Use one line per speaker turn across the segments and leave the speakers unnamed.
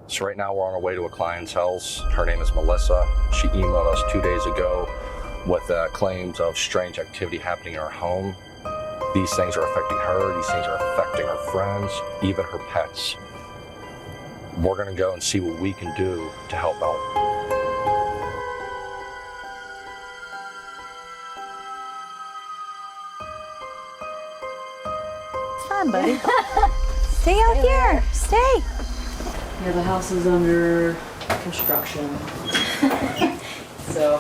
So right now we're on our way to a client's house. Her name is Melissa. She emailed us 2 days ago with claims of strange activity happening in her home. These things are affecting her, these things are affecting her friends, even her pets. We're gonna go and see what we can do to help out.
Come on, buddy. Stay out here. Stay.
Yeah, the house is under construction. So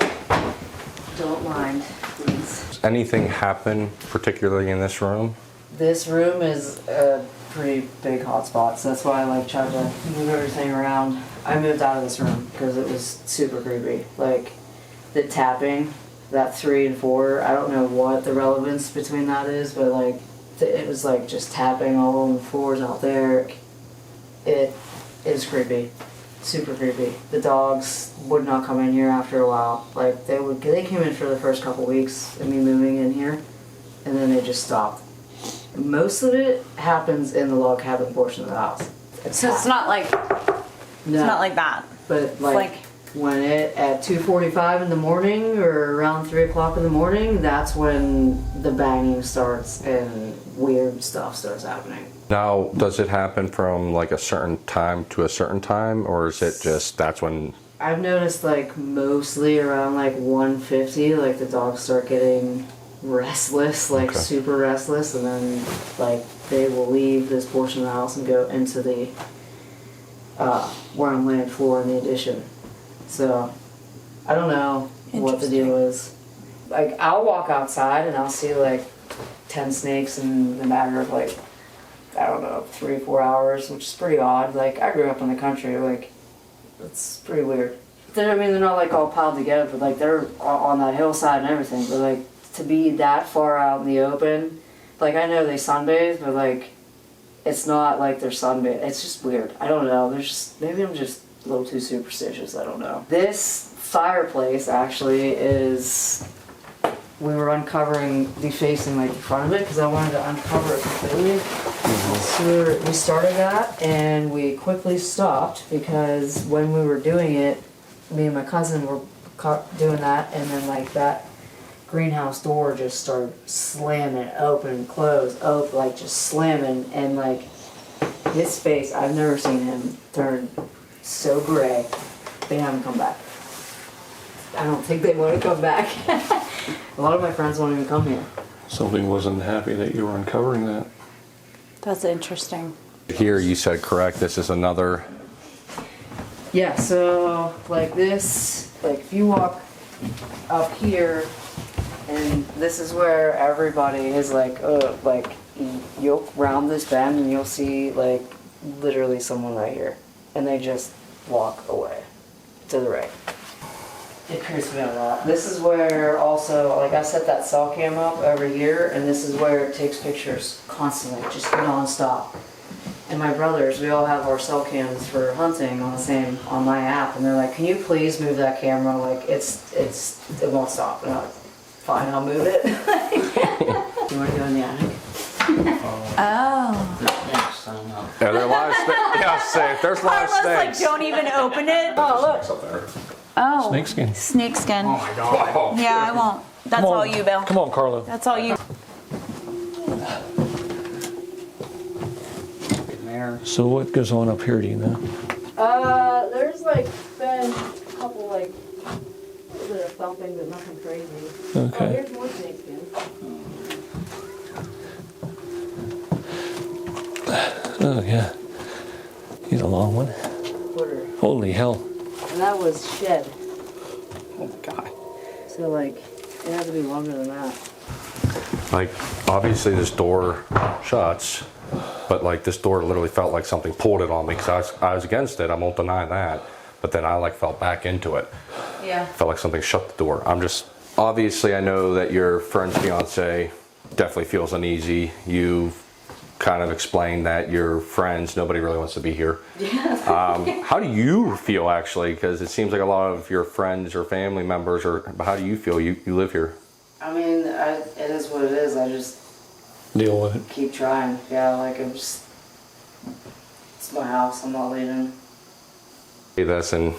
don't mind, please.
Anything happen particularly in this room?
This room is a pretty big hotspot, so that's why I tried to move everything around. I moved out of this room because it was super creepy. Like the tapping, that 3 and 4, I don't know what the relevance between that is, but it was just tapping all on the floors out there. It is creepy, super creepy. The dogs would not come in here after a while. They came in for the first couple weeks of me moving in here, and then they just stopped. Most of it happens in the log cabin portion of the house.
So it's not like it's not like that.
But when at 2:45 in the morning or around 3 o'clock in the morning, that's when the banging starts and weird stuff starts happening.
Now, does it happen from a certain time to a certain time, or is it just that's when?
I've noticed mostly around 1:50, the dogs start getting restless,
Okay.
super restless, and then they will leave this portion of the house and go into the where I'm laying floor in the addition. So I don't know what the deal is. I'll walk outside and I'll see 10 snakes in the matter of I don't know, 3 or 4 hours, which is pretty odd. I grew up in the country, it's pretty weird. They're not all piled together, but they're on that hillside and everything, but to be that far out in the open, I know they sunbathe, but it's not they're sunbathe. It's just weird. I don't know. Maybe I'm just a little too superstitious. I don't know. This fireplace actually is. We were uncovering, defacing the front of it because I wanted to uncover it completely. So we started that and we quickly stopped because when we were doing it, me and my cousin were doing that, and then that greenhouse door just started slamming open, close, open, just slamming, and his face, I've never seen him turn so gray. They haven't come back. I don't think they want to come back. A lot of my friends won't even come here.
Something wasn't happy that you were uncovering that.
That's interesting.
Here you said correct. This is another.
Yeah. So this, if you walk up here, and this is where everybody is you'll round this bend and you'll see literally someone right here, and they just walk away to the right. It creeps me out a lot. This is where also, I set that cell cam up over here, and this is where it takes pictures constantly, just non-stop. And my brothers, we all have our cell cams for hunting on my app, and they're like, "Can you please move that camera? It won't stop." And I'm like, "Fine, I'll move it." You want to go in the attic?
Oh.
Yeah, there are a lot of snakes. Yeah, safe. There's a lot of snakes.
Don't even open it.
Oh, look.
Oh.
Snakeskin.
Snakeskin.
Oh my God.
Yeah, I won't. That's all you, Bill.
Come on, Carlo.
That's all you.
So what goes on up here, do you know?
There's been a couple a little bit of thumping, but nothing crazy.
Okay.
Oh, here's more snakeskin.
Oh yeah. He's a long one.
Quarter.
Holy hell.
And that was shed.
Oh my God.
So it had to be longer than that.
Obviously this door shuts, but this door literally felt like something pulled it on me because I was against it. I won't deny that. But then I felt back into it.
Yeah.
Felt like something shut the door. Obviously I know that your friend's fiance definitely feels uneasy. You've kind of explained that your friends, nobody really wants to be here.
Yeah.
How do you feel actually? Because it seems like a lot of your friends or family members, how do you feel? You live here.
It is what it is. I just
Deal with it.
keep trying. Yeah, it's my house. I'm not leaving.
This, and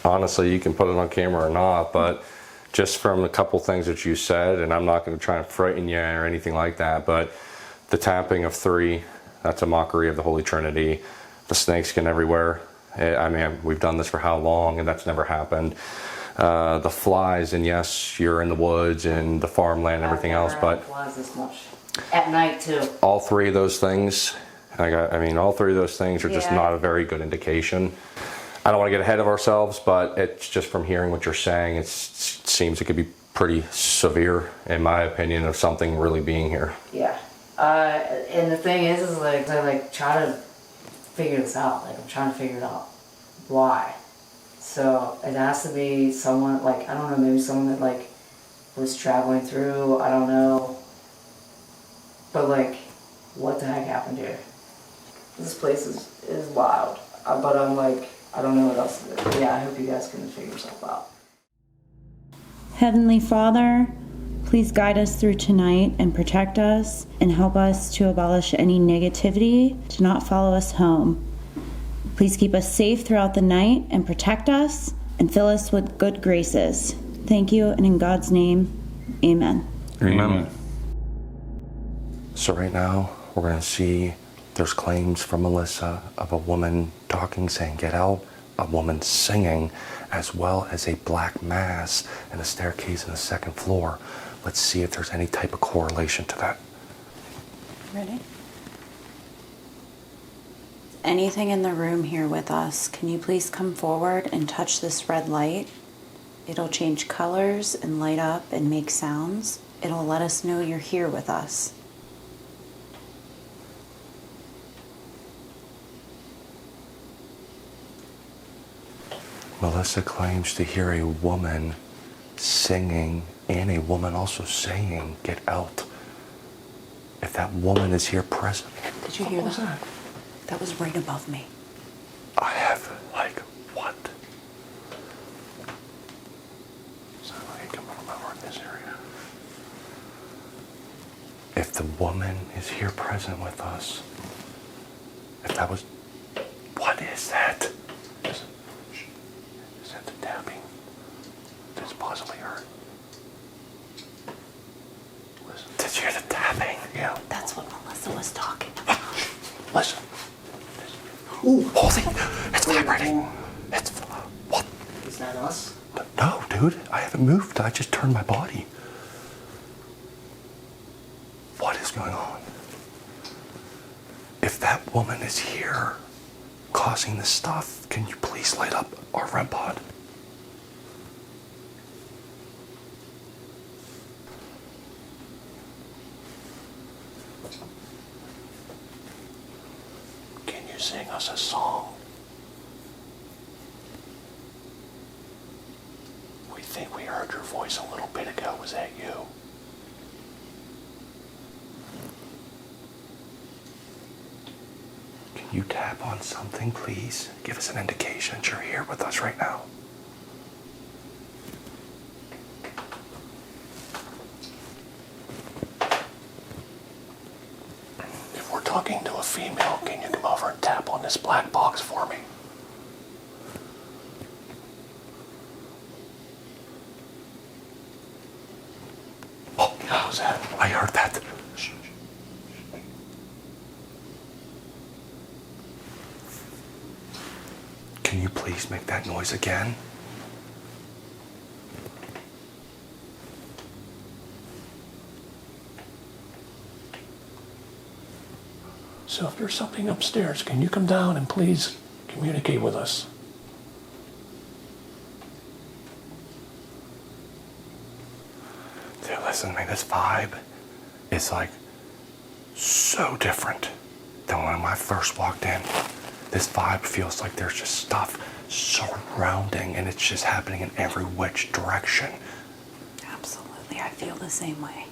honestly, you can put it on camera or not, but just from a couple things that you said, and I'm not going to try and frighten you or anything like that, but the tapping of 3, that's a mockery of the Holy Trinity. The snakeskin everywhere. I mean, we've done this for how long, and that's never happened. The flies, and yes, you're in the woods and the farmland and everything else, but
flies this much at night too.
all 3 of those things, all 3 of those things are just not a very good indication. I don't want to get ahead of ourselves, but it's just from hearing what you're saying, it seems it could be pretty severe, in my opinion, of something really being here.
Yeah. And the thing is like, I try to figure this out. Like, I'm trying to figure it out. Why? So it has to be someone, like, I don't know, maybe someone that, like, was traveling through, I don't know. But, like, what the heck happened here? This place is wild. But I'm like, I don't know what else to do. Yeah, I hope you guys can figure stuff out.
Heavenly Father, please guide us through tonight and protect us and help us to abolish any negativity to not follow us home. Please keep us safe throughout the night and protect us and fill us with good graces. Thank you, and in God's name, amen.
Amen. So right now, we're going to see there's claims from Melissa of a woman talking, saying, get out, a woman singing, as well as a black mass and a staircase in the 2nd floor. Let's see if there's any type of correlation to that.
Ready? Anything in the room here with us, can you please come forward and touch this red light? It'll change colors and light up and make sounds. It'll let us know you're here with us.
Melissa claims to hear a woman singing and a woman also saying, get out. If that woman is here present.
Did you hear that? That was right above me.
I have, what? So I can come over in this area. If the woman is here present with us, if that was, what is that? Is that the tapping? That's possibly her. Listen. Did you hear the tapping? Yeah.
That's what Melissa was talking about.
Listen. Ooh, holy, it's vibrating. It's, what?
Is that us?
No, dude, I haven't moved. I just turned my body. What is going on? If that woman is here causing this stuff, can you please light up our REM pod? Can you sing us a song? We think we heard your voice a little bit ago. Was that you? Can you tap on something, please? Give us an indication that you're here with us right now. If we're talking to a female, can you come over and tap on this black box for me? Oh, what was that? I heard that. Can you please make that noise again? So if there's something upstairs, can you come down and please communicate with us? Dude, listen to me, this vibe is like so different than when I first walked in. This vibe feels like there's just stuff surrounding and it's just happening in every which direction.
Absolutely, I feel the same way.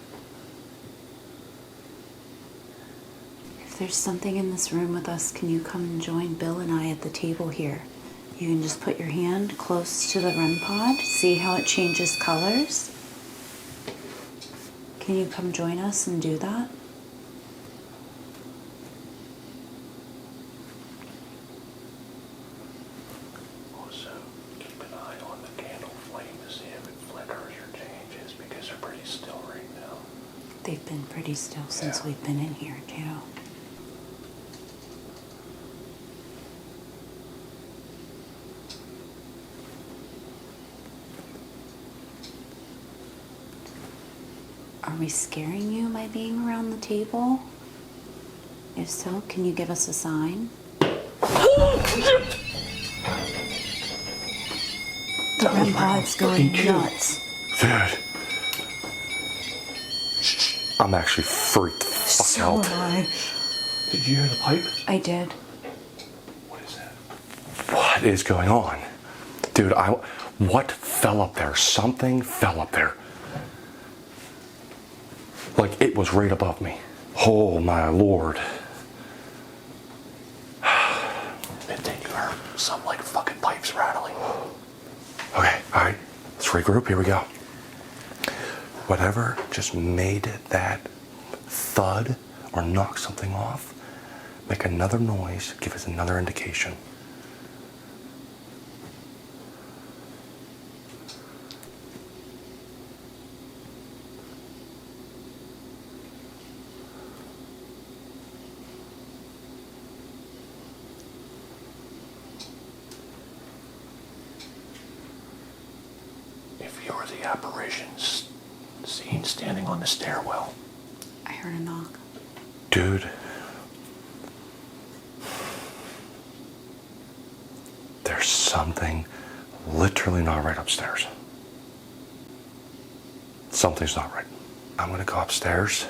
If there's something in this room with us, can you come and join Bill and I at the table here? You can just put your hand close to the REM pod, see how it changes colors. Can you come join us and do that? They've been pretty still since we've been in here, too. Are we scaring you by being around the table? If so, can you give us a sign? The REM pod's going nuts.
Dude. I'm actually freaked the fuck out.
Did you hear the pipe?
I did.
What is that?
What is going on? Dude, what fell up there? Something fell up there. Like, it was right above me. Oh my lord.
And then you heard some like fucking pipes rattling.
Okay, alright. Let's regroup. Here we go. Whatever just made that thud or knock something off, make another noise, give us another indication.
If you're the apparitions seen standing on the stairwell.
I heard a knock.
Dude. There's something literally not right upstairs. Something's not right. I'm gonna go upstairs.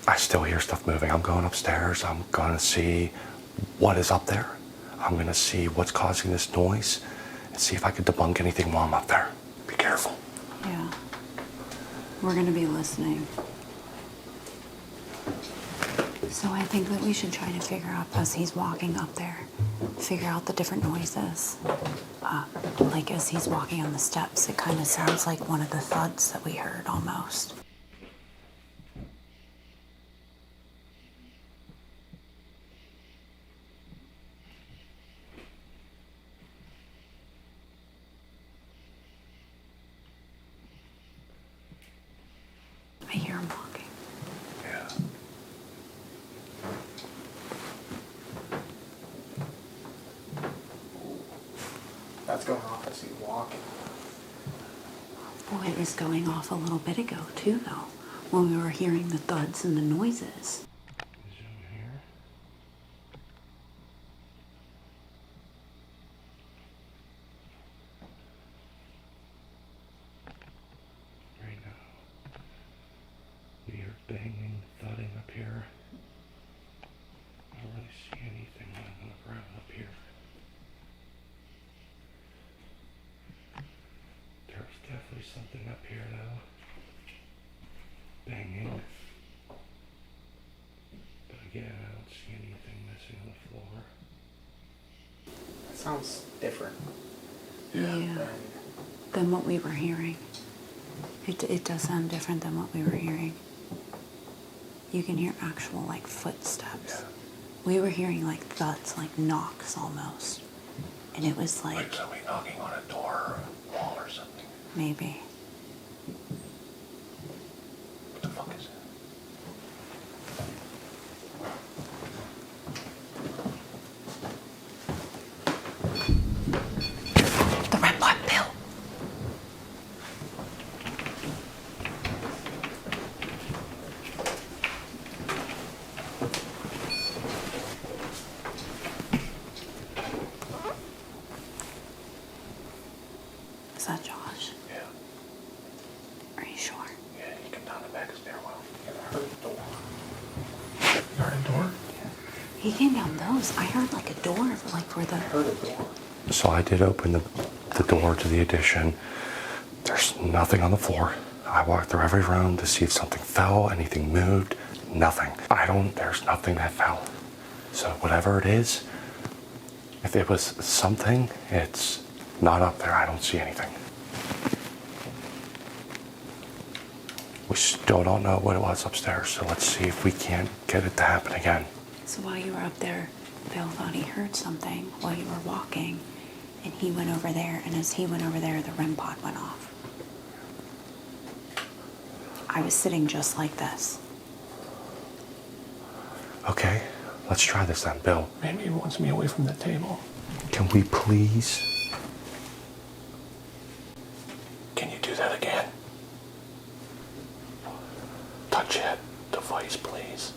I still hear stuff moving. I'm going upstairs. I'm gonna see what is up there. I'm gonna see what's causing this noise and see if I can debunk anything while I'm up there. Be careful.
Yeah. We're gonna be listening. So I think that we should try to figure out, as he's walking up there, figure out the different noises. Like as he's walking on the steps, it kind of sounds like one of the thuds that we heard almost. I hear him walking.
Yeah.
That's going off as he's walking.
Boy, it was going off a little bit ago, too, though, when we were hearing the thuds and the noises.
Right now, we hear banging, thudding up here. I don't really see anything when I'm gonna grab it up here. There's definitely something up here though. Banging. But again, I don't see anything missing on the floor.
That sounds different.
Yeah. Than what we were hearing. It does sound different than what we were hearing. You can hear actual, like, footsteps.
Yeah.
We were hearing, like, thuds, like knocks almost. And it was
Like somebody knocking on a door or a wall or something.
maybe.
What the fuck is that?
The red blood pill. Is that Josh?
Yeah.
Are you sure?
Yeah, you come down the back stairwell.
Yeah, I heard the door.
You heard a door?
He came down those. I heard like a door, like where the...
I heard a door.
So I did open the door to the addition. There's nothing on the floor. I walked through every room to see if something fell, anything moved. Nothing. There's nothing that fell. So whatever it is, if it was something, it's not up there. I don't see anything. We still don't know what it was upstairs, so let's see if we can't get it to happen again.
So while you were up there, Bill thought he heard something while you were walking, and he went over there, and as he went over there, the REM pod went off. I was sitting just like this.
Okay, let's try this then, Bill.
Maybe he wants me away from the table.
Can we please?
Can you do that again? Touch that device, please.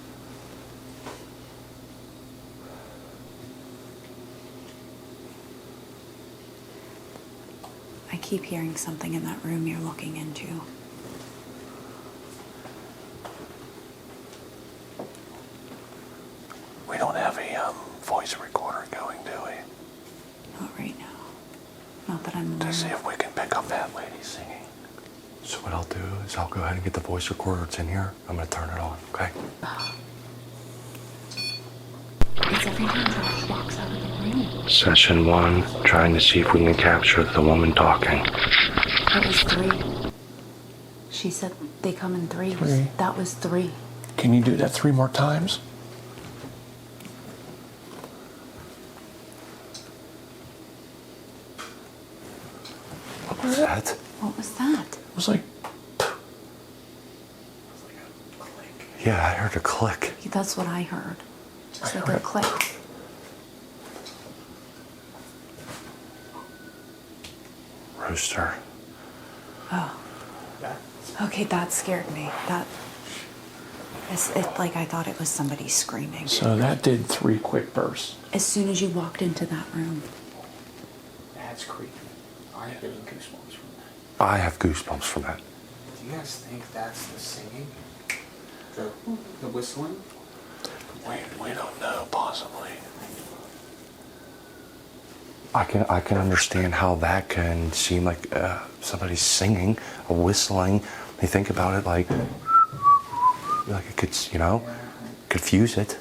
I keep hearing something in that room you're looking into.
We don't have a voice recorder going, do we?
Not right now. Not that I'm aware
To see
of.
if we can pick up that lady singing.
So what I'll do is I'll go ahead and get the voice recorder. It's in here. I'm gonna turn it on, okay?
It's every time Josh walks out of the room.
Session 1, trying to see if we can capture the woman talking.
It was 3. She said they come in 3s.
3.
That was 3.
Can you do that 3 more times?
What was that?
What was that?
It was like,
Yeah, I heard a click.
That's what I heard. Just
I
like
heard
a
it.
click.
Rooster.
Oh.
That,
Okay, that scared me. It's like I thought it was somebody screaming.
so that did 3 quick bursts.
As soon as you walked into that room.
that's creepy. I have getting goosebumps from that.
I have goosebumps from that.
Do you guys think that's the singing? The whistling?
We don't know, possibly.
I can understand how that can seem like somebody's singing or whistling. You think about it like it could, confuse it.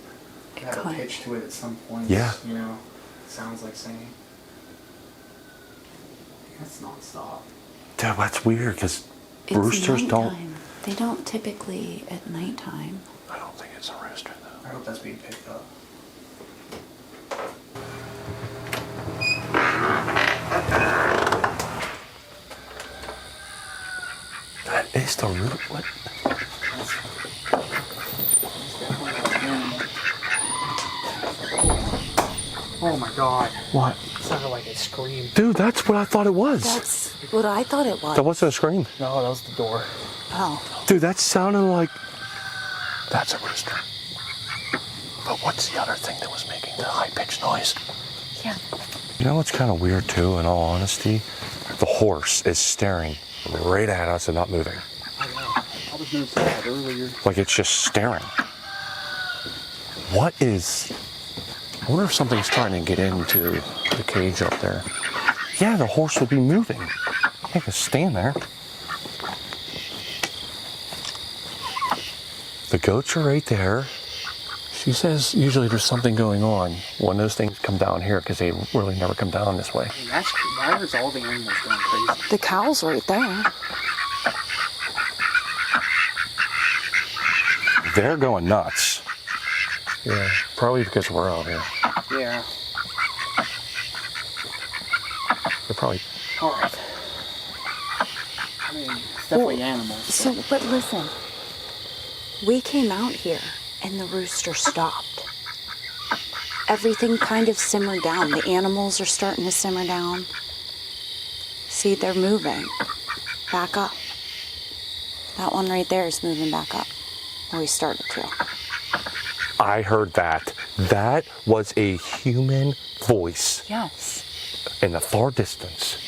Have a
could.
pitch to it at some point.
Yeah.
You know, sounds like singing. That's non-stop.
Dude, that's weird because
It's
roosters don't.
nighttime. They don't typically at nighttime.
I don't think it's a rooster, though.
I hope that's being picked up.
That is the root. What?
Oh my god.
What?
It sounded like it screamed.
Dude, that's what I thought it was.
That's what I thought it was.
That wasn't a scream.
No, that was the door.
Oh.
Dude, that sounded like.
That's a rooster. But what's the other thing that was making the high-pitched noise?
Yeah.
You know what's kind of weird too, in all honesty? The horse is staring right at us and not moving.
I know. I was noticing that earlier.
Like it's just staring. What is.
I wonder if something's trying to get into the cage up there.
Yeah, the horse would be moving. Can't just stand there. The goats are right there.
She says usually there's something going on when those things come down here because they really never come down this way.
And that's why is all the animals going crazy?
The cow's right there.
They're going nuts.
Yeah, probably because we're out here.
Yeah.
They're probably.
Alright. I mean, it's definitely animals.
So, but listen. We came out here and the rooster stopped. Everything kind of simmered down. The animals are starting to simmer down. See, they're moving. Back up. That one right there is moving back up. Where we started to.
I heard that. That was a human voice
Yes.
in the far distance.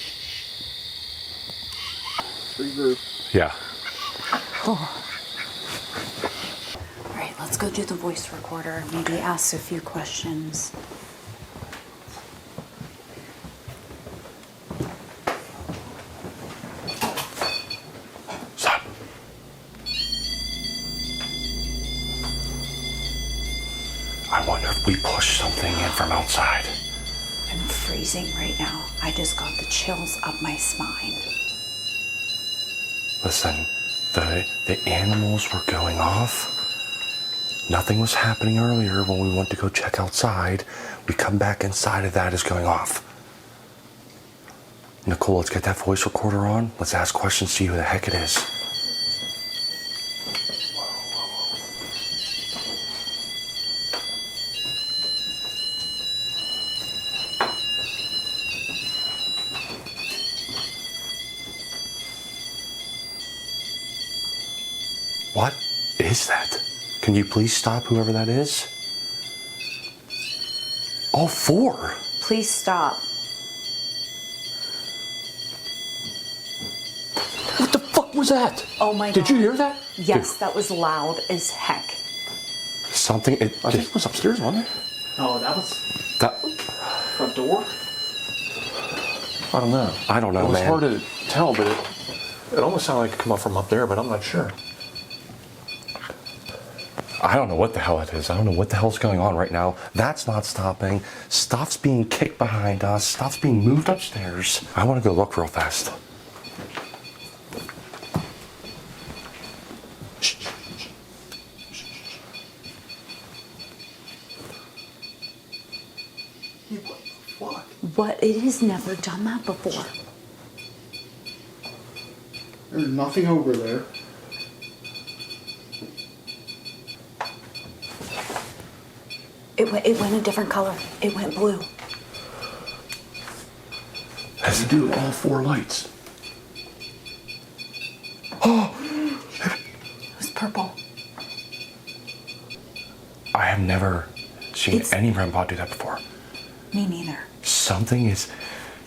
Regroup.
Yeah.
Oh. All right, let's go do the voice recorder. Maybe ask a few questions.
Stop. I wonder if we push something in from outside.
I'm freezing right now. I just got the chills up my spine.
Listen, the animals were going off. Nothing was happening earlier when we went to go check outside. We come back inside of that is going off. Nicole, let's get that voice recorder on. Let's ask questions, see who the heck it is. What is that? Can you please stop whoever that is? All four.
Please stop.
What the fuck was that?
Oh my God.
Did you hear that?
Yes, that was loud as heck.
Something.
I think it was upstairs, wasn't it?
Oh, that was
That.
front door?
I don't know.
I don't know,
It was
man.
hard to tell, but it almost sounded like it come up from up there, but I'm not sure.
I don't know what the hell it is. I don't know what the hell's going on right now. That's not stopping. Stuff's being kicked behind us. Stuff's being moved upstairs. I want to go look real fast.
What?
What? It has never done that before.
There's nothing over there.
It went a different color. It went blue.
Has to do with all four lights.
It was purple.
I have never seen any REM pod do that before.
Me neither.
Something is.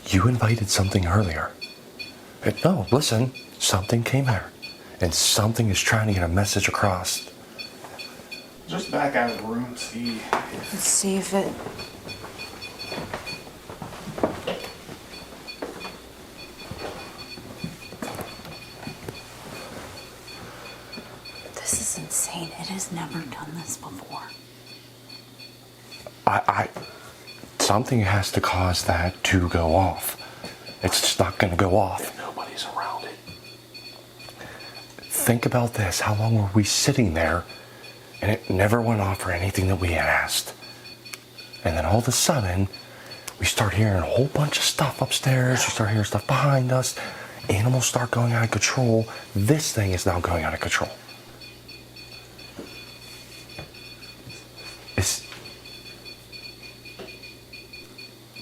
You invited something earlier. No, listen. Something came here. And something is trying to get a message across.
Just back out of the room, see.
Let's see if it... This is insane. It has never done this before.
Something has to cause that to go off. It's just not going to go off.
Nobody's around it.
Think about this. How long were we sitting there and it never went off for anything that we had asked? And then all of a sudden, we start hearing a whole bunch of stuff upstairs. We start hearing stuff behind us. Animals start going out of control. This thing is now going out of control.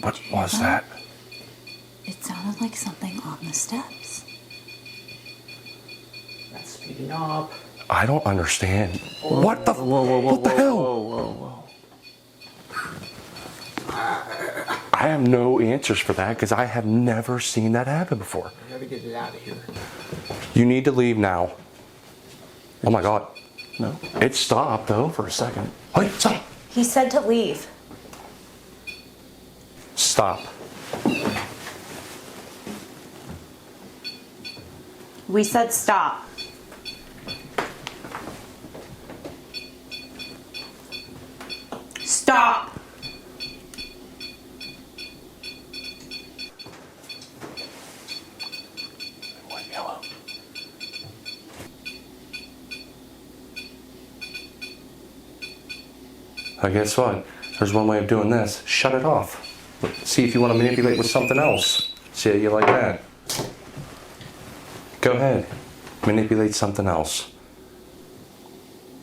What was that?
It sounded like something on the steps.
That's speeding up.
I don't understand. What the hell? I have no answers for that because I have never seen that happen before.
I gotta get it out of here.
You need to leave now. Oh my God.
No.
It stopped though.
For a second.
Wait, stop.
He said to leave.
Stop.
We said stop. Stop.
White, yellow.
Guess what? There's one way of doing this. Shut it off. See if you want to manipulate with something else. See how you like that. Go ahead. Manipulate something else.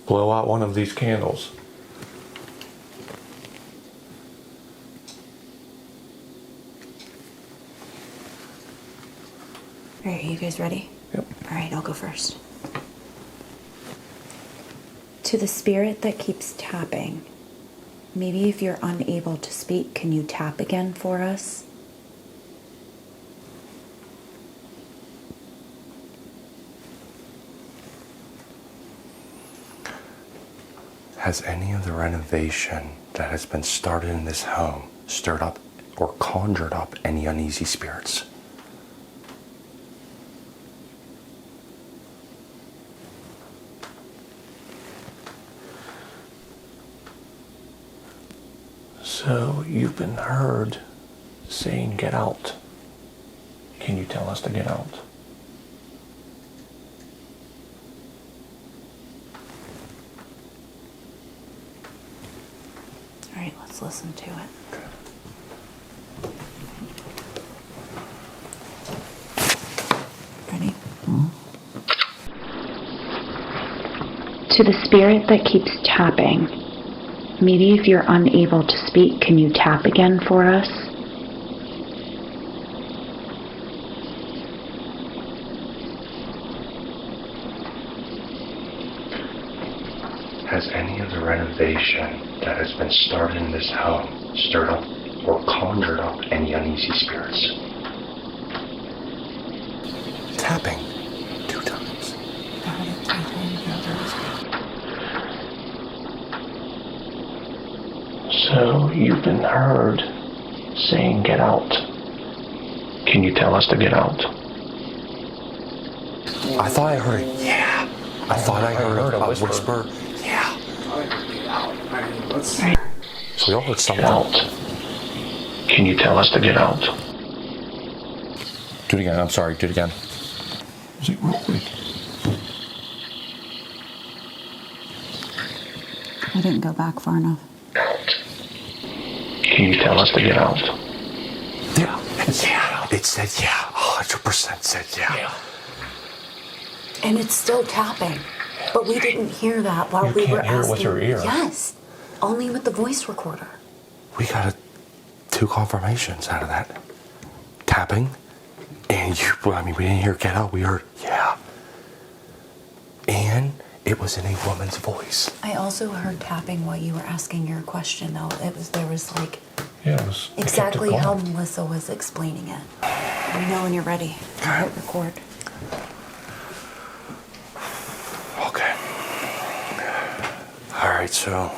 Blow out one of these candles.
All right, are you guys ready?
Yep.
All right, I'll go first. To the spirit that keeps tapping, maybe if you're unable to speak, can you tap again for us?
Has any of the renovation that has been started in this home stirred up or conjured up any uneasy spirits?
So you've been heard saying get out. Can you tell us to get out?
All right, let's listen to it. Ready? To the spirit that keeps tapping, maybe if you're unable to speak, can you tap again for us?
Has any of the renovation that has been started in this home stirred up or conjured up any uneasy spirits? Tapping 2 times.
So you've been heard saying get out. Can you tell us to get out?
I thought I heard it. Yeah. I thought I heard a whisper. Yeah. So we all heard something.
Get out. Can you tell us to get out?
Do it again. I'm sorry. Do it again.
Is it real quick?
I didn't go back far enough.
Out. Can you tell us to get out?
Yeah. Yeah. It said yeah. 100% said yeah.
And it's still tapping. But we didn't hear that while
You
we were
can't hear it
asking.
with your ear.
Yes. Only with the voice recorder.
We got 2 confirmations out of that. Tapping. And we didn't hear get out. We heard yeah. And it was in a woman's voice.
I also heard tapping while you were asking your question though. There was like
Yeah, it was.
exactly how Melissa was explaining it. Let me know when you're ready. I'll hit record.
Okay. All right, so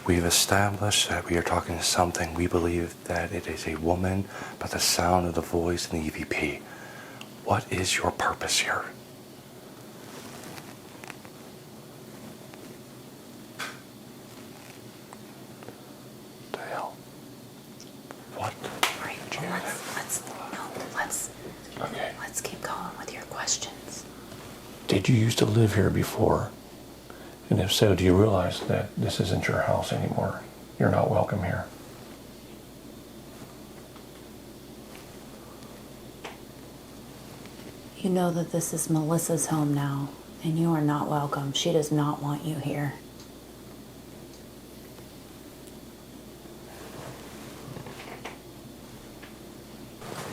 we've established that we are talking to something. We believe that it is a woman, but the sound of the voice in the EVP. What is your purpose here? The hell? What?
Right, let's keep going with your questions.
Did you used to live here before? And if so, do you realize that this isn't your house anymore? You're not welcome here.
You know that this is Melissa's home now, and you are not welcome. She does not want you here.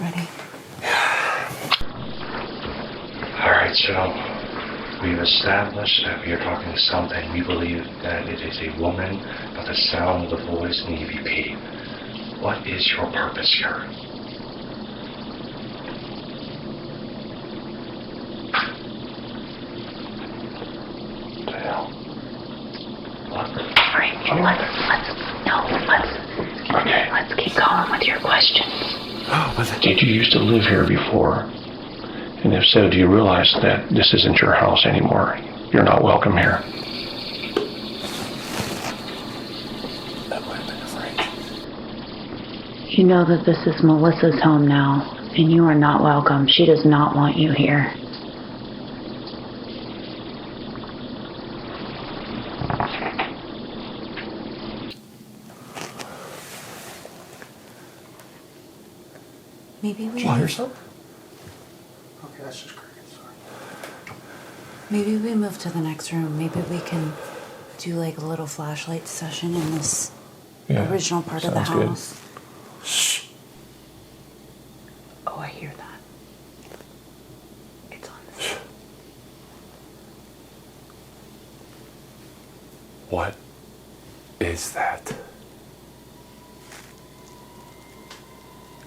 Ready?
All right, so we've established that we are talking to something. We believe that it is a woman, but the sound of the voice in the EVP. What is your purpose here? The hell? What?
Let's keep going with your questions.
Did you used to live here before? And if so, do you realize that this isn't your house anymore? You're not welcome here.
That might have been the fridge.
You know that this is Melissa's home now, and you are not welcome. She does not want you here. Maybe we
Hear something?
Okay, that's just crickets. Sorry.
Maybe we move to the next room. Maybe we can do like a little flashlight session in this original part of the
sounds good.
house.
Shh.
Oh, I hear that. It's on this.
What is that?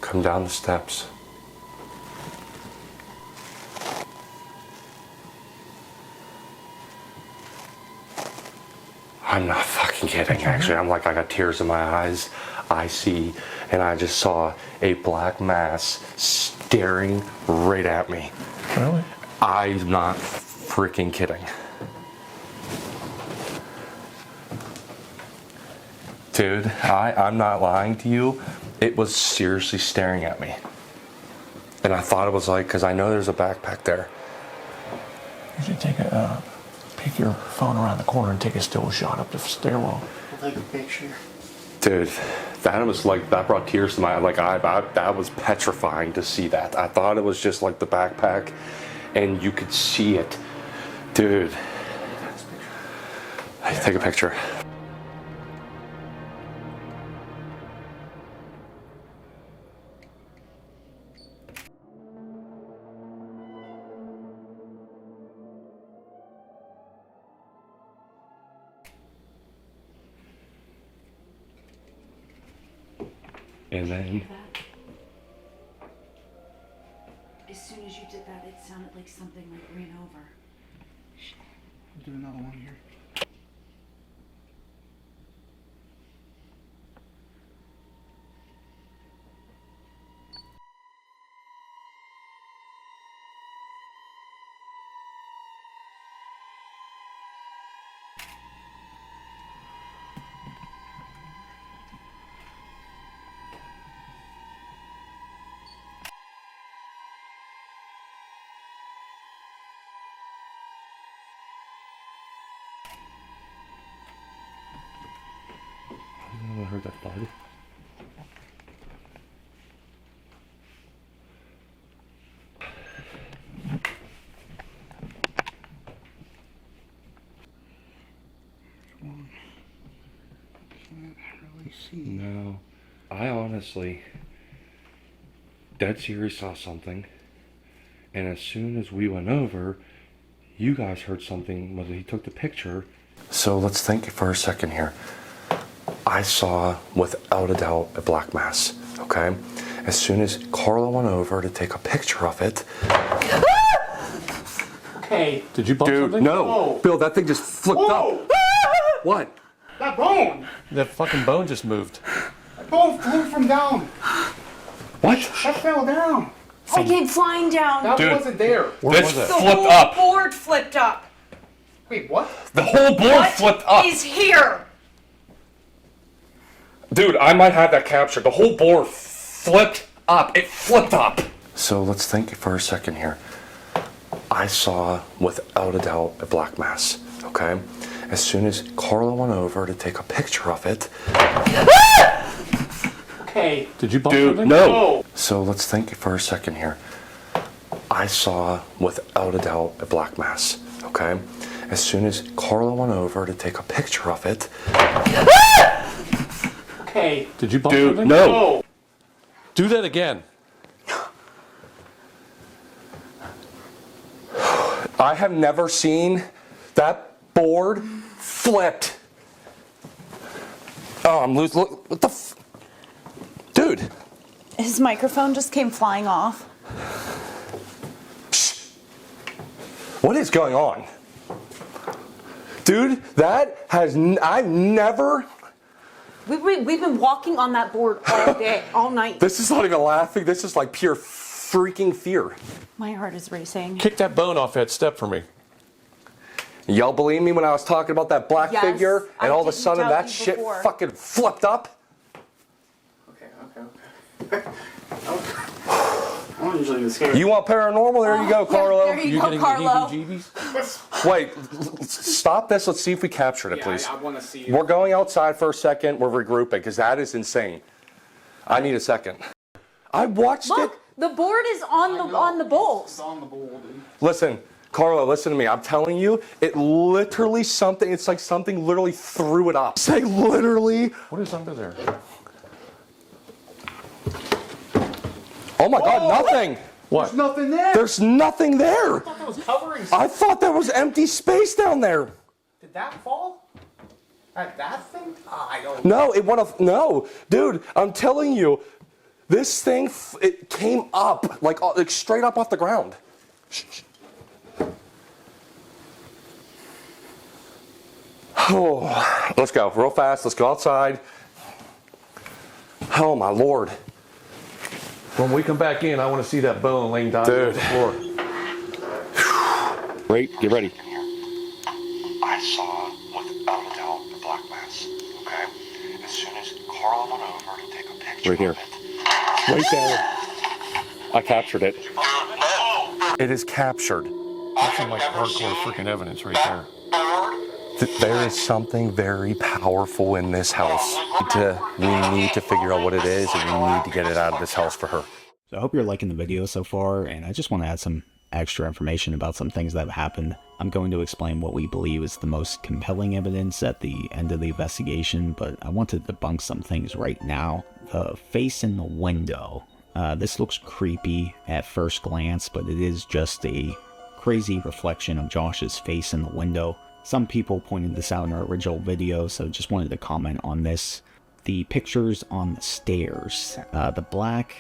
Come down the steps. I'm not fucking kidding, actually. I got tears in my eyes. I just saw a black mass staring right at me.
Really?
I'm not freaking kidding. Dude, I'm not lying to you. It was seriously staring at me. And I thought it was because I know there's a backpack there.
You should take your phone around the corner and take a still shot up the stairwell.
We'll take a picture.
Dude, that brought tears to my eyes. That was petrifying to see that. I thought it was just the backpack and you could see it. Dude. Take a picture. And then
As soon as you did that, it sounded like something like ran over.
I'll do another one here.
I heard that thud.
Can't really see.
No, I honestly, dead serious, saw something, and as soon as we went over, you guys heard something when he took the picture. So let's think for a second here. I saw, without a doubt, a black mass, okay? As soon as Carla went over to take a picture of it.
Okay.
Did you bump
Dude,
something?
no.
Whoa.
Bill, that thing just flipped
Whoa.
up. What?
That bone!
That fucking bone just moved.
That bone flew from down.
What?
That fell down.
I came flying down.
That
Dude.
wasn't there.
Where
This
was it?
The
flipped
whole
up.
board flipped up.
Wait, what?
The whole board
What
flipped up.
is here?
Dude, I might have that captured. The whole board flipped up. It flipped up. So let's think for a second here. I saw, without a doubt, a black mass, okay? As soon as Carla went over to take a picture of it.
Okay.
Did you bump
Dude,
something?
no.
Whoa.
So let's think for a second here. I saw, without a doubt, a black mass, okay? As soon as Carla went over to take a picture of it.
Okay.
Did you bump
Dude,
something?
no.
Whoa.
Do that again.
I have never seen that board flipped. Oh, I'm losing. Look, what the dude.
His microphone just came flying off.
What is going on? Dude, that has, I've never,
We've been walking on that board all day, all night.
this is not even laughing, this is like pure freaking fear.
My heart is racing.
Kick that bone off that step for me.
Y'all believe me when I was talking about that black
Yes,
figure and
I
all of a
didn't
sudden
doubt
that
you
shit
before.
fucking flipped up?
Okay. I don't usually get scared.
You want paranormal? There you go, Carlo.
There you go,
getting
Carlo.
the heebie-jeebies?
Wait, stop this. Let's see if we captured it, please.
I want to see.
We're going outside for a second. We're regrouping because that is insane. I need a second. I watched it.
Look, the board is on the
It's
bowls.
on the bowl, dude.
Listen, Carlo, listen to me. I'm telling you, it literally something, it's like something literally threw it up. Say literally.
What is under there?
Oh my God, nothing.
What?
There's nothing there.
There's nothing there.
I thought that was covering.
I thought there was empty space down there.
Did that fall? That thing? I don't.
No, it went off. No, dude, I'm telling you, this thing, it came up, like straight up off the ground. Shh, shh. Oh, let's go real fast. Let's go outside. Oh my Lord.
When we come back in, I want to see that bone laying down on the floor.
Wait, get ready. I saw, without a doubt, the black mass, okay? As soon as Carla went over to take a picture
Right here.
of it. Right there. I captured it. It is captured.
That's some like hardcore freaking evidence right there.
There is something very powerful in this house. We need to figure out what it is, and we need to get it out of this house for her.
So I hope you're liking the video so far, and I just want to add some extra information about some things that have happened. I'm going to explain what we believe is the most compelling evidence at the end of the investigation, but I want to debunk some things right now. The face in the window. This looks creepy at first glance, but it is just a crazy reflection of Josh's face in the window. Some people pointed this out in our original video, so just wanted to comment on this. the pictures on the stairs. The black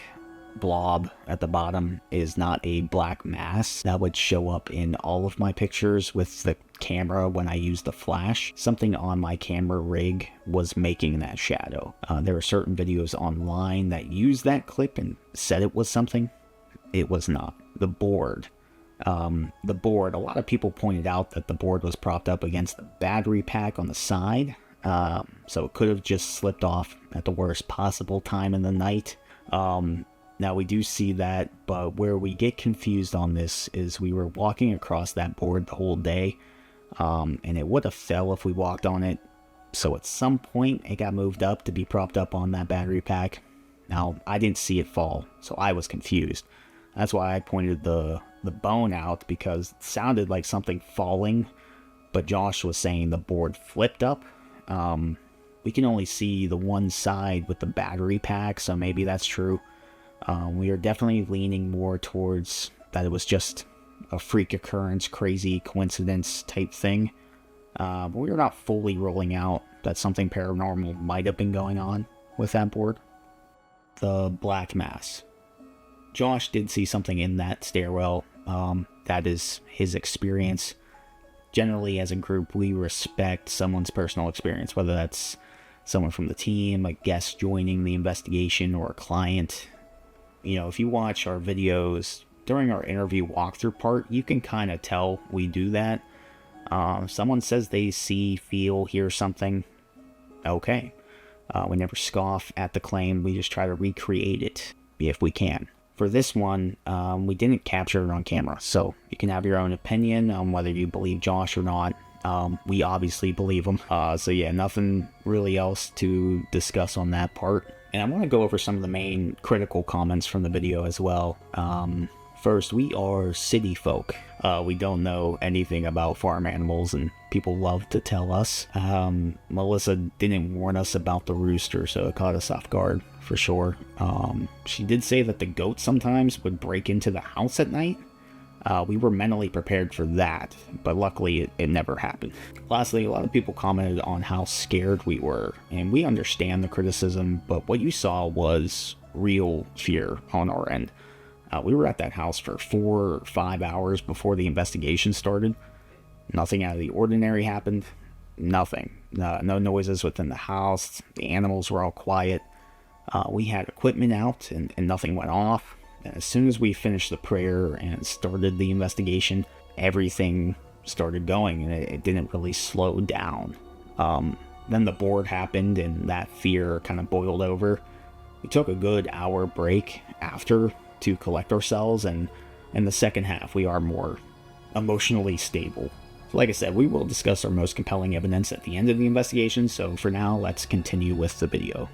blob at the bottom is not a black mass that would show up in all of my pictures with the camera when I use the flash. Something on my camera rig was making that shadow. There are certain videos online that use that clip and said it was something. It was not. The board, a lot of people pointed out that the board was propped up against the battery pack on the side, so it could have just slipped off at the worst possible time in the night. Now we do see that, but where we get confused on this is we were walking across that board the whole day, and it would have fell if we walked on it. So at some point it got moved up to be propped up on that battery pack. Now I didn't see it fall, so I was confused. That's why I pointed the bone out, because it sounded like something falling, but Josh was saying the board flipped up. We can only see the one side with the battery pack, so maybe that's true. We are definitely leaning more towards that it was just a freak occurrence, crazy coincidence type thing. But we are not fully ruling out that something paranormal might have been going on with that board. The black mass. Josh did see something in that stairwell. That is his experience. Generally, as a group, we respect someone's personal experience, whether that's someone from the team, a guest joining the investigation, or a client. You know, if you watch our videos during our interview walkthrough part, you can kind of tell we do that. If someone says they see, feel, hear something, okay. We never scoff at the claim. We just try to recreate it if we can. For this one, we didn't capture it on camera, so you can have your own opinion on whether you believe Josh or not. We obviously believe him. So yeah, nothing really else to discuss on that part. And I want to go over some of the main critical comments from the video as well. First, we are city folk. We don't know anything about farm animals, and people love to tell us. Melissa didn't warn us about the rooster, so it caught us off guard for sure. She did say that the goat sometimes would break into the house at night. We were mentally prepared for that, but luckily it never happened. Lastly, a lot of people commented on how scared we were, and we understand the criticism, but what you saw was real fear on our end. We were at that house for 4 or 5 hours before the investigation started. Nothing out of the ordinary happened. Nothing. No noises within the house. The animals were all quiet. We had equipment out and nothing went off. And as soon as we finished the prayer and started the investigation, everything started going, and it didn't really slow down. Then the board happened and that fear kind of boiled over. We took a good hour break after to collect ourselves, and in the second half we are more emotionally stable. So like I said, we will discuss our most compelling evidence at the end of the investigation, so for now let's continue with the video.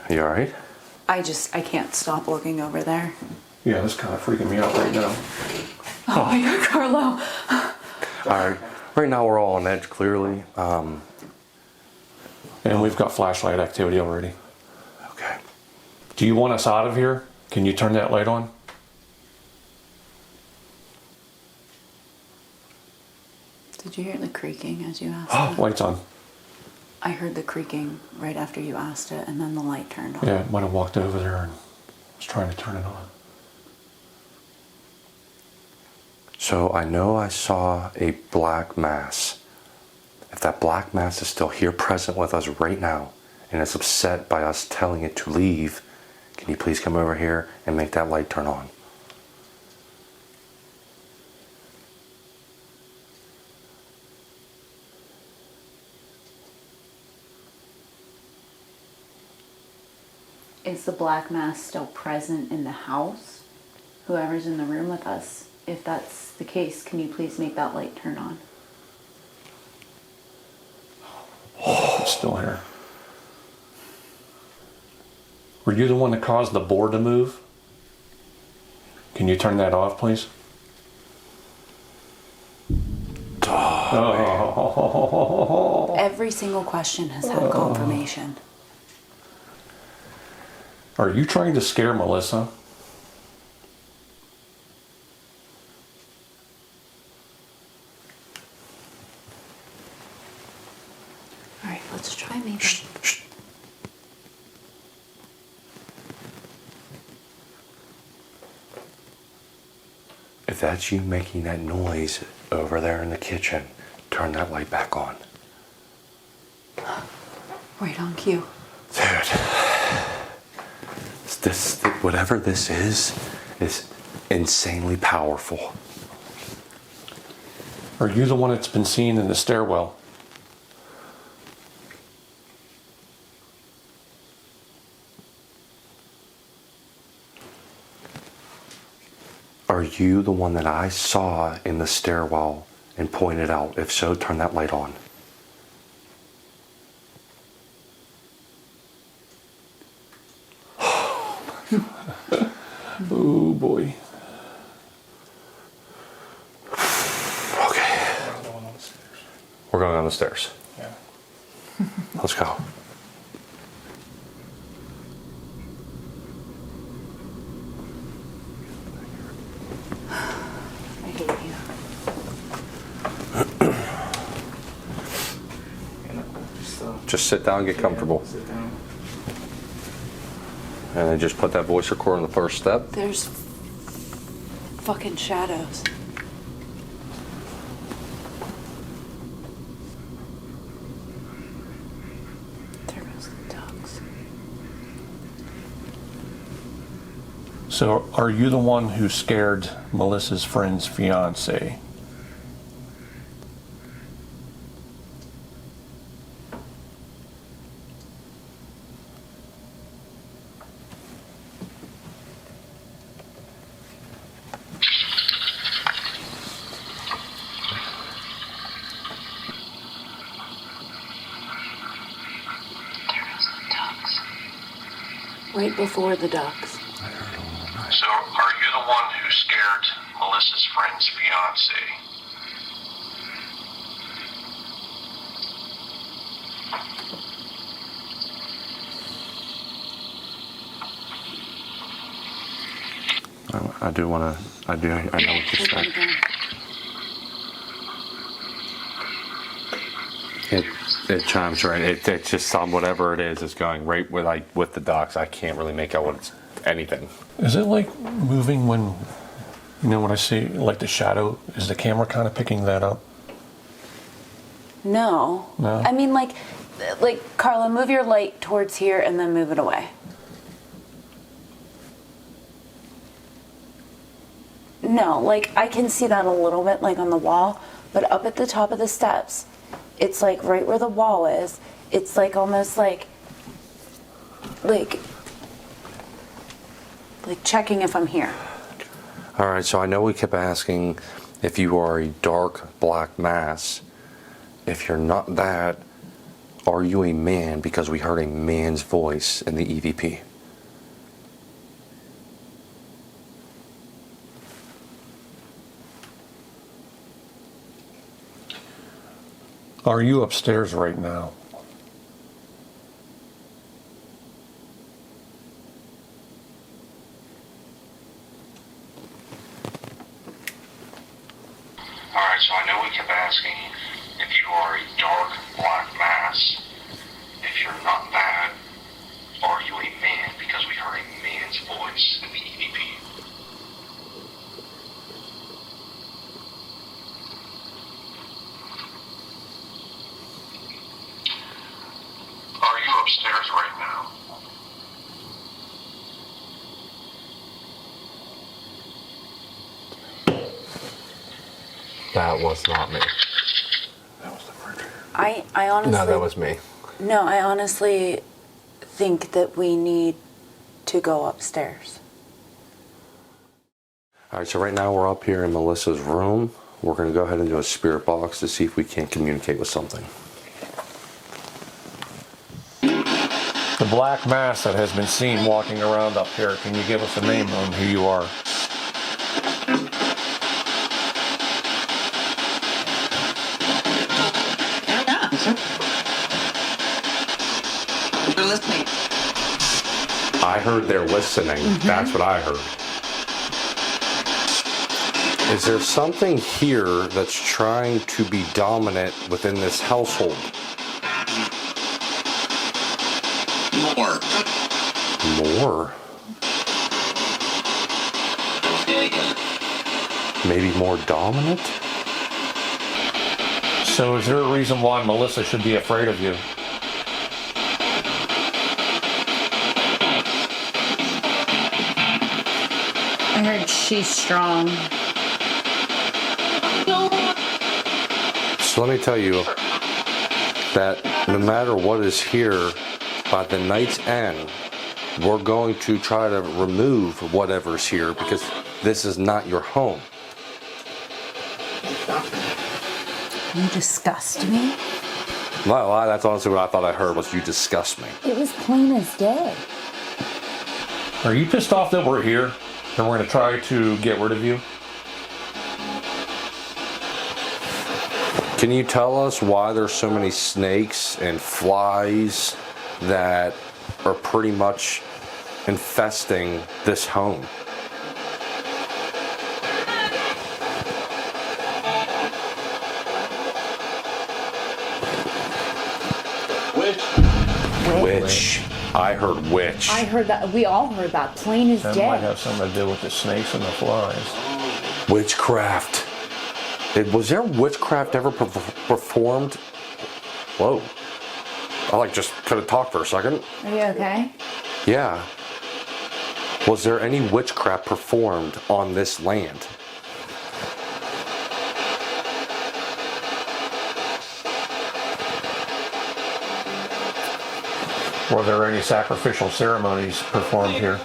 You alright?
I can't stop looking over there.
Yeah, that's kind of freaking me out right now.
Oh my God, Carlo.
Alright, right now we're all on edge, clearly.
And we've got flashlight activity already.
Okay.
Do you want us out of here? Can you turn that light on?
Did you hear the creaking as you asked
Oh,
that?
light's on.
I heard the creaking right after you asked it, and then the light turned on.
Yeah, it might have walked over there and was trying to turn it on.
So I know I saw a black mass. If that black mass is still here present with us right now, and it's upset by us telling it to leave, can you please come over here and make that light turn on?
Is the black mass still present in the house? Whoever's in the room with us, if that's the case, can you please make that light turn on?
It's still here. Were you the one that caused the board to move? Can you turn that off, please? Oh.
Every single question has had confirmation.
Are you trying to scare Melissa?
All right, let's Let's try maybe.
Shh. If that's you making that noise over there in the kitchen, turn that light back on.
Right on cue.
Dude, whatever this is insanely powerful.
Are you the one that's been seen in the stairwell?
Are you the one that I saw in the stairwell and pointed out? If so, turn that light on.
Oh boy.
Okay.
We're going on the stairs.
We're going on the stairs.
Yeah.
Let's go.
I hate you.
Just sit down and get comfortable.
Sit down.
And then just put that voice recorder on the first step.
There's fucking shadows. There goes the ducks.
So, are you the one who scared Melissa's friend's fiance?
Right before the ducks.
So, are you the one who scared Melissa's friend's fiance?
I do want to. I know what you're saying. It chimes right. It's just on whatever it is going right with the ducks. I can't really make out what it's anything.
Is it like moving when, when I see like the shadow? Is the camera kind of picking that up?
No.
No?
I mean, like Carla, move your light towards here and then move it away. No, like I can see that a little bit, like on the wall, but up at the top of the steps, it's like right where the wall is. It's like almost like checking if I'm here.
All right, so I know we kept asking if you are a dark black mass. If you're not that, are you a man? Because we heard a man's voice in the EVP.
Are you upstairs right now?
Alright, so I know we kept asking if you are a dark black mass. If you're not that, are you a man? Because we heard a man's voice in the EVP. Are you upstairs right now?
That was not me.
That was the murder.
I honestly.
No, that was me.
No, I honestly think that we need to go upstairs.
All right, so right now we're up here in Melissa's room. We're going to go ahead and do a spirit box to see if we can communicate with something.
The black mass that has been seen walking around up here, can you give us a name on who you are?
They're listening.
I heard they're listening. That's what I heard. Is there something here that's trying to be dominant within this household? More? Maybe more dominant?
So is there a reason why Melissa should be afraid of you?
I heard she's strong.
So let me tell you that no matter what is here, by the night's end, we're going to try to remove whatever's here because this is not your home.
You disgust me.
Well, that's honestly what I thought I heard was you disgust me.
It was plain as day.
Are you pissed off that we're here and we're going to try to get rid of you?
Can you tell us why there's so many snakes and flies that are pretty much infesting this home? Witch. I heard witch.
I heard that. We all heard that. Plain as
That
day.
might have something to do with the snakes and the flies.
Witchcraft. Was there witchcraft ever performed? Whoa. I just could have talked for a second.
Are you okay?
Yeah. Was there any witchcraft performed on this land?
Were there any sacrificial ceremonies performed here?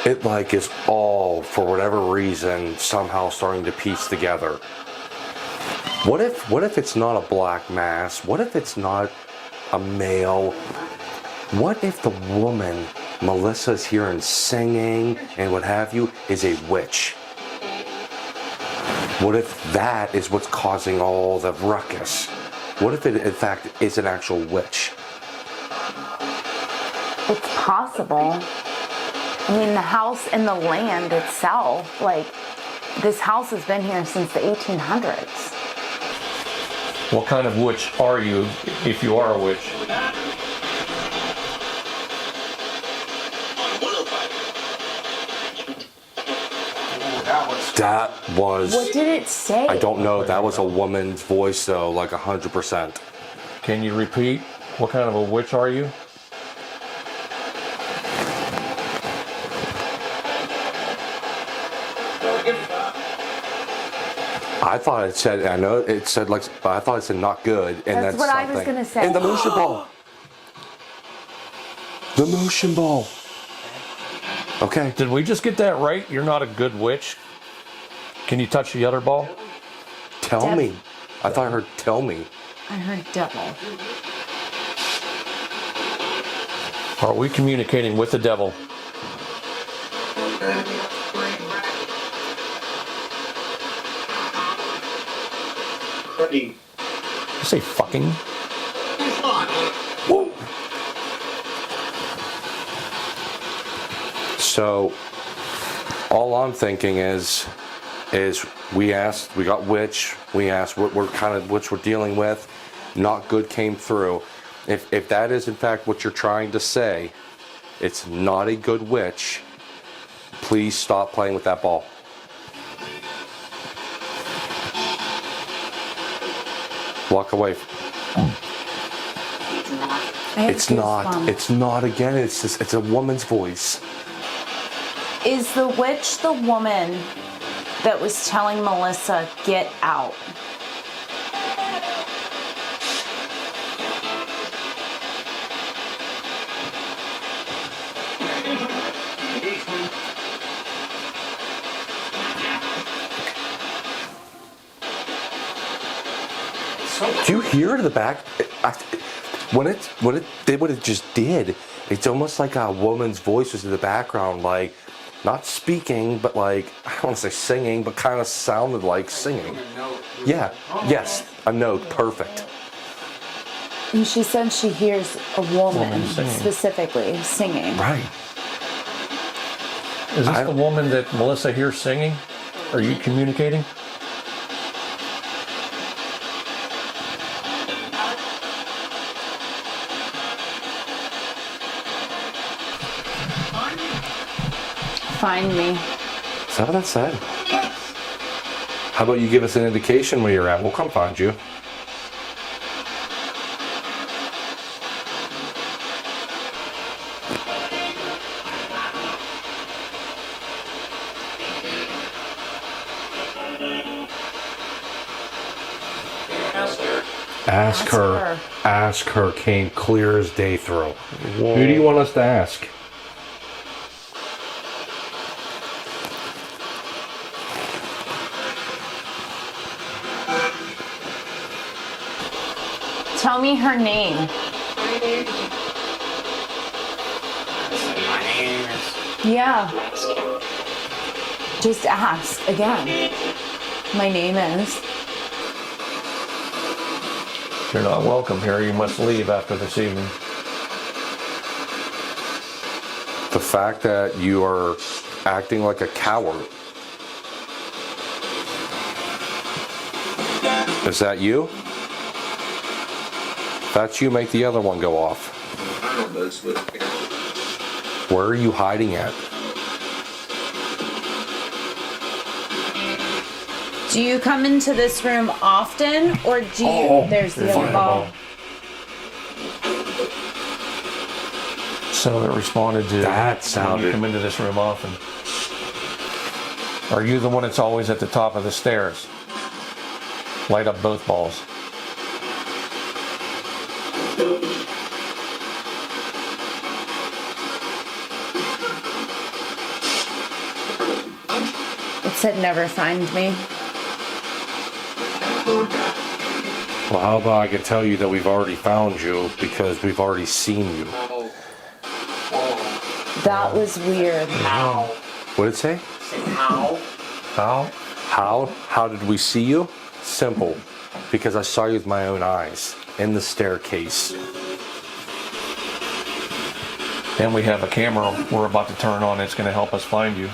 It is all, for whatever reason, somehow starting to piece together. What if it's not a black mass? What if it's not a male? What if the woman Melissa's here and singing and what have you is a witch? What if that is what's causing all the ruckus? What if it in fact is an actual witch?
It's possible. I mean, the house and the land itself, this house has been here since the 1800s.
What kind of witch are you, if you are a witch?
That was...
What did it say?
I don't know. That was a woman's voice, though, 100%.
Can you repeat? What kind of a witch are you?
I thought it said, I know it said but I thought it said not good. And
That's what I was gonna say.
And the motion ball. The motion ball. Okay.
Did we just get that right? You're not a good witch? Can you touch the other ball?
Tell me. I thought I heard tell me.
I heard devil.
Are we communicating with the devil? You say fucking?
Whoa. So, all I'm thinking is we got witch, we asked what kind of witch we're dealing with, not good came through. If that is in fact what you're trying to say, it's not a good witch, please stop playing with that ball. Walk away. It's not again, it's a woman's voice.
Is the witch the woman that was telling Melissa, get out?
Do you hear it in the back? What it just did, it's almost like a woman's voice was in the background, not speaking, but I don't want to say singing, but kind of sounded like singing. Yeah, yes, a note, perfect.
And she said she hears a woman
singing.
specifically singing.
Right.
Is this the woman that Melissa hears singing? Are you communicating?
find me.
Is that what that said? How about you give us an indication where you're at? We'll come find you. Ask her came clear as day through. Whoa. Who do you want us to ask?
Tell me her name.
My name is...
Yeah. Just ask again. My name is...
You're not welcome here. You must leave after this evening.
The fact that you are acting like a coward. Is that you? If that's you, make the other one go off. Where are you hiding at?
Do you come into this room often, or do you... There's the other ball.
So it responded to...
That sounded...
You come into this room often. Are you the one that's always at the top of the stairs? Light up both balls.
It said never find me.
Well, how about I can tell you that we've already found you because we've already seen you.
That was weird.
How?
What did it say?
Say how?
How? How did we see you? Simple. Because I saw you with my own eyes in the staircase.
And we have a camera we're about to turn on. It's going to help us find you.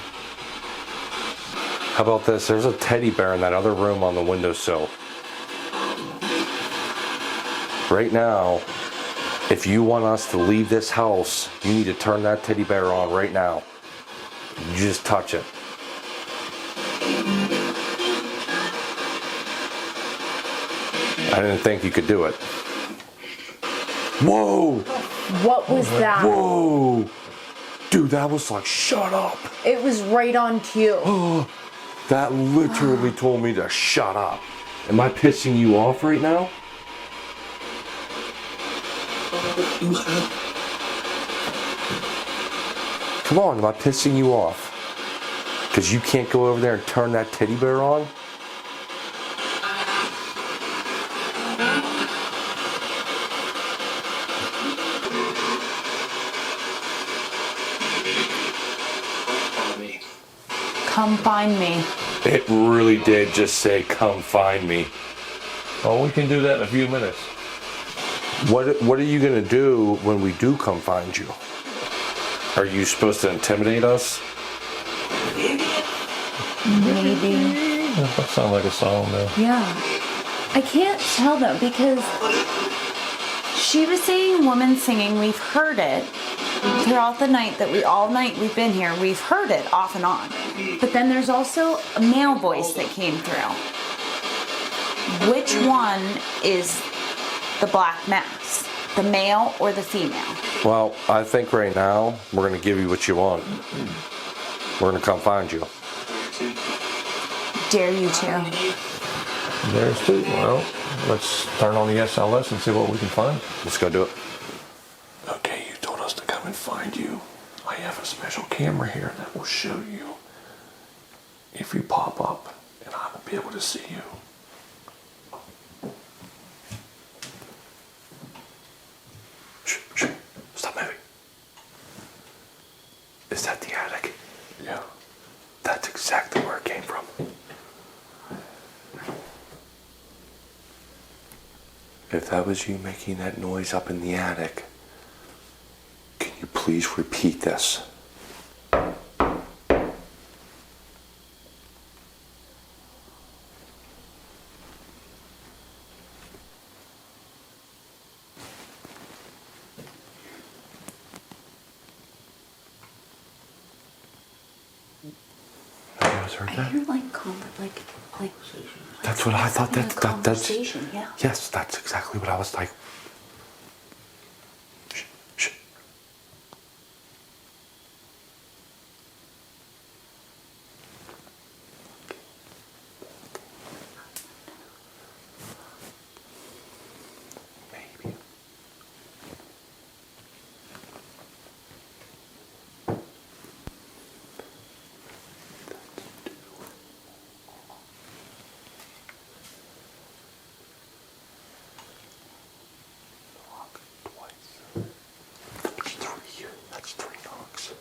How about this? There's a teddy bear in that other room on the windowsill. Right now, if you want us to leave this house, you need to turn that teddy bear on right now. You just touch it. I didn't think you could do it. Whoa!
What was that?
Whoa! Dude, that was like, shut up!
It was right on cue.
That literally told me to shut up. Am I pissing you off right now? Come on, am I pissing you off? Because you can't go over there and turn that teddy bear on?
Come find me.
It really did just say, come find me.
Well, we can do that in a few minutes.
What are you going to do when we do come find you? Are you supposed to intimidate us?
Maybe.
That sounds like a song, though.
Yeah. I can't tell though because she was saying woman singing. We've heard it throughout the night all night we've been here. We've heard it off and on. But then there's also a male voice that came through. Which one is the black mass? The male or the female?
Well, I think right now we're going to give you what you want. We're going to come find you.
Dare you to.
There's two. Well, let's turn on the SLS and see what we can find.
Let's go do it.
Okay, you told us to come and find you. I have a special camera here that will show you if you pop up, and I will be able to see you.
Shh. Stop moving. Is that the attic?
Yeah.
That's exactly where it came from. If that was you making that noise up in the attic, can you please repeat this? guys heard
I
that?
hear like
That's what I thought.
like a
That's
conversation, yeah.
yes. That's exactly what I was like. Shh, shh. Maybe. That's three knocks.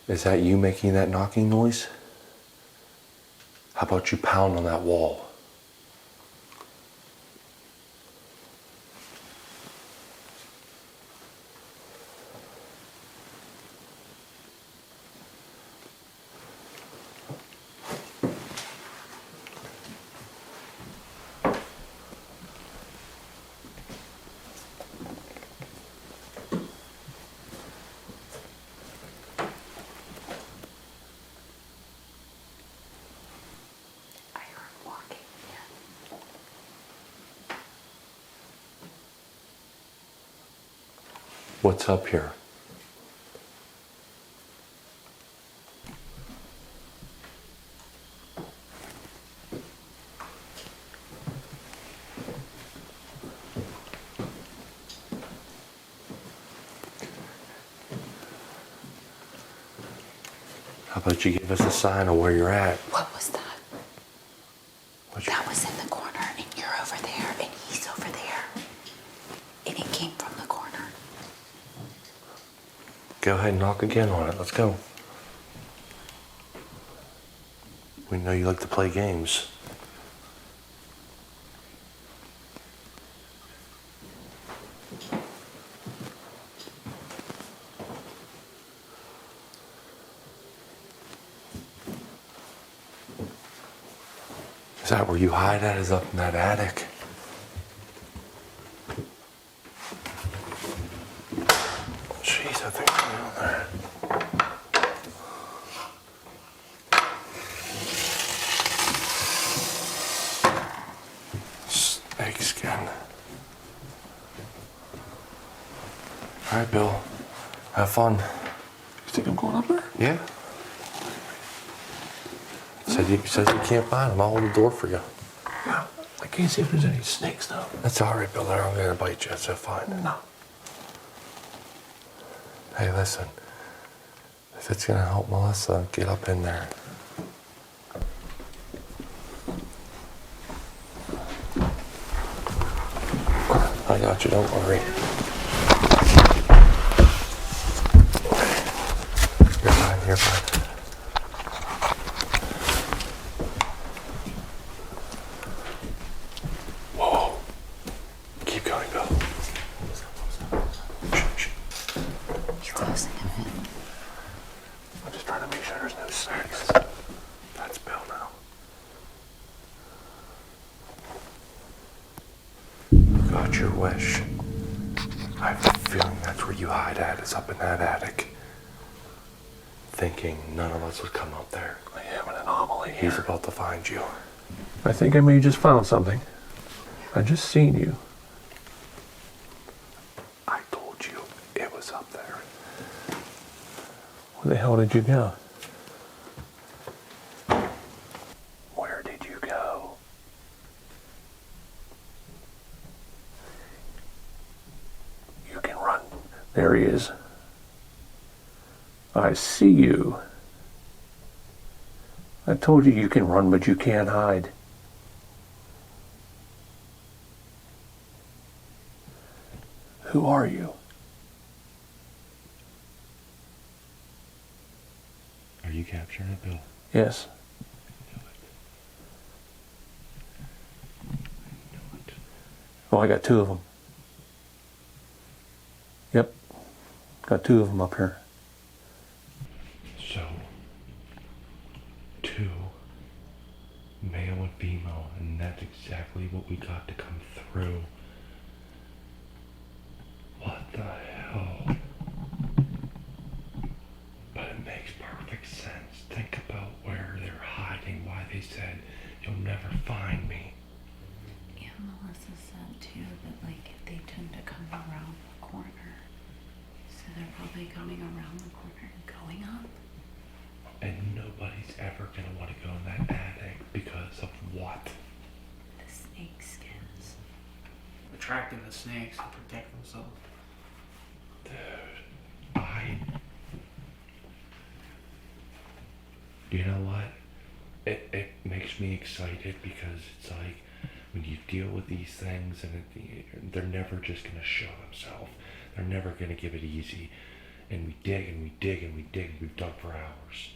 Is that you making that knocking noise? How about you pound on that wall?
I heard walking again.
What's up here? How about you give us a sign of where you're at?
What was that?
What you-
That was in the corner, and you're over there, and he's over there. And it came from the corner.
Go ahead and knock again on it. Let's go. We know you like to play games. Is that where you hide at? Is up in that attic? Jeez, I think I'm down there. Snake skin. All right, Bill. Have fun.
You think I'm going up there?
Yeah. Says you can't find them. I'll hold the door for you.
Yeah. I can't see if there's any snakes though.
That's all right, Bill. They're not gonna bite you, so fine.
No.
Hey, listen. If it's gonna help Melissa, get up in there. I got you. Don't worry. You're fine. You're fine. Whoa. Keep going, Bill. Shh, shh.
He's closing it in.
I'm just trying to make sure there's no snakes. That's Bill now. You got your wish. I have a feeling that's where you hide at, is up in that attic. Thinking none of us would come up there.
I have an anomaly
He's
here.
about to find you.
I think I may have just found something. I just seen you.
I told you it was up there.
Where the hell did you go? Where did you go? You can run. There he is. I see you. I told you you can run, but you can't hide. Who are you?
Are you capturing it, Bill?
Yes. Oh, I got two of them. Yep. Got two of them up here.
So, two, male and female, and that's exactly what we got to come through. What the hell? But it makes perfect sense. Think about
they said, "You'll never find me."
Yeah, Melissa said too that like they tend to come around the corner. So they're probably coming around the corner and going up.
And nobody's ever gonna want to go in that attic because of what?
The snake skins.
Attracting the snakes to protect themselves.
Dude, you know what? It makes me excited because it's like when you deal with these things and they're never just gonna show themselves. They're never gonna give it easy. And we dig and we dig and we dig and we've dug for hours.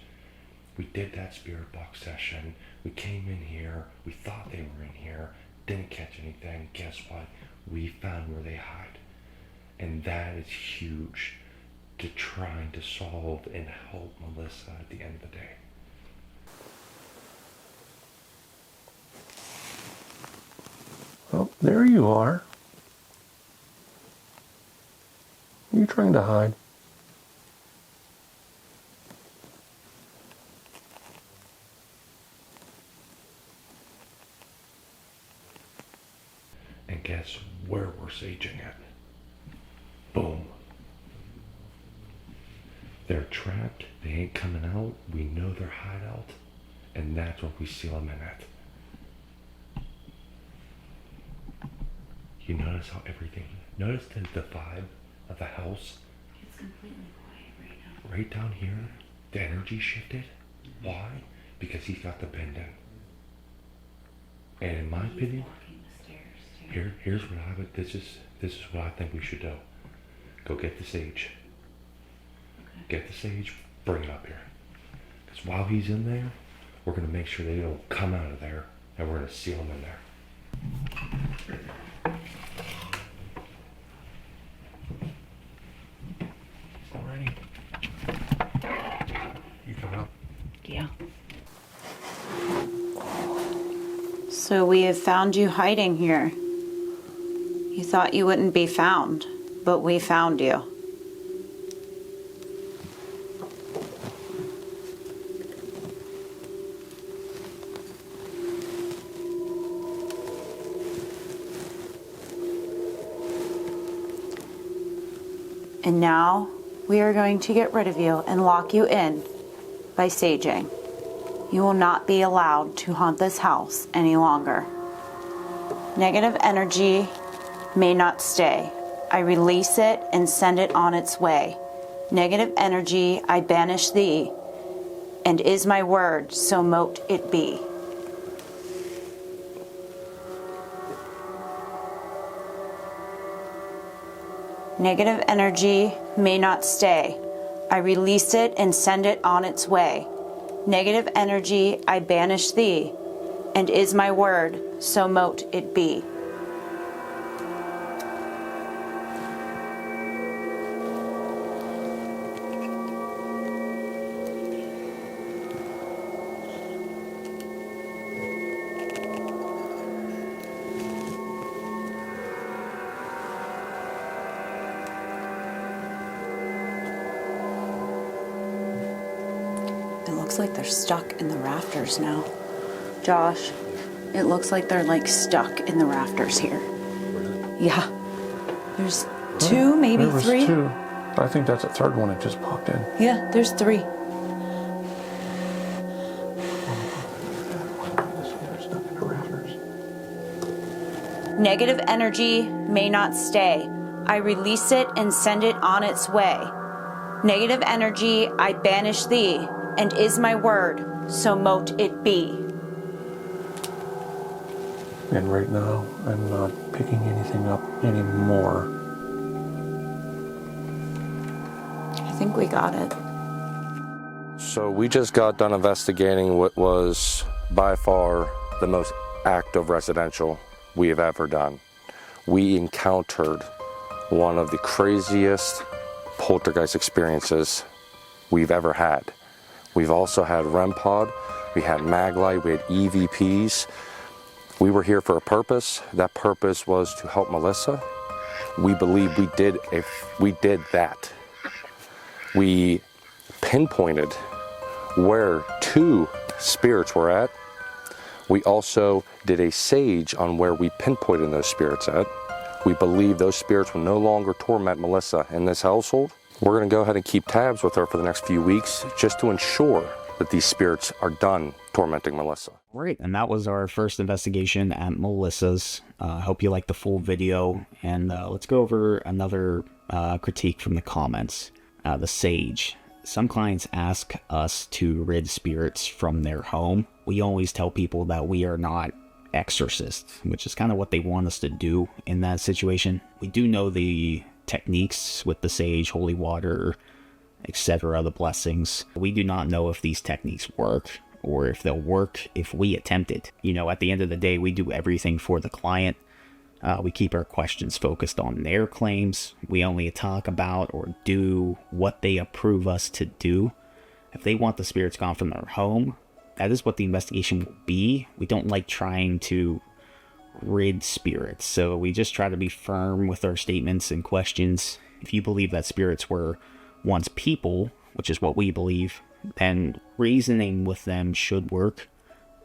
We did that spirit box session. We came in here. We thought they were in here. Didn't catch anything. Guess what? We found where they hide. And that is huge to trying to solve and help Melissa at the end of the day. Oh, there you are. What are you trying to hide? And guess where we're saging it? Boom. They're trapped. They ain't coming out. We know their hideout. And that's what we seal them in at. You notice how notice the vibe of the house?
It's completely quiet right now.
Right down here, the energy shifted. Why? Because he's got the bend in. And in my opinion,
Walking the stairs too.
here's what I would, this is what I think we should do. Go get the sage.
Okay.
Get the sage, bring it up here. Because while he's in there, we're going to make sure they don't come out of there, and we're going to seal them in there. Alrighty. You come up.
Yeah. So we have found you hiding here. You thought you wouldn't be found, but we found you. And now we are going to get rid of you and lock you in by saging. You will not be allowed to haunt this house any longer. Negative energy may not stay. I release it and send it on its way. Negative energy, I banish thee, and is my word, so mote it be. Negative energy may not stay. I release it and send it on its way. Negative energy, I banish thee, and is my word, so mote it be. It looks like they're stuck in the rafters now. Josh, it looks like they're like stuck in the rafters here. Yeah. There's two, maybe three.
Two. I think that's a third one that just popped in.
Yeah, there's three.
They're stuck in the rafters.
Negative energy may not stay. I release it and send it on its way. Negative energy, I banish thee, and is my word, so mote it be.
And right now, I'm not picking anything up anymore.
I think we got it.
So we just got done investigating what was by far the most active residential we have ever done. We encountered one of the craziest poltergeist experiences we've ever had. We've also had REM pod, we had Maglite, we had EVPs. We were here for a purpose. That purpose was to help Melissa. We believe we did that. We pinpointed where two spirits were at, We also did a sage on where we pinpointed those spirits at. We believe those spirits will no longer torment Melissa in this household. We're going to go ahead and keep tabs with her for the next few weeks just to ensure that these spirits are done tormenting Melissa.
Right, and that was our first investigation at Melissa's. I hope you liked the full video, and let's go over another critique from the comments. The sage. Some clients ask us to rid spirits from their home. We always tell people that we are not exorcists, which is kind of what they want us to do in that situation. We do know the techniques with the sage, holy water, etc., the blessings. We do not know if these techniques work or if they'll work if we attempt it. You know, at the end of the day, we do everything for the client. We keep our questions focused on their claims. We only talk about or do what they approve us to do. If they want the spirits gone from their home, that is what the investigation will be. We don't like trying to rid spirits, so we just try to be firm with our statements and questions. If you believe that spirits were once people, which is what we believe, then reasoning with them should work.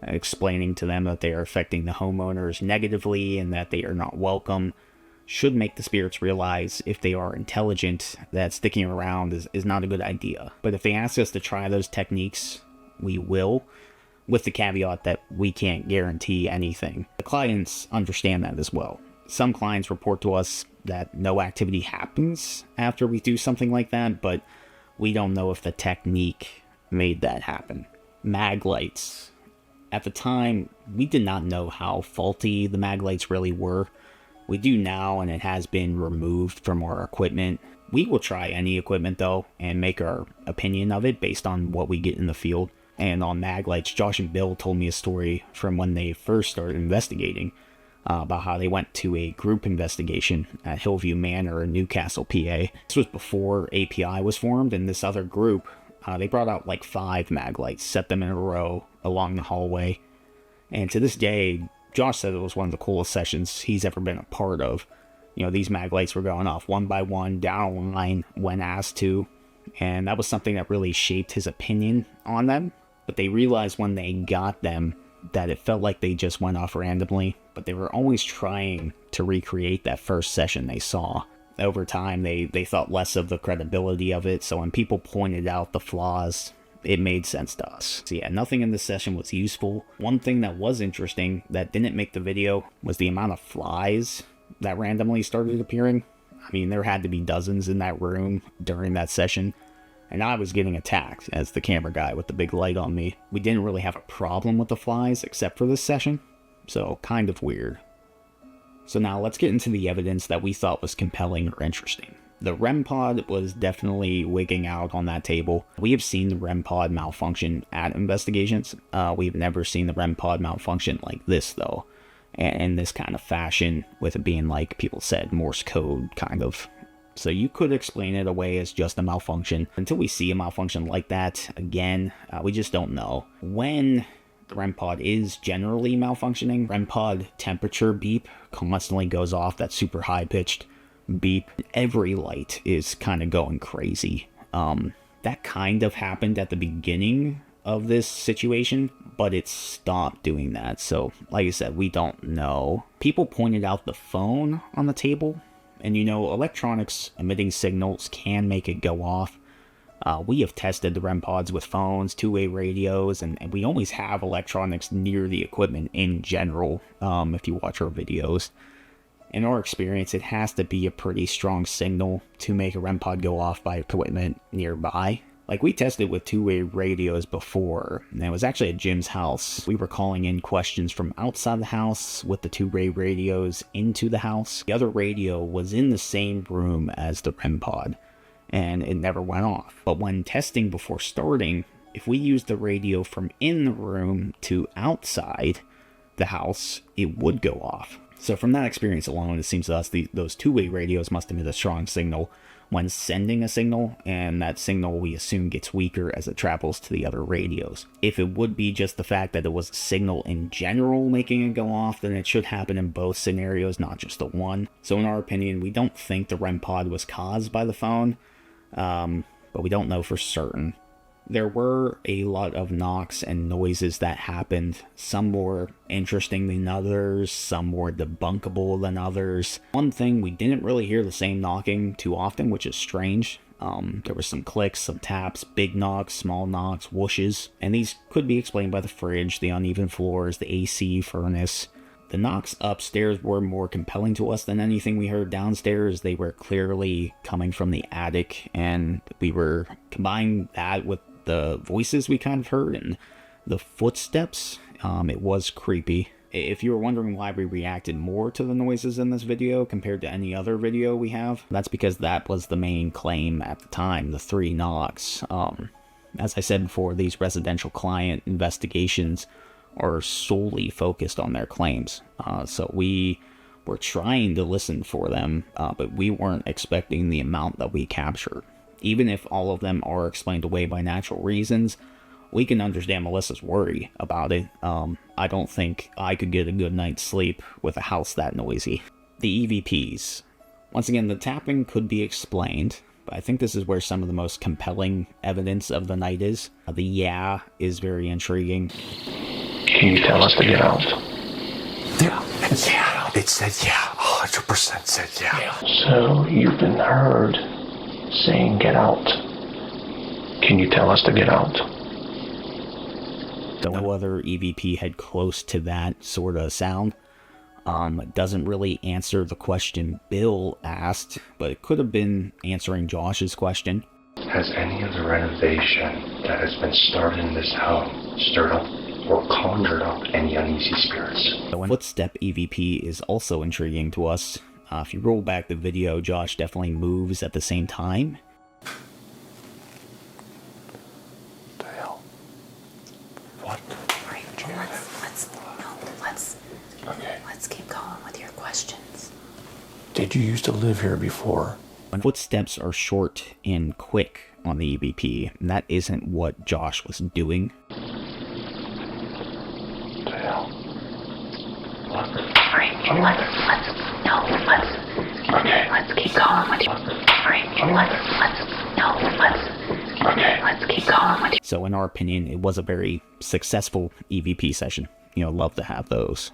Explaining to them that they are affecting the homeowners negatively and that they are not welcome should make the spirits realize, if they are intelligent, that sticking around is not a good idea. But if they ask us to try those techniques, we will, with the caveat that we can't guarantee anything. The clients understand that as well. Some clients report to us that no activity happens after we do something like that, but we don't know if the technique made that happen. Mag lights. At the time, we did not know how faulty the mag lights really were. We do now, and it has been removed from our equipment. We will try any equipment though, and make our opinion of it based on what we get in the field. And on mag lights, Josh and Bill told me a story from when they first started investigating, about how they went to a group investigation at Hillview Manor in Newcastle, PA. This was before API was formed, and this other group, they brought out like 5 mag lights, set them in a row along the hallway. And to this day, Josh said it was one of the coolest sessions he's ever been a part of. You know, these mag lights were going off one by one, down a line when asked to. And that was something that really shaped his opinion on them. But they realized when they got them that it felt like they just went off randomly. But they were always trying to recreate that first session they saw. Over time, they thought less of the credibility of it, so when people pointed out the flaws, it made sense to us. So yeah, nothing in this session was useful. One thing that was interesting that didn't make the video was the amount of flies that randomly started appearing. I mean, there had to be dozens in that room during that session, and I was getting attacked as the camera guy with the big light on me. We didn't really have a problem with the flies except for this session, so kind of weird. So now let's get into the evidence that we thought was compelling or interesting. The REM pod was definitely wigging out on that table. We have seen the REM pod malfunction at investigations. We've never seen the REM pod malfunction like this though, and in this kind of fashion, with it being like people said Morse code kind of. So you could explain it away as just a malfunction. Until we see a malfunction like that again, we just don't know. When the REM pod is generally malfunctioning, REM pod temperature beep constantly goes off, that super high pitched beep. Every light is kind of going crazy. That kind of happened at the beginning of this situation, but it stopped doing that. So like I said, we don't know. People pointed out the phone on the table, and you know, electronics emitting signals can make it go off. We have tested the REM pods with phones, two-way radios, and we always have electronics near the equipment in general, if you watch our videos. In our experience, it has to be a pretty strong signal to make a REM pod go off by equipment nearby. Like, we tested with two-way radios before, and it was actually at Jim's house. We were calling in questions from outside the house with the two-way radios into the house. The other radio was in the same room as the REM pod, and it never went off. But when testing before starting, if we used the radio from in the room to outside the house, it would go off. So from that experience alone, it seems to us those two-way radios must emit a strong signal when sending a signal, and that signal we assume gets weaker as it travels to the other radios. If it would be just the fact that it was a signal in general making it go off, then it should happen in both scenarios, not just the one. So in our opinion, we don't think the REM pod was caused by the phone, but we don't know for certain. There were a lot of knocks and noises that happened. Some more interesting than others, some more debunkable than others. One thing, we didn't really hear the same knocking too often, which is strange. There were some clicks, some taps, big knocks, small knocks, whooshes, and these could be explained by the fridge, the uneven floors, the AC furnace. The knocks upstairs were more compelling to us than anything we heard downstairs. They were clearly coming from the attic, and we were combining that with the voices we kind of heard and the footsteps. It was creepy. If you were wondering why we reacted more to the noises in this video compared to any other video we have, that's because that was the main claim at the time, the 3 knocks. As I said before, these residential client investigations are solely focused on their claims. So we were trying to listen for them, but we weren't expecting the amount that we captured. Even if all of them are explained away by natural reasons, we can understand Melissa's worry about it. I don't think I could get a good night's sleep with a house that noisy. The EVPs. Once again, the tapping could be explained, but I think this is where some of the most compelling evidence of the night is. The yeah is very intriguing.
Can you tell us to get out?
Yeah. It said yeah. 100% said yeah.
So you've been heard saying get out. Can you tell us to get out?
No other EVP had close to that sort of sound. It doesn't really answer the question Bill asked, but it could have been answering Josh's question.
Has any of the renovation that has been started in this home stirred up or conjured up any uneasy spirits?
The footstep EVP is also intriguing to us. If you roll back the video, Josh definitely moves at the same time.
The hell? What?
Right, let's keep going with your questions.
Did you used to live here before?
When footsteps are short and quick on the EVP, and that isn't what Josh was doing.
The hell? What?
Right, let's keep going with your let's keep going with your.
So in our opinion, it was a very successful EVP session. Love to have those.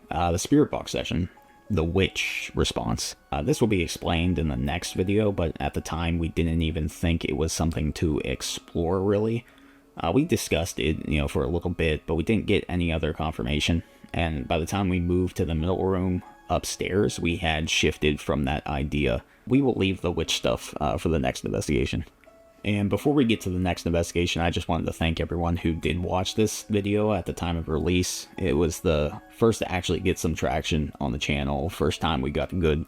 The spirit box session, the witch response. This will be explained in the next video, but at the time we didn't even think it was something to explore really. We discussed it, for a little bit, but we didn't get any other confirmation. And by the time we moved to the middle room upstairs, we had shifted from that idea. We will leave the witch stuff for the next investigation. And before we get to the next investigation, I just wanted to thank everyone who did watch this video at the time of release. It was the first to actually get some traction on the channel. First time we got a good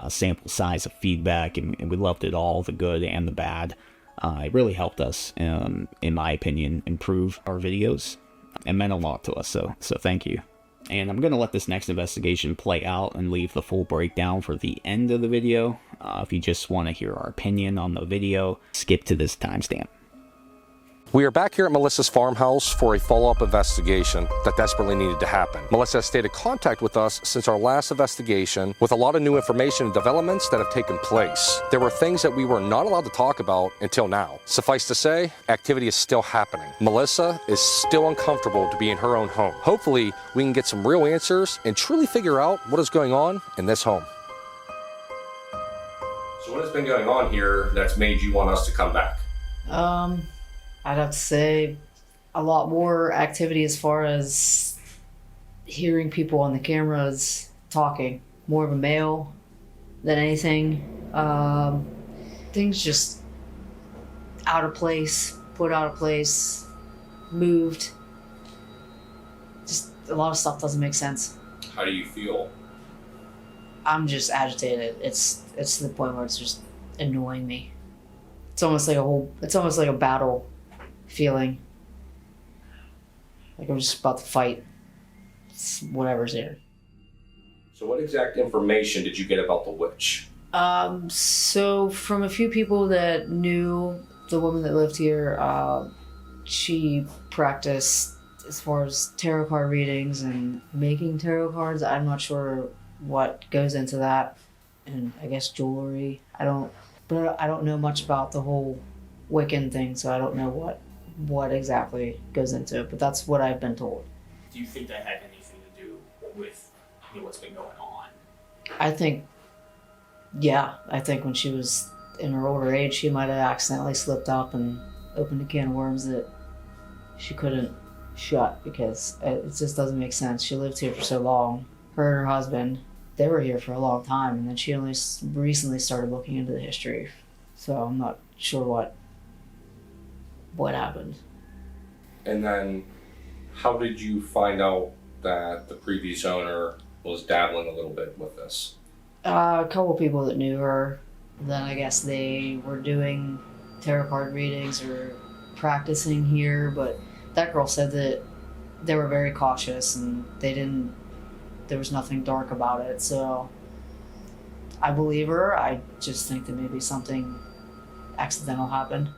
sample size of feedback, and we loved it all, the good and the bad. It really helped us, in my opinion, improve our videos. It meant a lot to us, so thank you. And I'm going to let this next investigation play out and leave the full breakdown for the end of the video. If you just want to hear our opinion on the video, skip to this timestamp.
We are back here at Melissa's farmhouse for a follow-up investigation that desperately needed to happen. Melissa has stayed in contact with us since our last investigation with a lot of new information and developments that have taken place. There were things that we were not allowed to talk about until now. Suffice to say, activity is still happening. Melissa is still uncomfortable to be in her own home. Hopefully, we can get some real answers and truly figure out what is going on in this home. So what has been going on here that's made you want us to come back?
I'd have to say a lot more activity as far as hearing people on the cameras talking. More of a male than anything. Things just out of place, put out of place, moved. Just a lot of stuff doesn't make sense.
How do you feel?
I'm just agitated. It's to the point where it's just annoying me. It's almost like a battle feeling. Like I'm just about to fight whatever's there.
So what exact information did you get about the witch?
So from a few people that knew the woman that lived here, she practiced as far as tarot card readings and making tarot cards. I'm not sure what goes into that, and I guess jewelry. I don't know much about the whole Wiccan thing, so I don't know what exactly goes into it, but that's what I've been told.
Do you think that had anything to do with what's been going on?
I think when she was in her older age, she might have accidentally slipped up and opened a can of worms that she couldn't shut, because it just doesn't make sense. She lived here for so long. Her and her husband, they were here for a long time, and then she only recently started looking into the history. So I'm not sure what happened.
And then, how did you find out that the previous owner was dabbling a little bit with this?
A couple people that knew her, then I guess they were doing tarot card readings or practicing here, but that girl said that they were very cautious and there was nothing dark about it, so I believe her. I just think that maybe something accidental happened.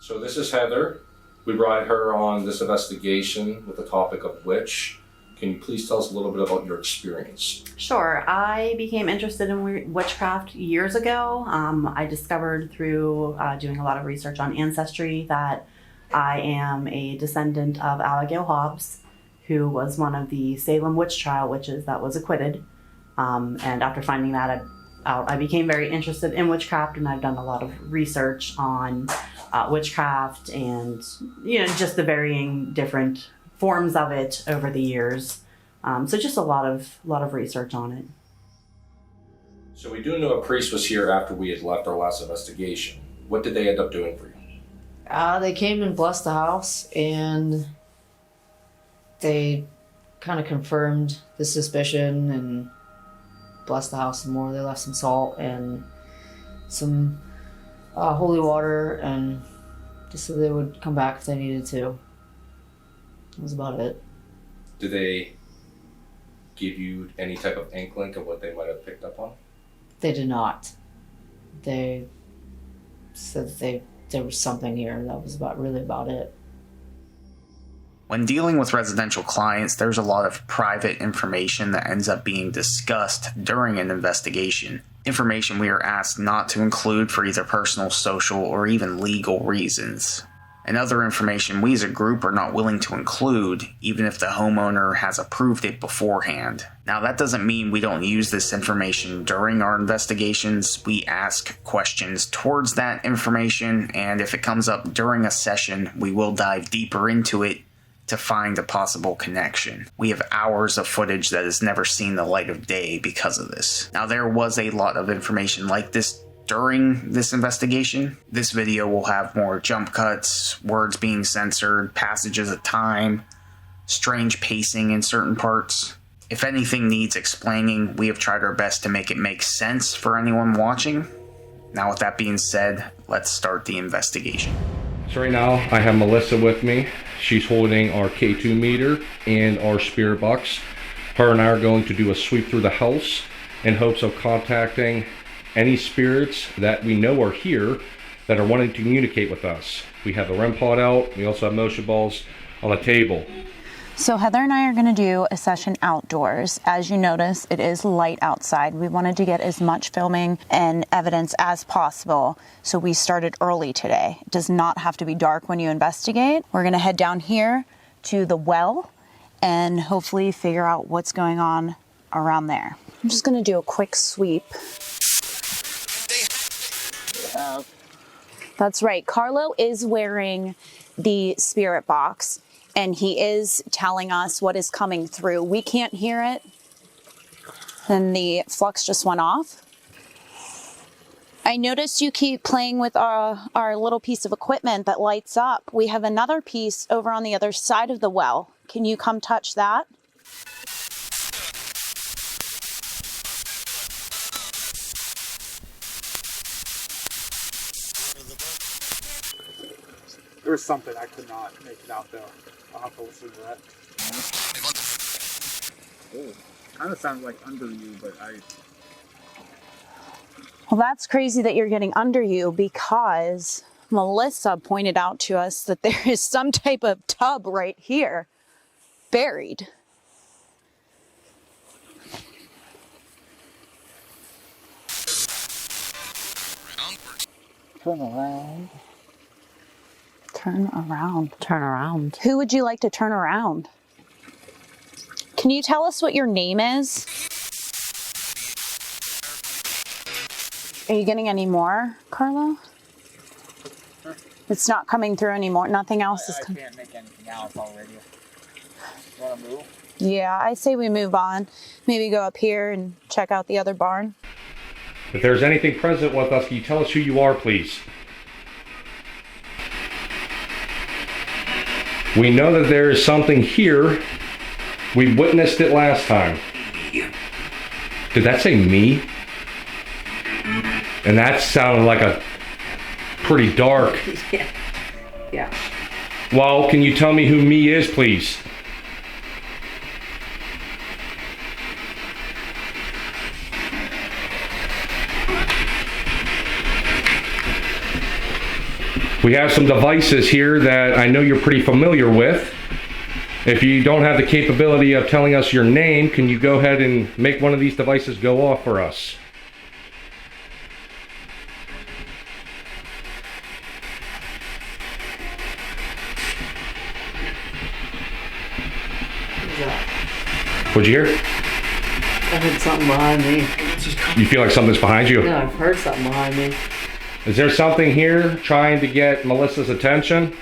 So this is Heather. We brought her on this investigation with the topic of witch. Can you please tell us a little bit about your experience?
Sure. I became interested in witchcraft years ago. I discovered through doing a lot of research on ancestry that I am a descendant of Abigail Hobbs, who was one of the Salem witch trial witches that was acquitted. And after finding that out, I became very interested in witchcraft, and I've done a lot of research on witchcraft and just the varying different forms of it over the years. So just a lot of research on it.
So we do know a priest was here after we had left our last investigation. What did they end up doing for you?
They came and blessed the house, and they kind of confirmed the suspicion and blessed the house some more. They left some salt and some holy water, and just so they would come back if they needed to. That was about it.
Did they give you any type of inkling of what they might have picked up on?
They did not. They said that there was something here. That was really about it.
When dealing with residential clients, there's a lot of private information that ends up being discussed during an investigation. Information we are asked not to include for either personal, social, or even legal reasons. And other information we as a group are not willing to include, even if the homeowner has approved it beforehand. Now, that doesn't mean we don't use this information during our investigations. We ask questions towards that information, and if it comes up during a session, we will dive deeper into it to find a possible connection. We have hours of footage that has never seen the light of day because of this. Now, there was a lot of information like this during this investigation. This video will have more jump cuts, words being censored, passages of time, strange pacing in certain parts. If anything needs explaining, we have tried our best to make it make sense for anyone watching. Now, with that being said, let's start the investigation.
So right now I have Melissa with me. She's holding our K2 meter and our spirit box. Her and I are going to do a sweep through the house in hopes of contacting any spirits that we know are here that are wanting to communicate with us. We have the REM pod out. We also have motion balls on the table.
So Heather and I are going to do a session outdoors. As you notice, it is light outside. We wanted to get as much filming and evidence as possible, so we started early today. It does not have to be dark when you investigate. We're going to head down here to the well and hopefully figure out what's going on around there. I'm just going to do a quick sweep. That's right. Carlo is wearing the spirit box, and he is telling us what is coming through. We can't hear it. And the flux just went off. I noticed you keep playing with our little piece of equipment that lights up. We have another piece over on the other side of the well. Can you come touch that?
There was something I could not make it out though. I'll have to listen to that. Oh, kind of sounds like under you, but
Well, that's crazy that you're getting under you, because Melissa pointed out to us that there is some type of tub right here, buried.
Turn around.
Turn around.
Turn around.
Who would you like to turn around? Can you tell us what your name is? Are you getting any more, Carlo? It's not coming through anymore. Nothing else is coming.
I can't make anything out already. You want to move?
Yeah, I say we move on. Maybe go up here and check out the other barn.
If there's anything present with us, can you tell us who you are, please? We know that there is something here. We witnessed it last time. Did that say me? And that sounded like a pretty dark.
Yeah.
Well, can you tell me who me is, please? We have some devices here that I know you're pretty familiar with. If you don't have the capability of telling us your name, can you go ahead and make one of these devices go off for us? What'd you hear?
I heard something behind me.
You feel like something's behind you?
Yeah, I've heard something behind me.
Is there something here trying to get Melissa's attention?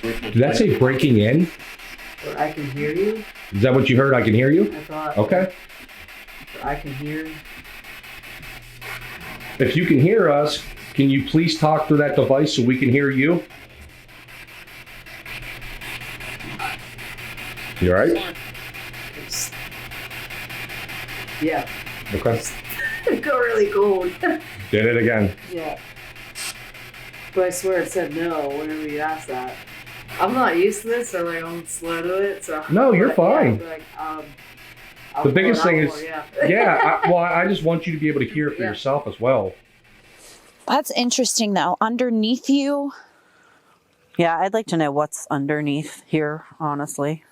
Did that say breaking in?
Or I can hear you.
Is that what you heard? I can hear you?
I thought.
Okay.
Or I can hear.
If you can hear us, can you please talk through that device so we can hear you? You all right?
Yeah.
Okay.
It got really cold.
Did it again.
Yeah. But I swear it said no whenever you asked that. I'm not used to this, so like I'm slow to it. So
No, you're fine.
Yeah, like,
The biggest thing is,
yeah.
I just want you to be able to hear it for yourself as well.
That's interesting, though. Underneath you.
Yeah, I'd like to know what's underneath here, honestly.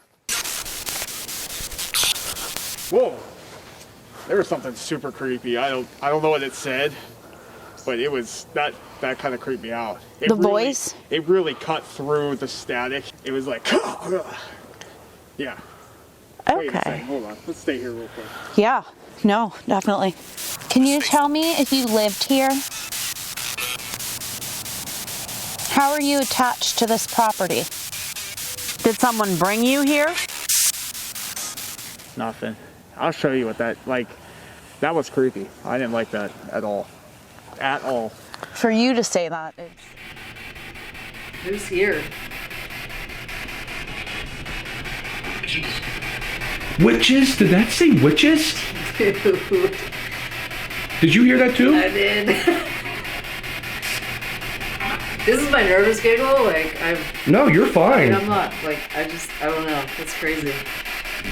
Whoa! There was something super creepy. I don't know what it said, but it was that kind of creeped me out.
The voice?
It really cut through the static. It was like, yeah. Wait a
Okay.
second, hold on. Let's stay here real quick.
Yeah. No, definitely. Can you tell me if you lived here? How are you attached to this property?
Did someone bring you here?
Nothing. I'll show you what that was creepy. I didn't like that at all. At all.
For you to say that.
Who's here?
Witches? Did that say witches?
Dude.
Did you hear that too?
I did. This is my nervous giggle.
No, you're fine.
I'm not. I don't know. It's crazy.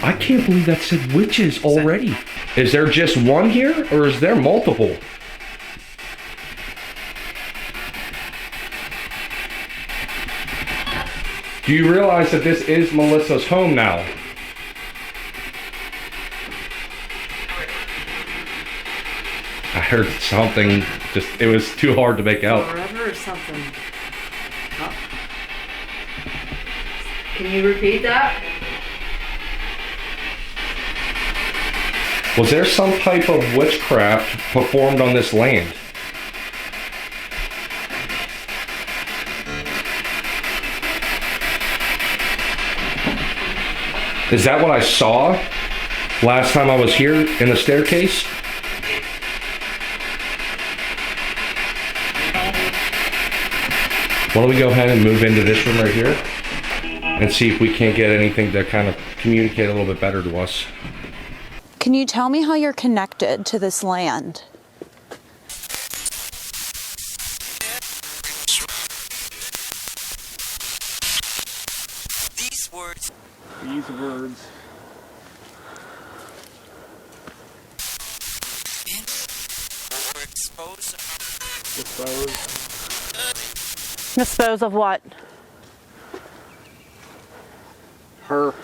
I can't believe that said witches already. Is there just one here, or is there multiple? Do you realize that this is Melissa's home now? I heard something, it was too hard to make out.
Forever or something. Oh. Can you repeat that?
Was there some type of witchcraft performed on this land? Is that what I saw last time I was here in the staircase? Why don't we go ahead and move into this room right here and see if we can't get anything to kind of communicate a little bit better to us.
Can you tell me how you're connected to this land?
These words.
Dispose of what?
Her.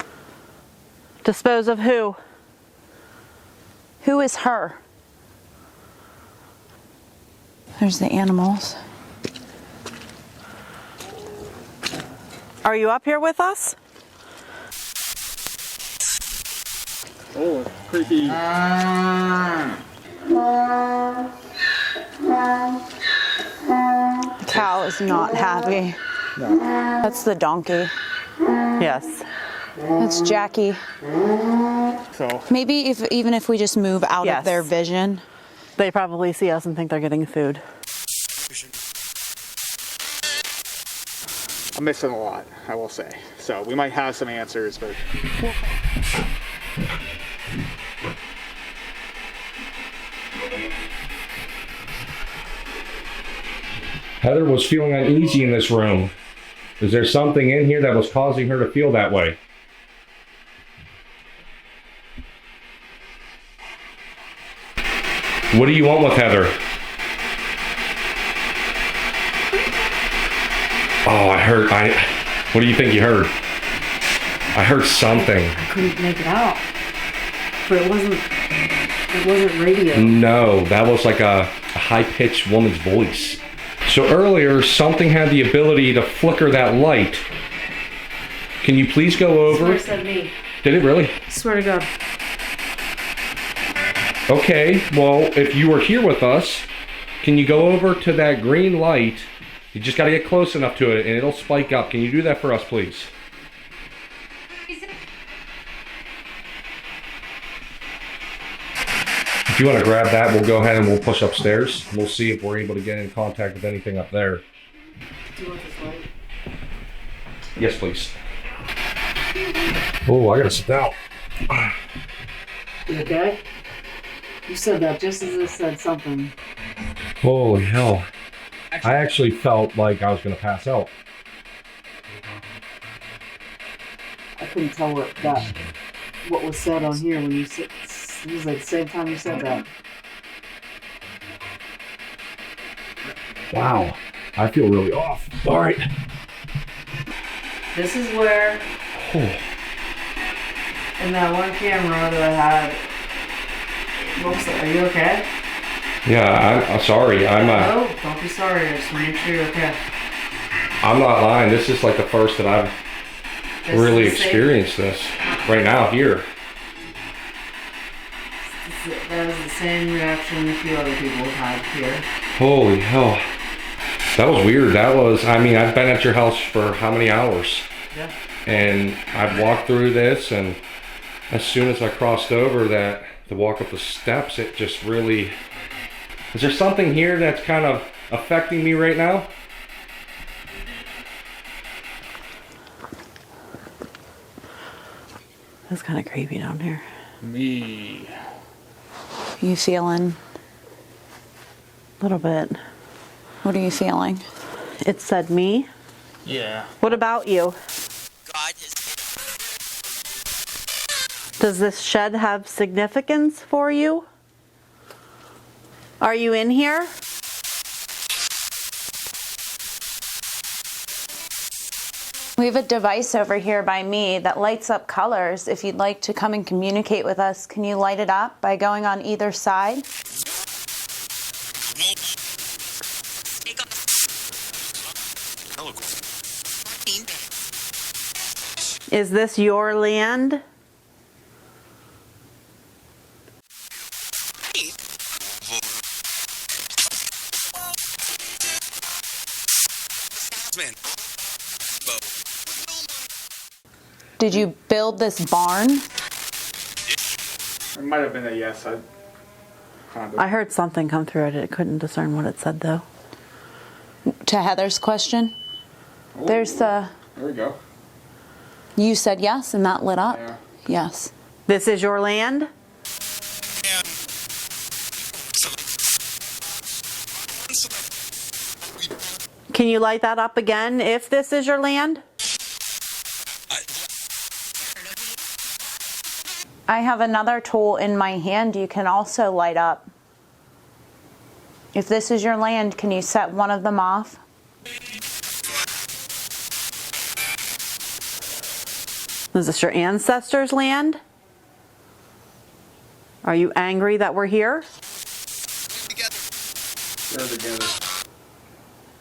Dispose of who?
Who is her? There's the animals.
Are you up here with us?
Oh, creepy.
The cow is not happy.
No.
That's the donkey.
Yes.
That's Jackie.
So,
Maybe even if we just move out
Yes.
of their vision.
They probably see us and think they're getting food.
I'm missing a lot, I will say. So, we might have some answers, but
Heather was feeling uneasy in this room. Is there something in here that was causing her to feel that way? What do you want with Heather? Oh, what do you think you heard? I heard something.
I couldn't make it out. But it wasn't radio.
No, that was like a high-pitched woman's voice. So earlier, something had the ability to flicker that light. Can you please go over?
Swear it said me.
Did it really?
Swear to God.
Okay, well, if you were here with us, can you go over to that green light? You just got to get close enough to it and it'll spike up. Can you do that for us, please? If you want to grab that, we'll go ahead and we'll push upstairs. We'll see if we're able to get in contact with anything up there.
Do you want this light?
Yes, please. Oh, I gotta sit down.
You okay? You said that just as it said something.
Holy hell. I actually felt like I was gonna pass out.
I couldn't tell what was said on here when you said. It was like the same time you said that.
Wow. I feel really off. All right.
This is where, in that one camera that I had. Are you okay?
Yeah, I'm sorry.
No, don't be sorry. I just want to make sure you're okay.
I'm not lying. This is like the first that I've
This
really
is the same-
experienced this right now here.
That is the same reaction a few other people have had here.
Holy hell. That was weird. I've been at your house for how many hours?
Yeah.
And I've walked through this, and as soon as I crossed over to walk up the steps, it just really... Is there something here that's kind of affecting me right now?
It's kind of creepy down here.
me.
You feeling?
A little bit.
What are you feeling?
It said me.
Yeah.
What about you? Does this shed have significance for you? Are you in here?
We have a device over here by me that lights up colors. If you'd like to come and communicate with us, can you light it up by going on either side?
Is this your land?
Did you build this barn?
It might have been a yes.
I heard something come through it. I couldn't discern what it said though.
To Heather's question? There's the...
There we go.
You said yes and that lit up?
Yeah.
Yes.
This is your land? Can you light that up again if this is your land?
I have another tool in my hand you can also light up. If this is your land, can you set one of them off?
Is this your ancestors' land? Are you angry that we're here?
They're together.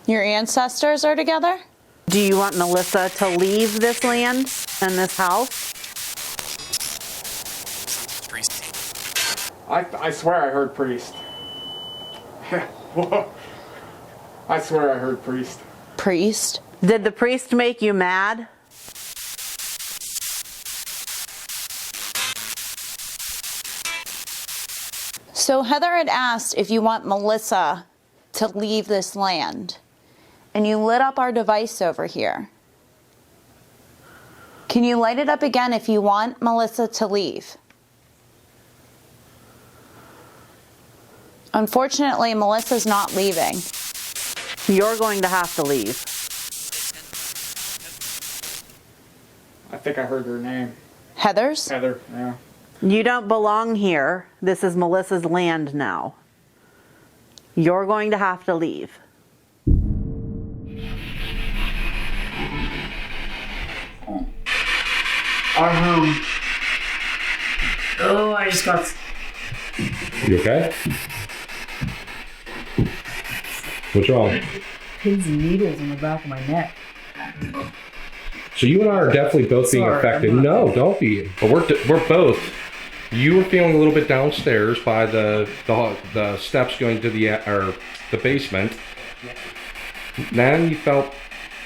Your ancestors are together?
Do you want Melissa to leave this land and this house?
I swear I heard priest. Whoa. I swear I heard priest.
Priest?
Did the priest make you mad?
So Heather had asked if you want Melissa to leave this land, and you lit up our device over here. Can you light it up again if you want Melissa to leave? Unfortunately, Melissa's not leaving.
You're going to have to leave.
I think I heard her name.
Heather's?
Heather, yeah.
You don't belong here. This is Melissa's land now. You're going to have to leave.
Our home. Oh, I just got.
You okay? What's wrong?
Pins and needles in the back of my neck.
So you and I are definitely both being
Sorry,
affected.
I'm not-
No, don't be. But we're both. You were feeling a little bit downstairs by the steps going to the basement. Then you felt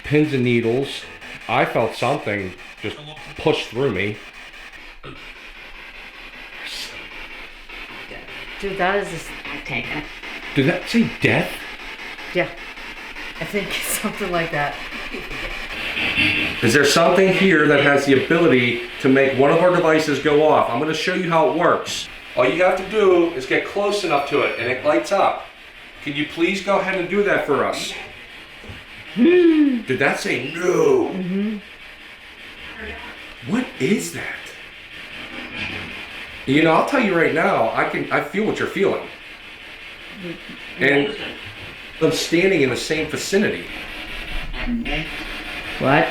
pins and needles. I felt something just push through me.
Dude, that is just. I can't.
Did that say death?
Yeah. I think it's something like that.
Is there something here that has the ability to make one of our devices go off? I'm going to show you how it works. All you have to do is get close enough to it and it lights up. Can you please go ahead and do that for us? Did that say no?
Mm-hmm.
What is that? You know, I'll tell you right now, I feel what you're feeling. And I'm standing in the same vicinity.
What?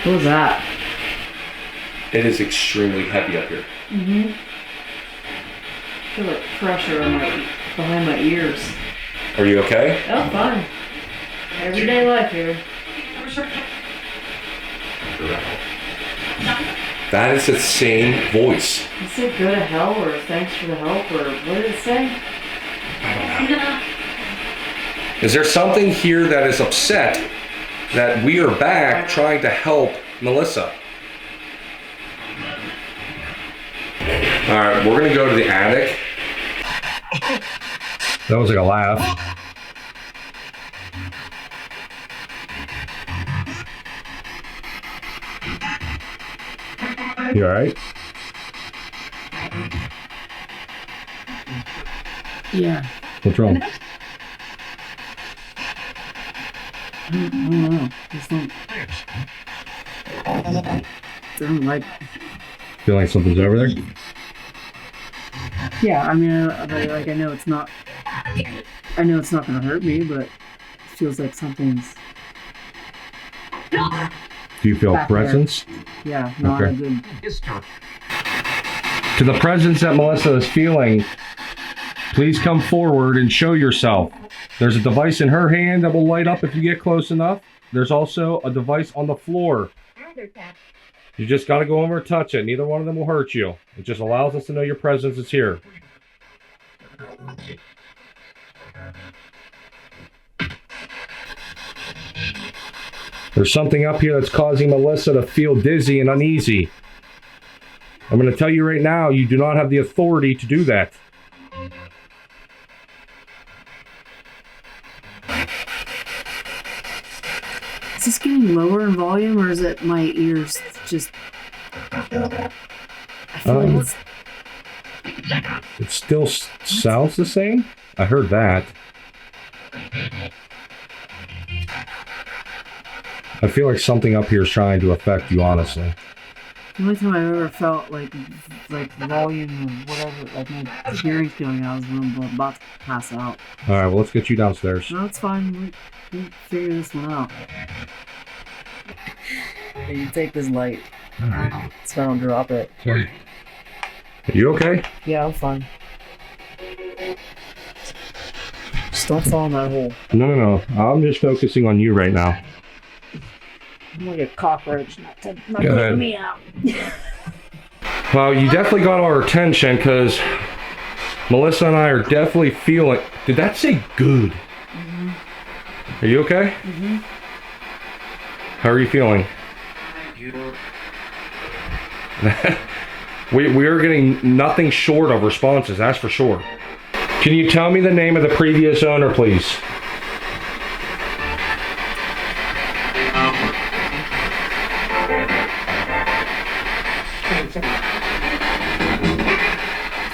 What was that?
It is extremely heavy up here.
Mm-hmm. I feel like pressure on behind my ears.
Are you okay?
Oh, fine. Everyday life here.
That is the same voice.
It said go to hell or thanks for the help or what did it say?
Is there something here that is upset that we are back trying to help Melissa? Alright, we're gonna go to the attic. That was like a laugh. You alright?
Yeah.
What's wrong?
I don't know. Just don't like.
Feel like something's over there?
Yeah, I mean, I know it's not. I know it's not gonna hurt me, but it feels like something's.
Do you feel
back
presence?
there. Yeah, not
Okay.
a good.
To the presence that Melissa is feeling, please come forward and show yourself. There's a device in her hand that will light up if you get close enough. There's also a device on the floor. You just got to go over and touch it. Neither one of them will hurt you. It just allows us to know your presence is here. There's something up here that's causing Melissa to feel dizzy and uneasy. I'm going to tell you right now, you do not have the authority to do that.
Is this getting lower in volume, or is it my ears just? I feel like it's.
It still sounds the same? I heard that. I feel like something up here is trying to affect you, honestly.
The only time I've ever felt like volume or whatever, like my hearing's going out, is when I'm about to pass out.
All right, well, let's get you downstairs.
No, it's fine. We'll figure this one out. Hey, you take this light, so I don't drop it.
Okay. You okay?
Yeah, I'm fine. Just don't fall in that hole.
No. I'm just focusing on you right now.
I'm like a cockroach, not
Go
taking
ahead.
me out.
Well, you definitely got our attention because Melissa and I are definitely feeling. Did that say good? Mm-hmm. Are you okay? Mm-hmm. How are you feeling? we are getting nothing short of responses, that's for sure. Can you tell me the name of the previous owner, please?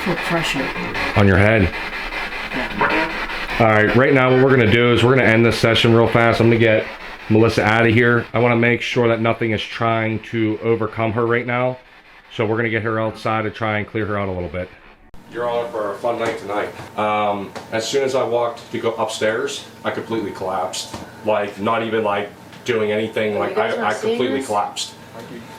Feel pressure.
On your head. All right, right now what we're gonna do is we're gonna end this session real fast. I'm gonna get Melissa out of here. I wanna make sure that nothing is trying to overcome her right now. So we're gonna get her outside to try and clear her out a little bit. You're on for a fun night tonight. As soon as I walked to go upstairs, I completely collapsed. Like, not even like doing anything, like I completely collapsed.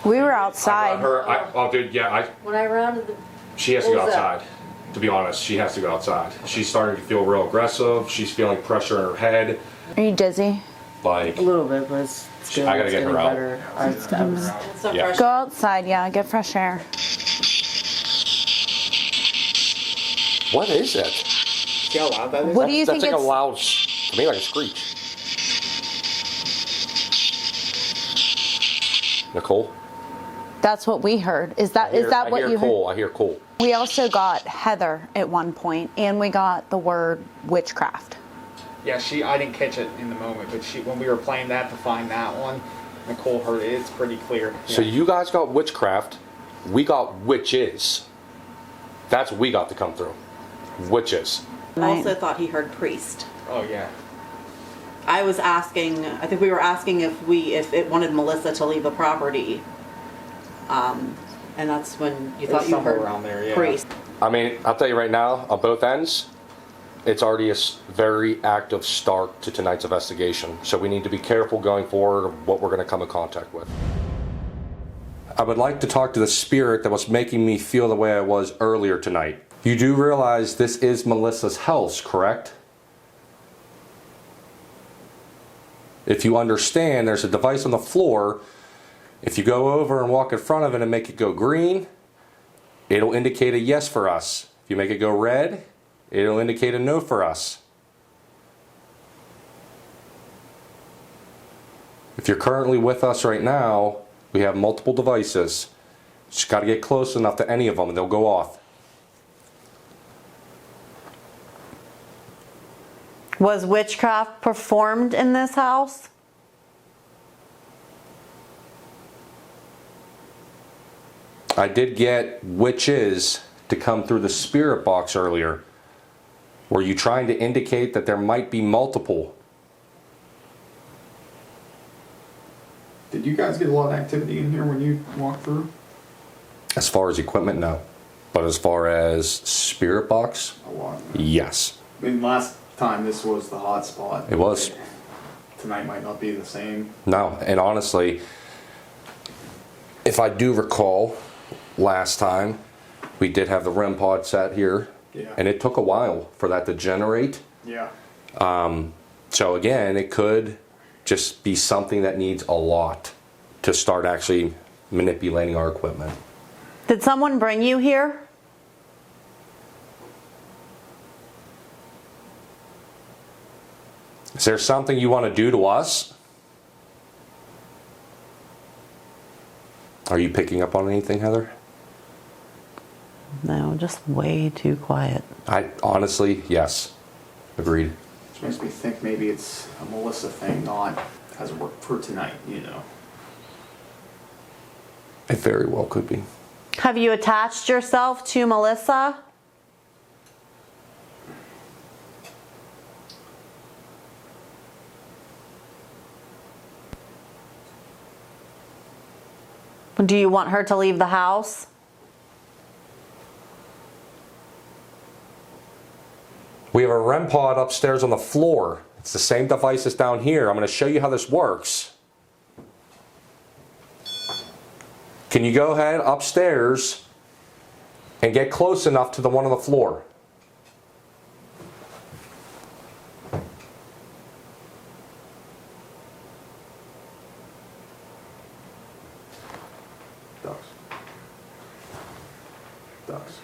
We were
I
outside.
got her, dude, yeah,
When I rounded the...
she has to go
What was that?
outside. To be honest, she has to go outside. She's starting to feel real aggressive. She's feeling pressure in her head.
Are you dizzy?
Like,
A little bit, but it's good.
I gotta
It's
get her
getting
out.
better.
Yeah.
Go outside, yeah, get fresh air.
What is it?
See how loud that is?
What do you
That's
think
like
it's...
a loud, to me, like a screech. Nicole?
That's what we heard. Is that what you heard?
I hear Cole.
We also got Heather at one point, and we got the word witchcraft.
Yeah, I didn't catch it in the moment, but when we were playing that to find that one, Nicole heard it. It's pretty clear.
So
Yeah.
you guys got witchcraft, we got witches. That's what we got to come through. Witches.
Also thought he heard priest.
Oh yeah.
I was asking, I think we were asking if it wanted Melissa to leave the property. And that's when you thought you
somewhere
heard
around there, yeah.
priest.
I mean, I'll tell you right now, on both ends, it's already a very active start to tonight's investigation. So we need to be careful going forward of what we're going to come in contact with. I would like to talk to the spirit that was making me feel the way I was earlier tonight. You do realize this is Melissa's house, correct? If you understand, there's a device on the floor. If you go over and walk in front of it and make it go green, it'll indicate a yes for us. If you make it go red, it'll indicate a no for us. If you're currently with us right now, we have multiple devices. Just got to get close enough to any of them and they'll go off.
Was witchcraft performed in this house?
I did get witches to come through the spirit box earlier. Were you trying to indicate that there might be multiple?
Did you guys get a lot of activity in here when you walked through?
As far as equipment, no. But as far as spirit box,
A lot.
yes.
I mean, last time this was the hot spot.
It was.
Tonight might not be the same.
No, and honestly, if I do recall, last time we did have the REM pod set here,
Yeah.
and it took a while for that to generate.
Yeah.
So again, it could just be something that needs a lot to start actually manipulating our equipment.
Did someone bring you here?
Is there something you want to do to us? Are you picking up on anything, Heather?
No, just way too quiet.
I honestly, yes. Agreed.
Which makes me think maybe it's a Melissa thing, not as a work for tonight, you know.
It very well could be.
Have you attached yourself to Melissa? Do you want her to leave the house?
We have a REM pod upstairs on the floor. It's the same device as down here. I'm going to show you how this works. Can you go ahead upstairs and get close enough to the one on the floor.
Ducks. Ducks.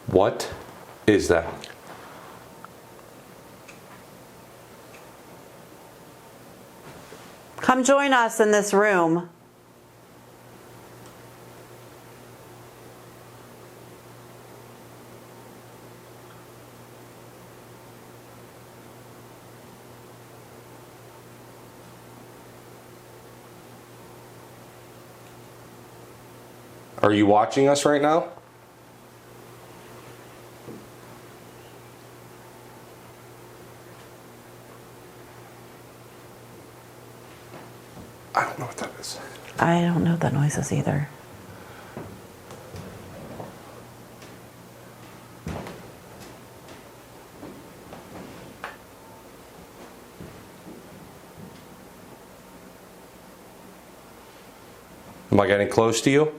What is that?
Come join us in this room.
Are you watching us right now? I don't know what that is.
I don't know what that noise is either.
Am I getting close to you?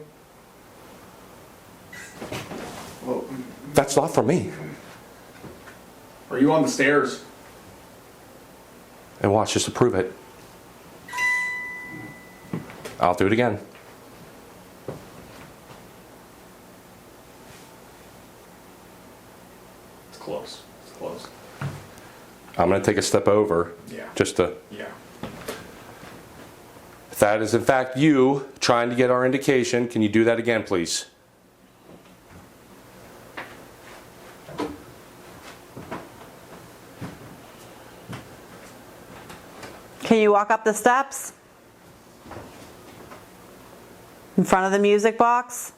Well,
That's not for me.
are you on the stairs?
And watch, just to prove it. I'll do it again.
It's close. It's close.
I'm going to take a step over.
Yeah.
Just to...
Yeah.
If that is in fact you trying to get our indication, can you do that again, please?
Can you walk up the steps? In front of the music box?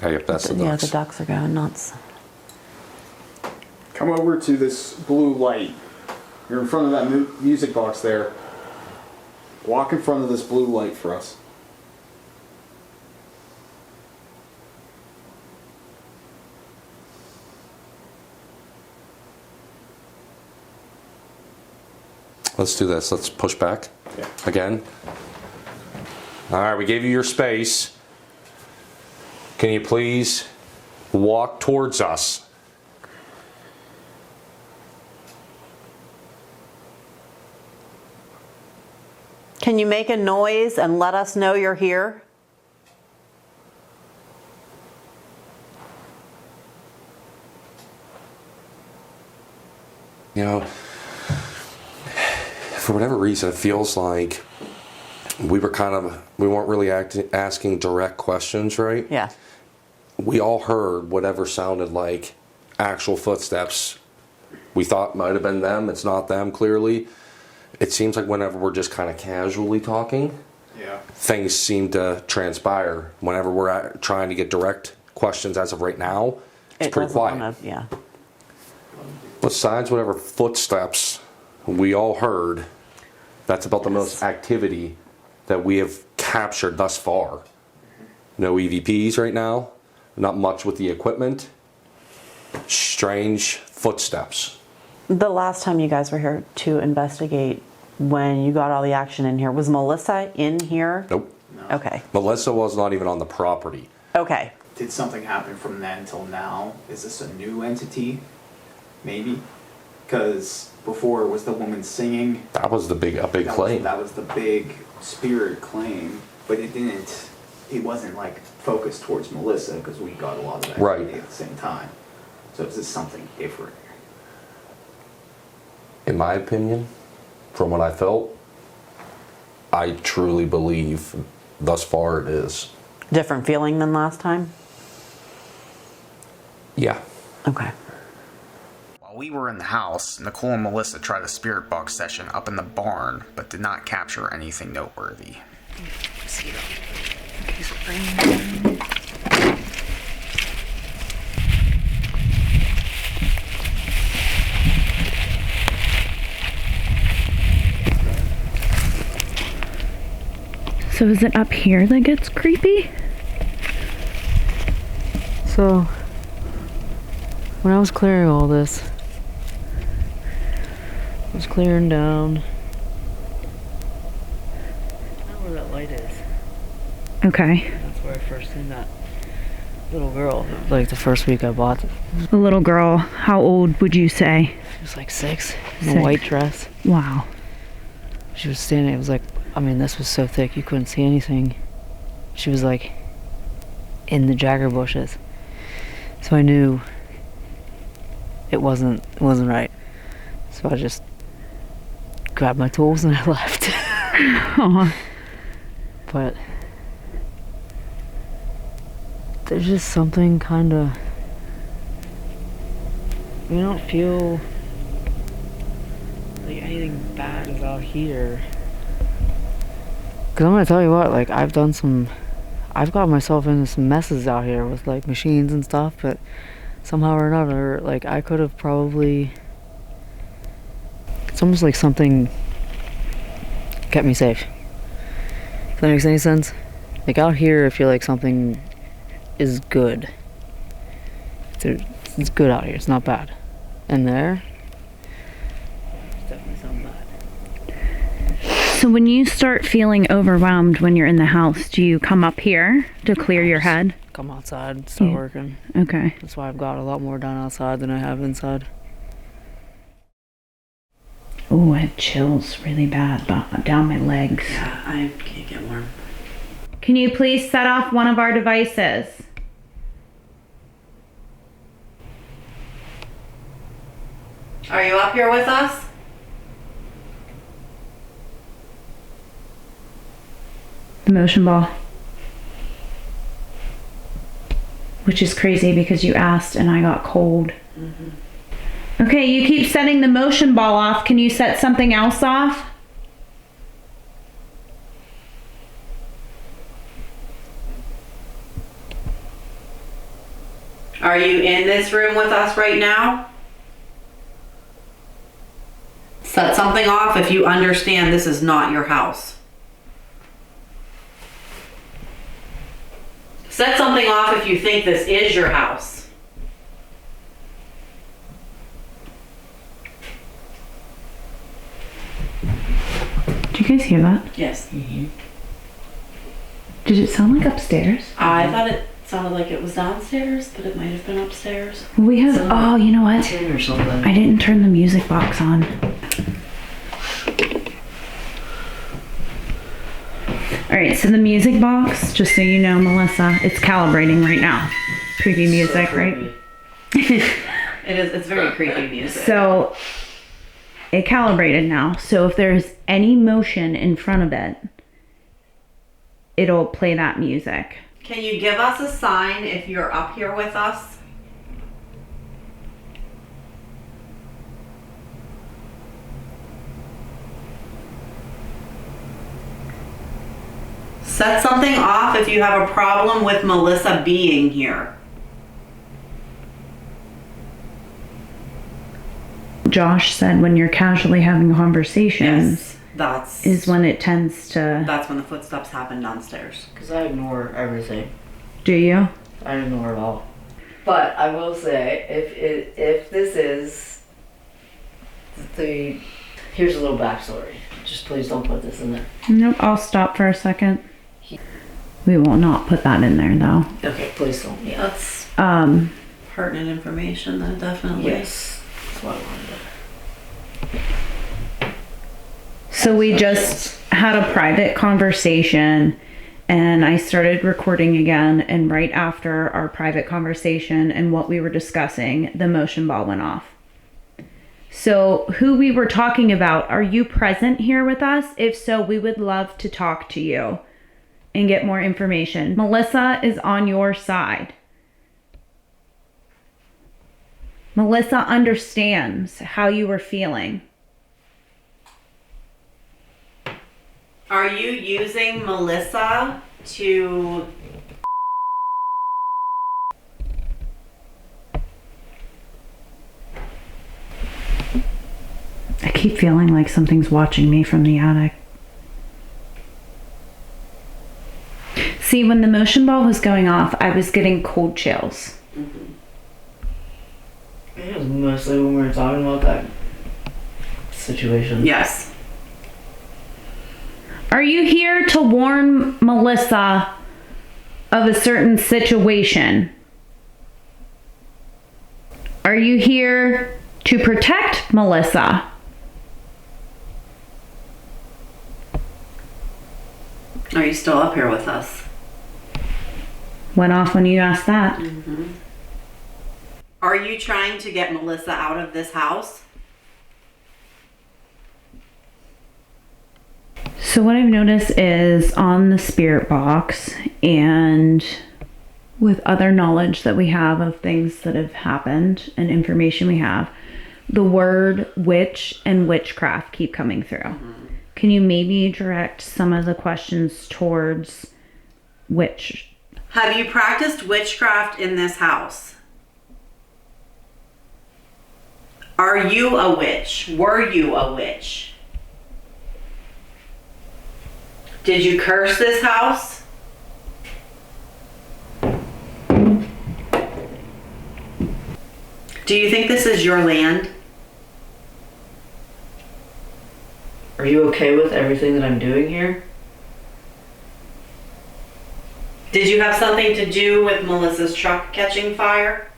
Oh, yep, that's the
Yeah,
ducks.
the ducks are going nuts.
Come over to this blue light. You're in front of that music box there. Walk in front of this blue light for us.
Let's do this. Let's push back.
Yeah.
Again. All right, we gave you your space. Can you please walk towards us?
Can you make a noise and let us know you're here?
You know, for whatever reason, it feels like we weren't really asking direct questions, right?
Yeah.
We all heard whatever sounded like actual footsteps. We thought might have been them. It's not them, clearly. It seems like whenever we're just kind of casually talking,
Yeah.
things seem to transpire. Whenever we're trying to get direct questions as of right now, it's pretty
doesn't
quiet.
wanna- yeah.
Besides whatever footsteps we all heard, that's about the most activity that we have captured thus far. No EVPs right now, not much with the equipment. Strange footsteps.
The last time you guys were here to investigate, when you got all the action in here, was Melissa in here?
Nope.
Okay.
Melissa was not even on the property.
Okay.
Did something happen from then till now? Is this a new entity? Maybe? Because before it was the woman singing.
That was a big claim.
That was the big spirit claim, but it wasn't like focused towards Melissa because we got a lot of activity
Right.
at the same time. So is this something different?
In my opinion, from what I felt, I truly believe thus far it is.
Different feeling than last time?
Yeah.
Okay.
While we were in the house, Nicole and Melissa tried a spirit box session up in the barn, but did not capture anything noteworthy.
So is it up here that gets creepy?
So, when I was clearing all this, I was clearing down. I know where that light is.
Okay.
That's where I first seen that little girl. Like the first week I bought it.
The little girl, how old would you say?
She was like 6 in a white dress.
Wow.
She was standing, it was like, I mean, this was so thick you couldn't see anything. She was like in the jagger bushes. So I knew it wasn't right. So I just grabbed my tools and I left.
Aww.
But there's just something kind of, you don't feel like anything bad is out here. Cause I'm gonna tell you what, like I've got myself into some messes out here with like machines and stuff, but somehow or another, like I could have probably, it's almost like something kept me safe. If that makes any sense? Like out here I feel like something is good. It's good out here, it's not bad. And there, it's definitely something bad.
So when you start feeling overwhelmed when you're in the house, do you come up here to clear your head?
Come outside, start working.
Okay.
That's why I've got a lot more done outside than I have inside.
Oh, I have chills really bad down my legs.
Yeah, I can't get warm.
Can you please set off one of our devices?
Are you up here with us?
The motion ball. Which is crazy because you asked and I got cold. Mm-hmm. Okay, you keep setting the motion ball off. Can you set something else off?
Are you in this room with us right now? Set something off if you understand this is not your house. Set something off if you think this is your house.
Did you guys hear that?
Yes.
Mm-hmm.
Did it sound like upstairs?
I thought it sounded like it was downstairs, but it might have been upstairs.
We have, oh, you know what?
Or something.
I didn't turn the music box on. All right, so the music box, just so you know, Melissa, it's calibrating right now. Creepy music,
So
right?
creepy. It's very creepy music.
So it calibrated now. So if there's any motion in front of it, it'll play that music.
Can you give us a sign if you're up here with us? Set something off if you have a problem with Melissa being here.
Josh said when you're casually having conversations,
That's
is when it tends to...
That's when the footsteps happen downstairs.
Because I ignore everything.
Do you?
I ignore it all. But I will say, if this is the... Here's a little backstory. Just please don't put this in there.
Nope, I'll stop for a second. We will not put that in there though.
Okay, please don't.
Yeah, that's pertinent information though, definitely.
Yes. That's what I wanted.
So we just had a private conversation and I started recording again, and right after our private conversation and what we were discussing, the motion ball went off. So who we were talking about, are you present here with us? If so, we would love to talk to you and get more information. Melissa is on your side. Melissa understands how you were feeling.
Are you using Melissa to...
I keep feeling like something's watching me from the attic. See, when the motion ball was going off, I was getting cold chills.
It was mostly when we were talking about that situation.
Yes.
Are you here to warn Melissa of a certain situation? Are you here to protect Melissa?
Are you still up here with us?
Went off when you asked that.
Are you trying to get Melissa out of this house?
So what I've noticed is on the spirit box and with other knowledge that we have of things that have happened and information we have, the word witch and witchcraft keep coming through. Can you maybe direct some of the questions towards witch?
Have you practiced witchcraft in this house? Are you a witch? Were you a witch? Did you curse this house? Do you think this is your land?
Are you okay with everything that I'm doing here?
Did you have something to do with Melissa's truck catching fire?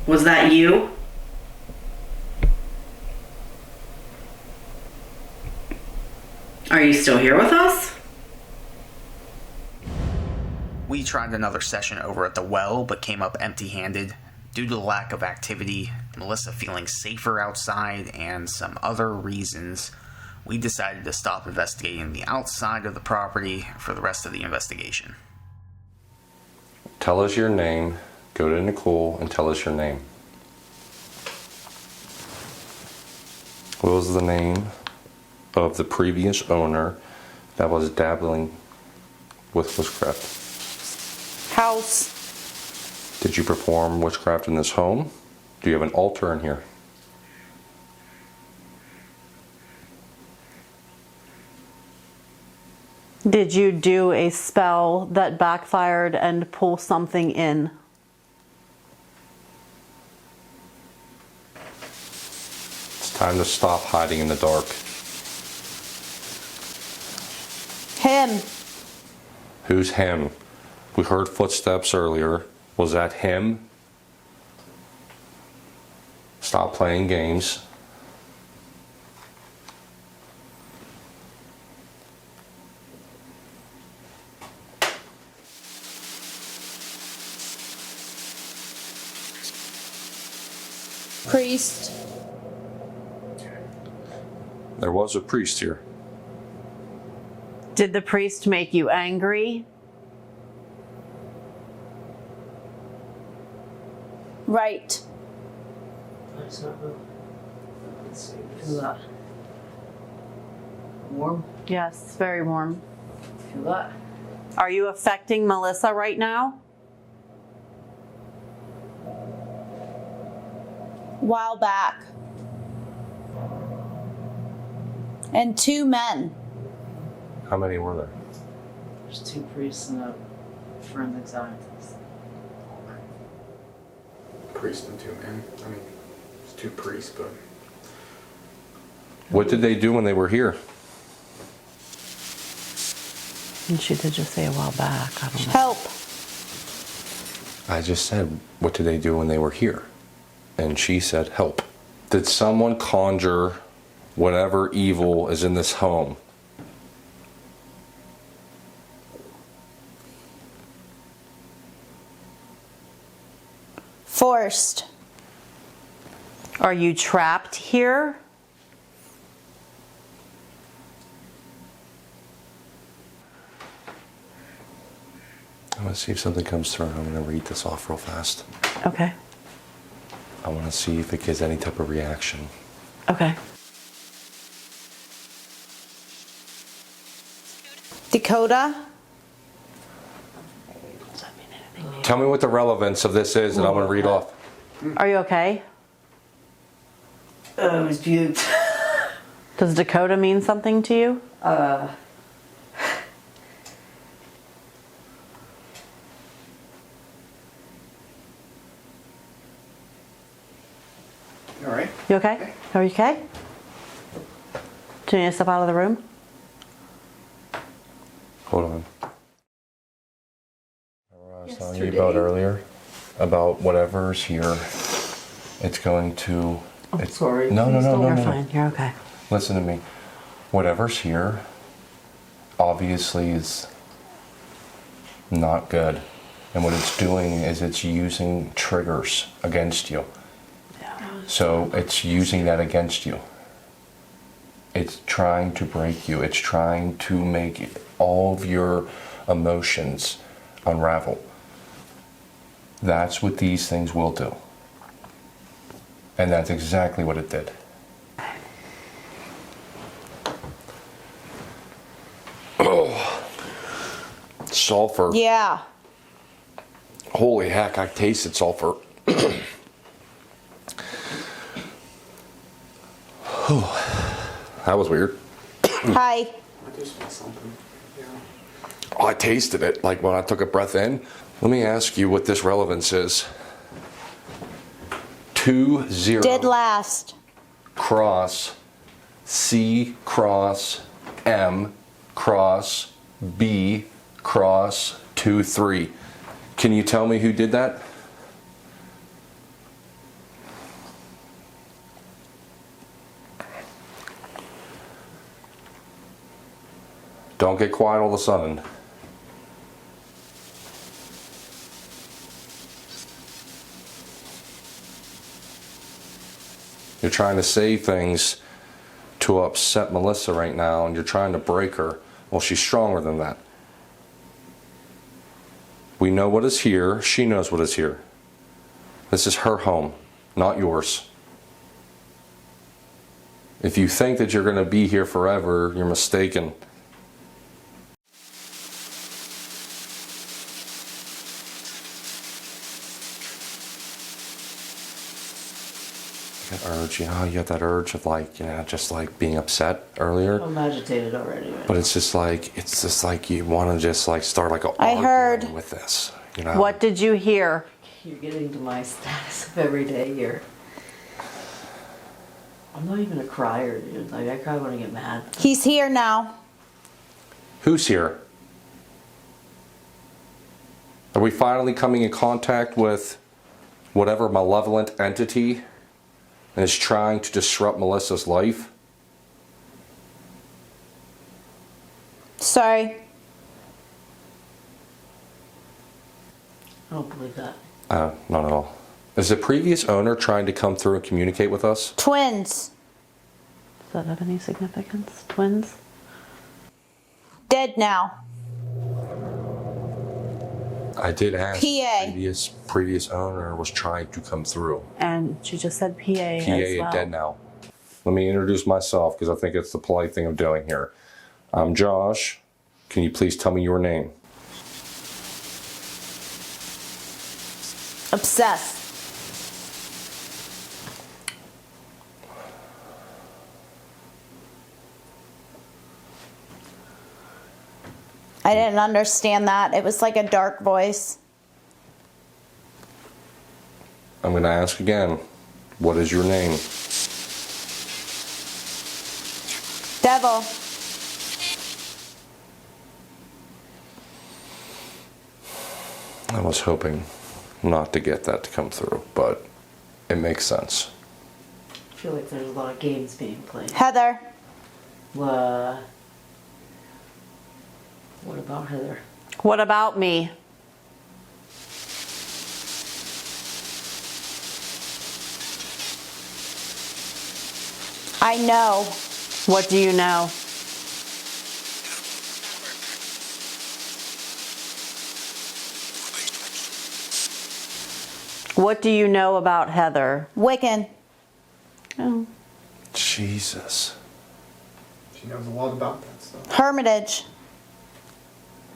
Was that you? Are you still here with us?
We tried another session over at the well, but came up empty-handed. Due to the lack of activity, Melissa feeling safer outside, and some other reasons, we decided to stop investigating the outside of the property for the rest of the investigation.
Tell us your name, go to Nicole and tell us your name. What was the name of the previous owner that was dabbling with witchcraft?
House.
Did you perform witchcraft in this home? Do you have an altar in here?
Did you do a spell that backfired and pull something in?
It's time to stop hiding in the dark.
Him.
Who's him? We heard footsteps earlier. Was that him? Stop playing games.
Priest.
There was a priest here.
Did the priest make you angry?
Right.
Let's see. Feel that. Warm?
Yes, very warm.
Feel that.
Are you affecting Melissa right now?
While back. And 2 men.
How many were there?
There's 2 priests and a forensic scientist.
Priest and 2 men. I mean, it's 2 priests, but.
What did they do when they were here?
And she did just say a while back. I don't know.
Help.
I just said, what did they do when they were here? And she said, help. Did someone conjure whatever evil is in this home?
Forced.
Are you trapped here?
I want to see if something comes through. I'm going to read this off real fast.
Okay.
I want to see if it gives any type of reaction.
Okay.
Dakota.
Tell me what the relevance of this is, and I'm going to read off.
Are you okay?
It was puked.
Does Dakota mean something to you? You okay? Are you okay? Do you need to step out of the room?
Hold on. I was telling you about earlier, about whatever's here, it's going to...
I'm
it's,
sorry.
No.
You're fine. You're okay.
Listen to me. Whatever's here, obviously is not good. And what it's doing is it's using triggers against you. So it's using that against you. It's trying to break you. It's trying to make all of your emotions unravel. That's what these things will do. And that's exactly what it did. Oh, sulfur.
Yeah.
Holy heck, I tasted sulfur. That was weird.
Hi.
I do smell something. Yeah.
Oh, I tasted it, like when I took a breath in. Let me ask you what this relevance is. 2-0
Did last.
cross C cross M cross B cross 2-3. Can you tell me who did that? Don't get quiet all of a sudden. You're trying to say things to upset Melissa right now, and you're trying to break her. Well, she's stronger than that. We know what is here. She knows what is here. This is her home, not yours. If you think that you're going to be here forever, you're mistaken. That urge, you know, you got that urge of like, you know, just like being upset earlier.
I'm agitated already. Right?
But it's just like you want to just like start like
I heard
with this, you know.
What did you hear?
You're getting to my status of every day here. I'm not even a crier, dude. Like, I cry when I get mad.
He's here now.
Who's here? Are we finally coming in contact with whatever malevolent entity is trying to disrupt Melissa's life?
Sorry.
I don't believe that.
Not at all. Is the previous owner trying to come through and communicate with us?
Twins.
Does that have any significance? Twins?
Dead now.
I did ask.
PA.
Previous owner was trying to come through.
And she just said PA as
PA
well.
dead now. Let me introduce myself because I think it's the polite thing I'm doing here. I'm Josh. Can you please tell me your name?
Obsessed. I didn't understand that. It was like a dark voice.
I'm going to ask again. What is your name?
Devil.
I was hoping not to get that to come through, but it makes sense.
I feel like there's a lot of games being played.
Heather.
What about Heather?
What about me?
I know.
What do you know? What do you know about Heather?
Wiccan.
Oh.
Jesus.
She knows a lot about that stuff.
Hermitage.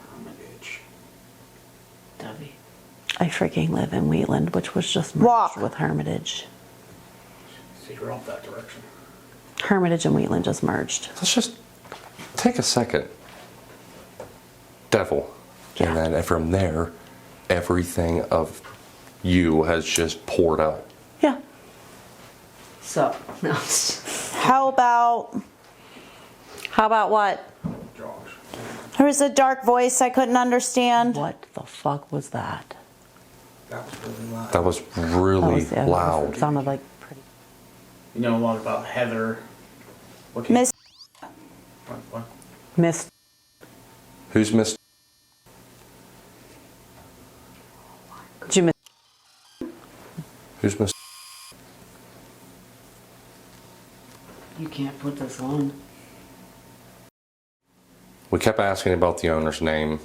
Hermitage.
Debbie.
I freaking live in Wheatland, which was just merged
Walk.
with Hermitage.
So you're off that direction.
Hermitage and Wheatland just merged.
Let's just take a second. Devil.
Yeah.
And then from there, everything of you has just poured out.
Yeah.
So, no.
How about what? There was a dark voice I couldn't understand.
What the fuck was that?
That was really loud.
That was really loud.
It sounded like pretty.
You know a lot about Heather. What
Miss.
What?
Miss.
Who's Miss?
Did you miss?
Who's Miss?
You can't put this on.
We kept asking about the owner's name.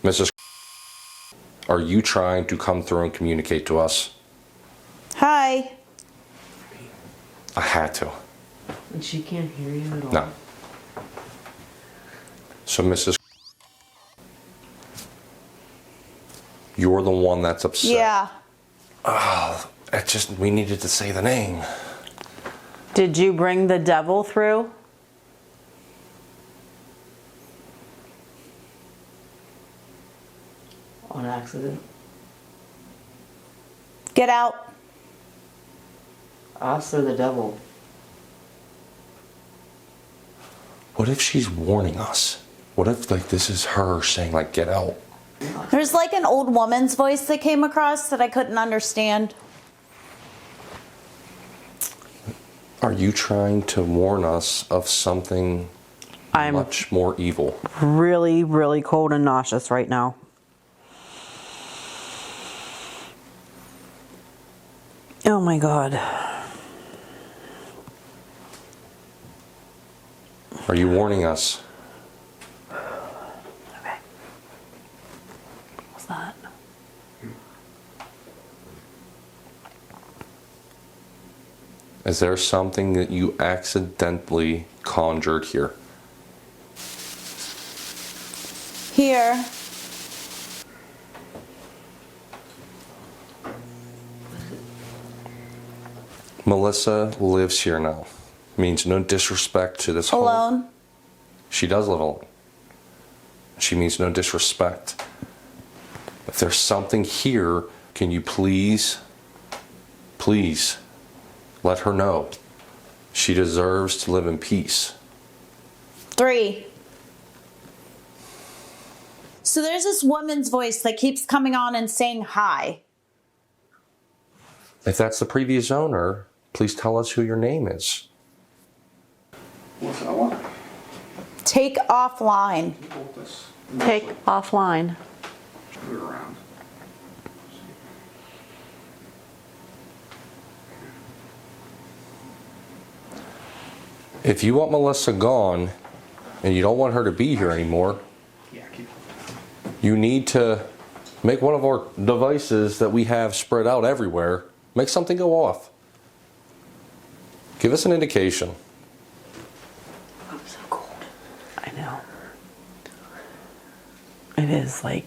Mrs. Are you trying to come through and communicate to us?
Hi.
I had to.
And she can't hear you at all.
No. So, Mrs. You're the one that's upset.
Yeah.
Oh, we needed to say the name.
Did you bring the devil through?
On accident.
Get out.
Us or the devil?
What if she's warning us? What if, like, this is her saying, like, get out?
There's like an old woman's voice that came across that I couldn't understand.
Are you trying to warn us of something much more evil?
Really, really cold and nauseous right now. Oh my God.
Are you warning us?
Okay. What's that?
Is there something that you accidentally conjured here?
Here.
Melissa lives here now. Means no disrespect to this home.
Alone.
She does live alone. She means no disrespect. If there's something here, can you please let her know? She deserves to live in peace.
3. So there's this woman's voice that keeps coming on and saying hi.
If that's the previous owner, please tell us who your name is.
What's that one?
Take offline.
Take offline.
Move it around.
If you want Melissa gone and you don't want her to be here anymore, you need to make one of our devices that we have spread out everywhere, make something go off. Give us an indication.
I'm so cold. I know. It is like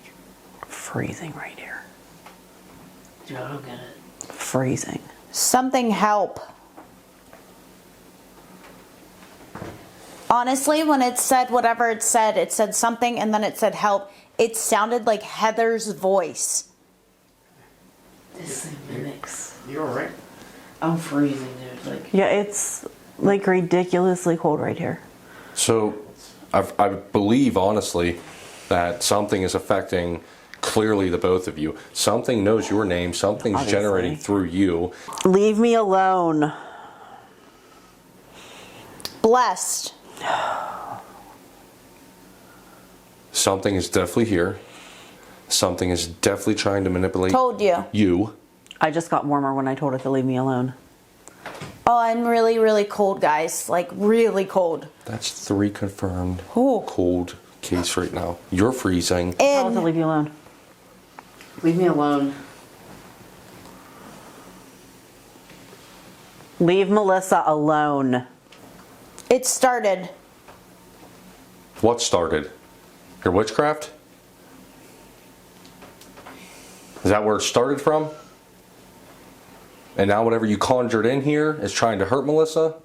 freezing right here.
Dude, I don't get it.
Freezing.
Something help. Honestly, when it said whatever it said something and then it said help. It sounded like Heather's voice.
This thing mimics.
You alright?
I'm freezing, dude. Like.
Yeah, it's like ridiculously cold right here.
So I believe, honestly, that something is affecting clearly the both of you. Something knows your name. Something's
Obviously.
generating through you.
Leave me alone.
Blessed.
Something is definitely here. Something is definitely trying to manipulate
Told you.
you.
I just got warmer when I told it to leave me alone.
Oh, I'm really, really cold, guys. Like, really cold.
That's 3 confirmed
Ooh.
cold case right now. You're freezing.
Tell it to
And
leave you alone.
Leave me alone.
Leave Melissa alone.
it started.
What started? Your witchcraft? Is that where it started from? And now whatever you conjured in here is trying to hurt Melissa?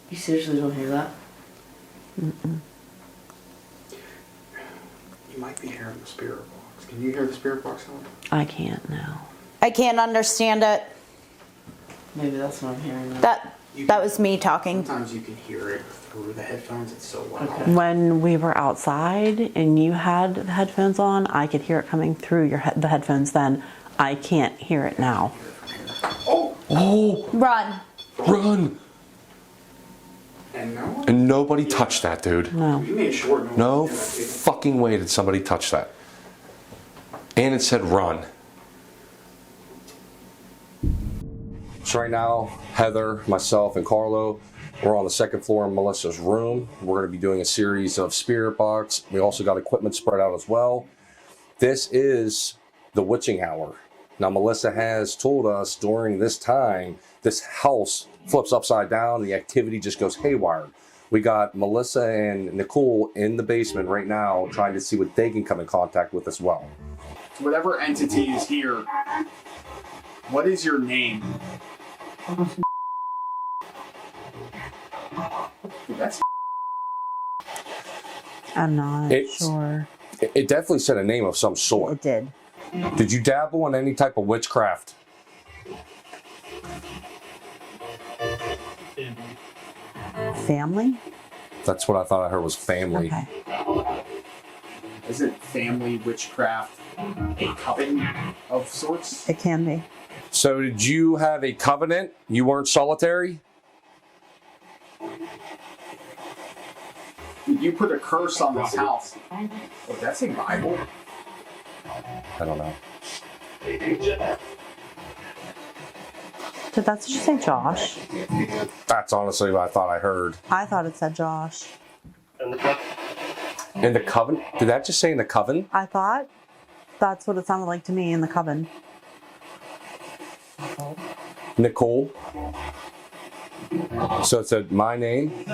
You seriously don't hear that?
Mm-mm.
might be hearing the spirit box. Can you hear the spirit box sound?
I can't now.
I can't understand it.
Maybe that's what I'm hearing now.
That was me talking.
Sometimes you can hear it through the headphones. It's so loud.
Okay.
When we were outside and you had the headphones on, I could hear it coming through the headphones then. I can't hear it now.
Oh,
Run.
run! And nobody touched that, dude.
No.
You made short noise.
No fucking way did somebody touch that. And it said run. So right now, Heather, myself, and Carlo, we're on the second floor in Melissa's room. We're going to be doing a series of spirit box. We also got equipment spread out as well. This is the witching hour. Now, Melissa has told us during this time, this house flips upside down. The activity just goes haywire. We got Melissa and Nicole in the basement right now trying to see what they can come in contact with as well.
Whatever entity is here, what is your name? That's
I'm not sure.
It definitely said a name of some sort.
It did.
Did you dabble in any type of witchcraft?
Family?
That's what I thought I heard was family.
Okay.
Isn't family witchcraft a coven of sorts?
It can be.
So did you have a covenant? You weren't solitary?
You put a curse on this house. Oh, that's a Bible.
I don't know.
Did that just say Josh?
That's honestly what I thought I heard.
I thought it said Josh.
In the coven? Did that just say in the coven?
I thought that's what it sounded like to me in the coven.
Nicole. So it said my name,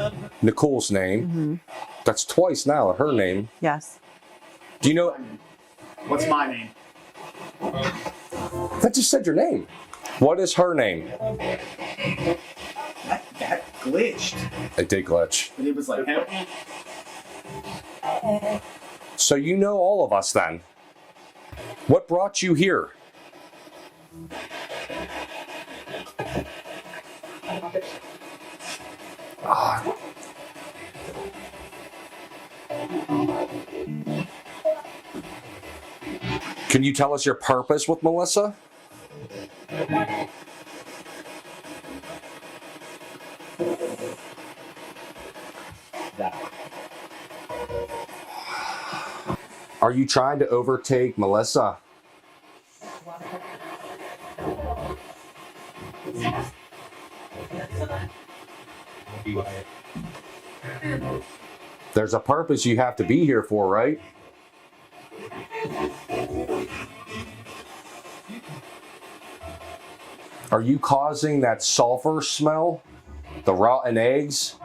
Nicole's name.
Mm-hmm.
That's twice now, her name.
Yes.
Do you know?
What's my name?
That just said your name. What is her name?
That glitched.
It did glitch.
But it was like,
So you know all of us then. What brought you here? Ah. Can you tell us your purpose with Melissa? Are you trying to overtake Melissa? There's a purpose you have to be here for, right? Are you causing that sulfur smell? The rotten eggs?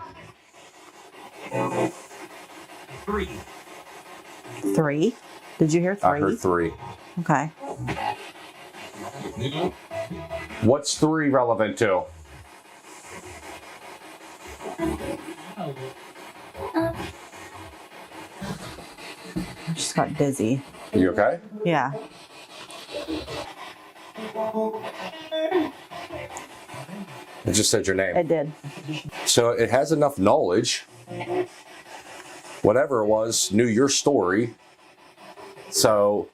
3. Did you hear 3?
I heard 3.
Okay.
What's 3 relevant to?
I just got dizzy.
You okay?
Yeah.
It just said your name.
It did.
So it has enough knowledge. Whatever it was, knew your story. So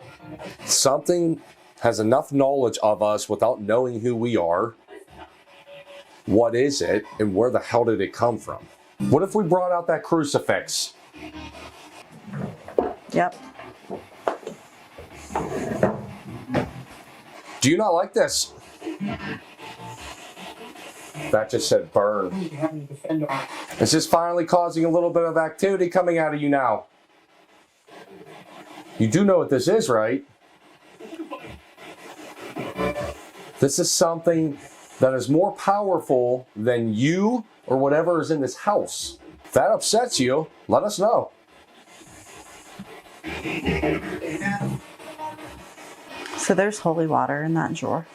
something has enough knowledge of us without knowing who we are. What is it, and where the hell did it come from? What if we brought out that crucifix?
Yep.
Do you not like this? That just said burn. It's just finally causing a little bit of activity coming out of you now. You do know what this is, right? This is something that is more powerful than you or whatever is in this house. If that upsets you, let us know.
So there's holy water in that drawer.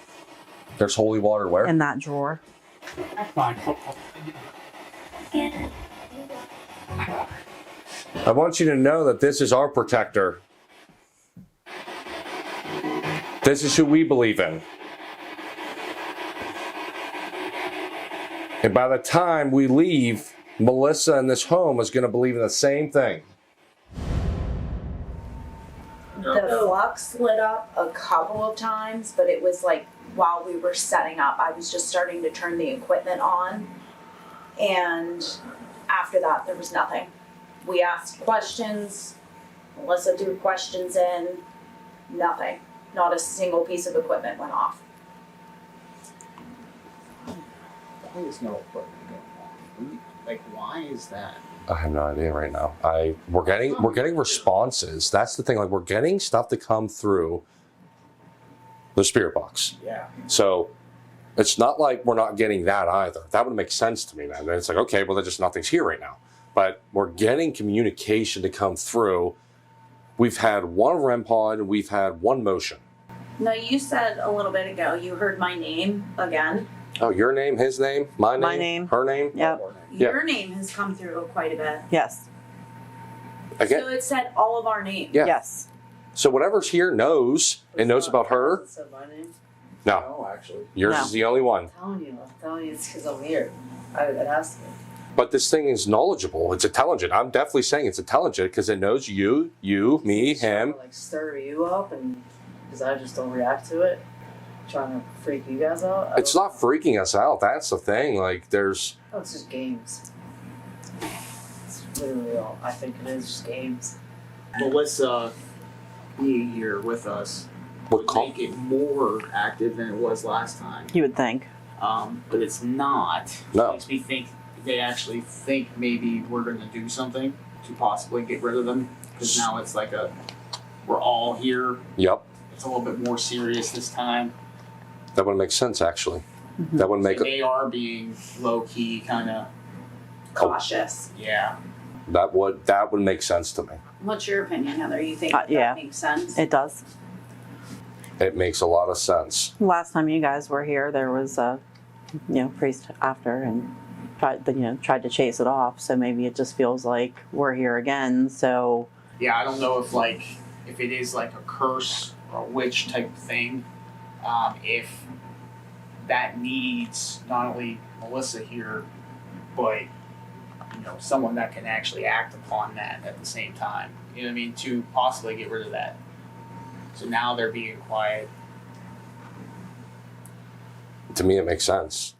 There's holy water where?
In that drawer.
I want you to know that this is our protector. This is who we believe in. And by the time we leave, Melissa in this home is going to believe in the same thing.
The flux lit up a couple of times, but it was like while we were setting up, I was just starting to turn the equipment on. And after that, there was nothing. We asked questions. Melissa threw questions in. Nothing. Not a single piece of equipment went off.
Why is no equipment going on? Like, why is that?
I have no idea right now. We're getting responses. That's the thing. Like, we're getting stuff to come through the spirit box.
Yeah.
So it's not like we're not getting that either. That would make sense to me, man. Then it's like, okay, well, there's just nothing's here right now. But we're getting communication to come through. We've had one REM pod and we've had one motion.
Now, you said a little bit ago you heard my name again.
Oh, your name, his name, my name, her name?
Yep.
Your name has come through quite a bit.
Yes.
Again?
So it said all of our names.
Yeah.
Yes.
So whatever's here knows. It knows about her.
Said my name.
No.
No, actually.
Yours
No.
is the only one.
I'm telling you, it's because I'm here. It has to be.
But this thing is knowledgeable. It's intelligent. I'm definitely saying it's intelligent because it knows you, me, him.
Like stir you up, and because I just don't react to it, trying to freak you guys out.
It's not freaking us out. That's the thing. Like, there's...
Oh, it's just games. It's literally all. I think it is just games.
Melissa being here with us
Would
make it more active than it was last time.
You would think.
But it's not.
No.
It makes me think they actually think maybe we're going to do something to possibly get rid of them. Because now it's like we're all here.
Yep.
It's a little bit more serious this time.
That would make sense, actually. That would make...
They are being low-key, kind of...
Cautious.
Yeah.
That would make sense to me.
What's your opinion, Heather? You think
Yeah.
that makes sense?
It does.
It makes a lot of sense.
Last time you guys were here, there was a, priest after and tried to chase it off. So maybe it just feels like we're here again. So
Yeah, I don't know if it is like a curse or a witch type thing. If that needs not only Melissa here, but someone that can actually act upon that at the same time. You know what I mean? To possibly get rid of that. So now they're being quiet.
To me, it makes sense.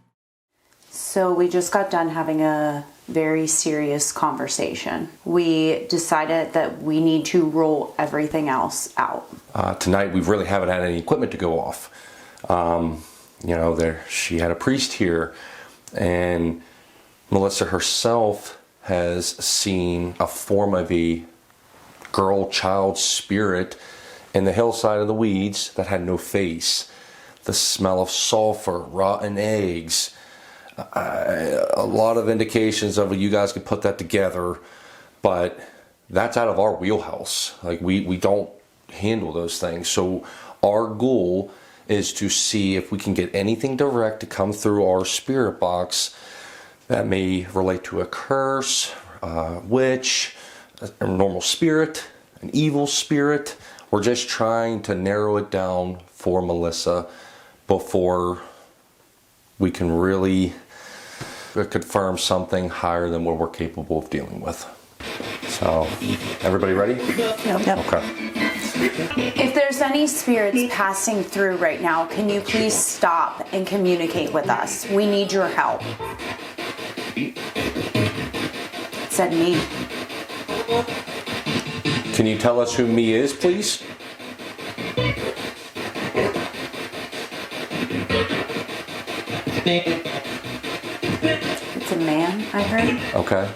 So we just got done having a very serious conversation. We decided that we need to rule everything else out.
Tonight, we really haven't had any equipment to go off. She had a priest here, and Melissa herself has seen a form of a child spirit in the hillside of the weeds that had no face. The smell of sulfur, rotten eggs, a lot of indications of you guys could put that together, but that's out of our wheelhouse. Like, we don't handle those things. So our goal is to see if we can get anything direct to come through our spirit box that may relate to a curse, witch, a normal spirit, an evil spirit. We're just trying to narrow it down for Melissa before we can really confirm something higher than what we're capable of dealing with. So, everybody ready?
Yep.
Okay.
If there's any spirits passing through right now, can you please stop and communicate with us? We need your help. It said me.
Can you tell us who me is, please?
It's a man, I heard.
Okay.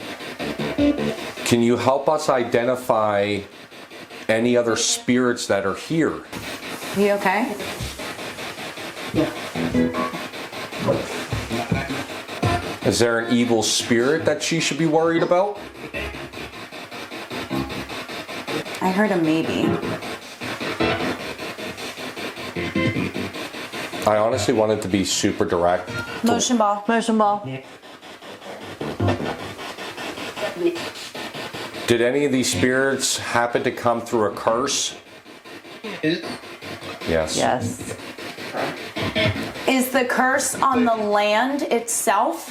Can you help us identify any other spirits that are here?
You okay?
Is there an evil spirit that she should be worried about?
I heard a maybe.
I honestly wanted to be super direct.
Motion ball.
Motion ball.
Did any of these spirits happen to come through a curse? Yes.
Yes.
Is the curse on the land itself?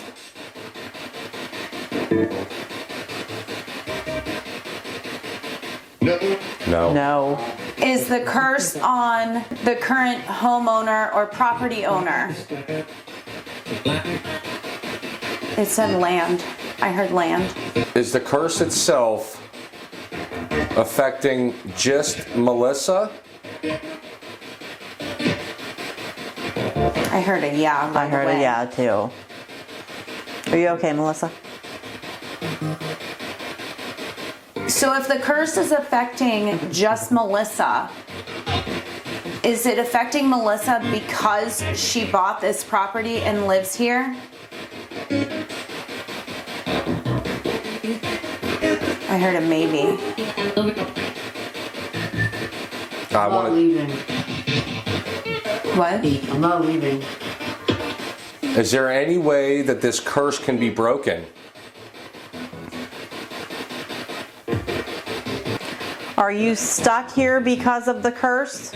No.
No.
Is the curse on the current homeowner or property owner? It said land. I heard land.
Is the curse itself affecting just Melissa?
I heard a yeah.
I heard a yeah too. Are you okay, Melissa?
So if the curse is affecting just Melissa, is it affecting Melissa because she bought this property and lives here? I heard a maybe.
I want to.
leaving.
What?
I'm not leaving.
Is there any way that this curse can be broken?
Are you stuck here because of the curse?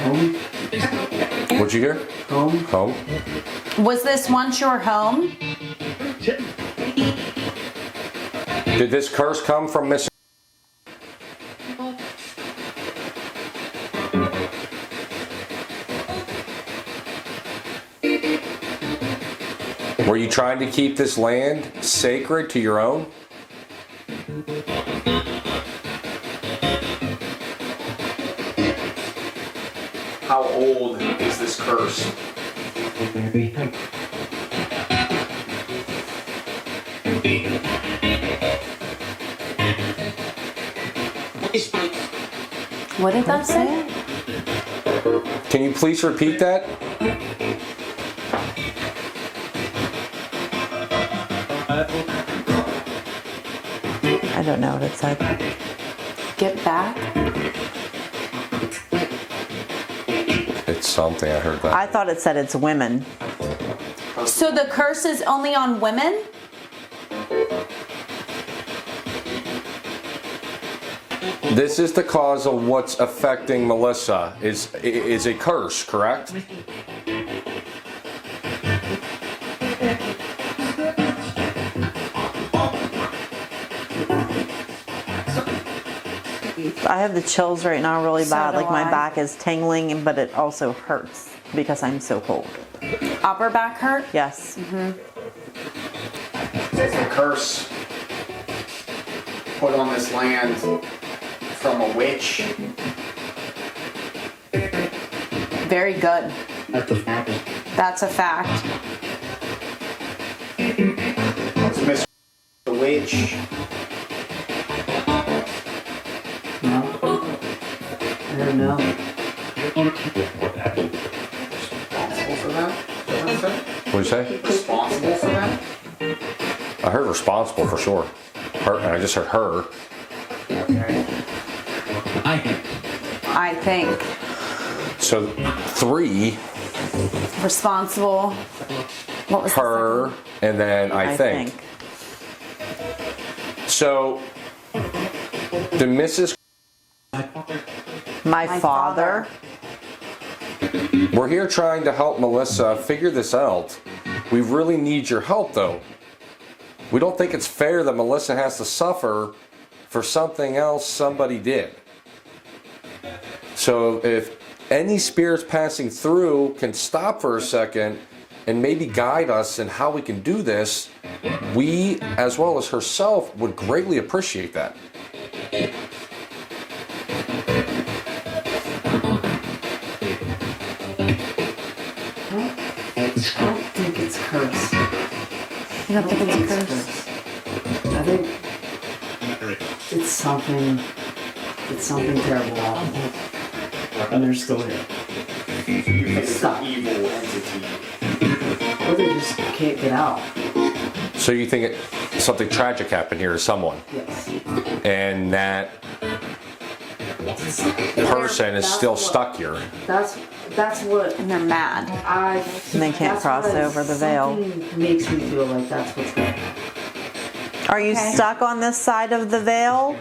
Home.
What'd you hear?
Home.
Home.
Was this once your home?
Did this curse come from Miss? Were you trying to keep this land sacred to your own?
How old is this curse?
What did that say?
Can you please repeat that?
I don't know what it said.
Get back?
It's something, I heard that.
I thought it said it's women.
So the curse is only on women?
This is the cause of what's affecting Melissa, is a curse, correct?
I have the chills right now really
So
bad.
do
Like my
I.
back is tingling, but it also hurts because I'm so cold.
Upper back hurt?
Yes.
Is the curse put on this land from a witch?
Very good. That's a fact.
Was Miss the witch?
No. I don't know.
Responsible for that?
What'd you say?
Responsible for that?
I heard responsible for sure. Her, and I just heard her.
I think.
So 3,
Responsible. What was
her, and then I think. So the Mrs.
My father.
We're here trying to help Melissa figure this out. We really need your help though. We don't think it's fair that Melissa has to suffer for something else somebody did. So if any spirits passing through can stop for a second and maybe guide us in how we can do this, we, as well as herself, would greatly appreciate that.
I don't think it's cursed.
You don't think it's a curse?
I think it's something terrible happened. And they're still here. Stop.
Evil entity.
Or they just can't get out.
So you think something tragic happened here to someone,
Yes.
and that person is still stuck here.
That's what
And they're mad.
And they can't cross over the veil.
Something makes me feel like that's what's going on.
Are you stuck on this side of the veil?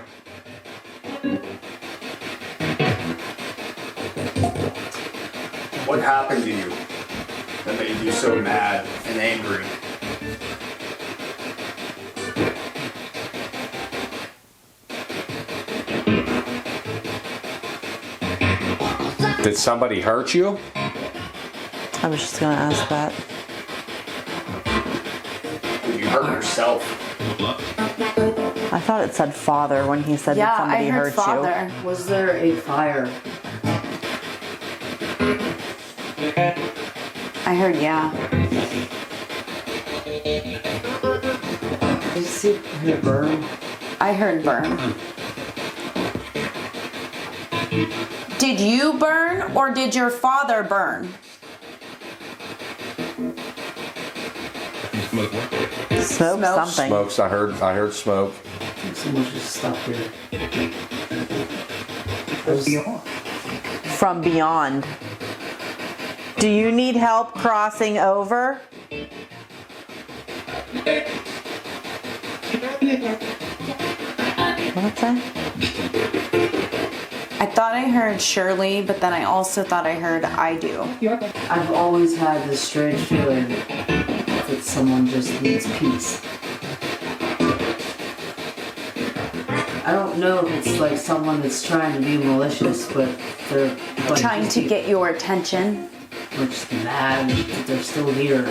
What happened to you that made you so mad and angry?
Did somebody hurt you?
I was just gonna ask that.
You hurt yourself.
I thought it said father when he said that somebody hurt you.
Was there a fire?
I heard yeah.
Did you see her burn?
I heard burn. Did you burn or did your father burn?
Smoke something.
Smokes. I heard smoke.
I think someone just stopped here.
From beyond. Do you need help crossing over? What's that?
I thought I heard Shirley, but then I also thought I heard I do.
I've always had this strange feeling that someone just needs peace. I don't know if it's like someone that's trying to be malicious, but they're like
Trying to get your attention.
We're just mad that they're still here.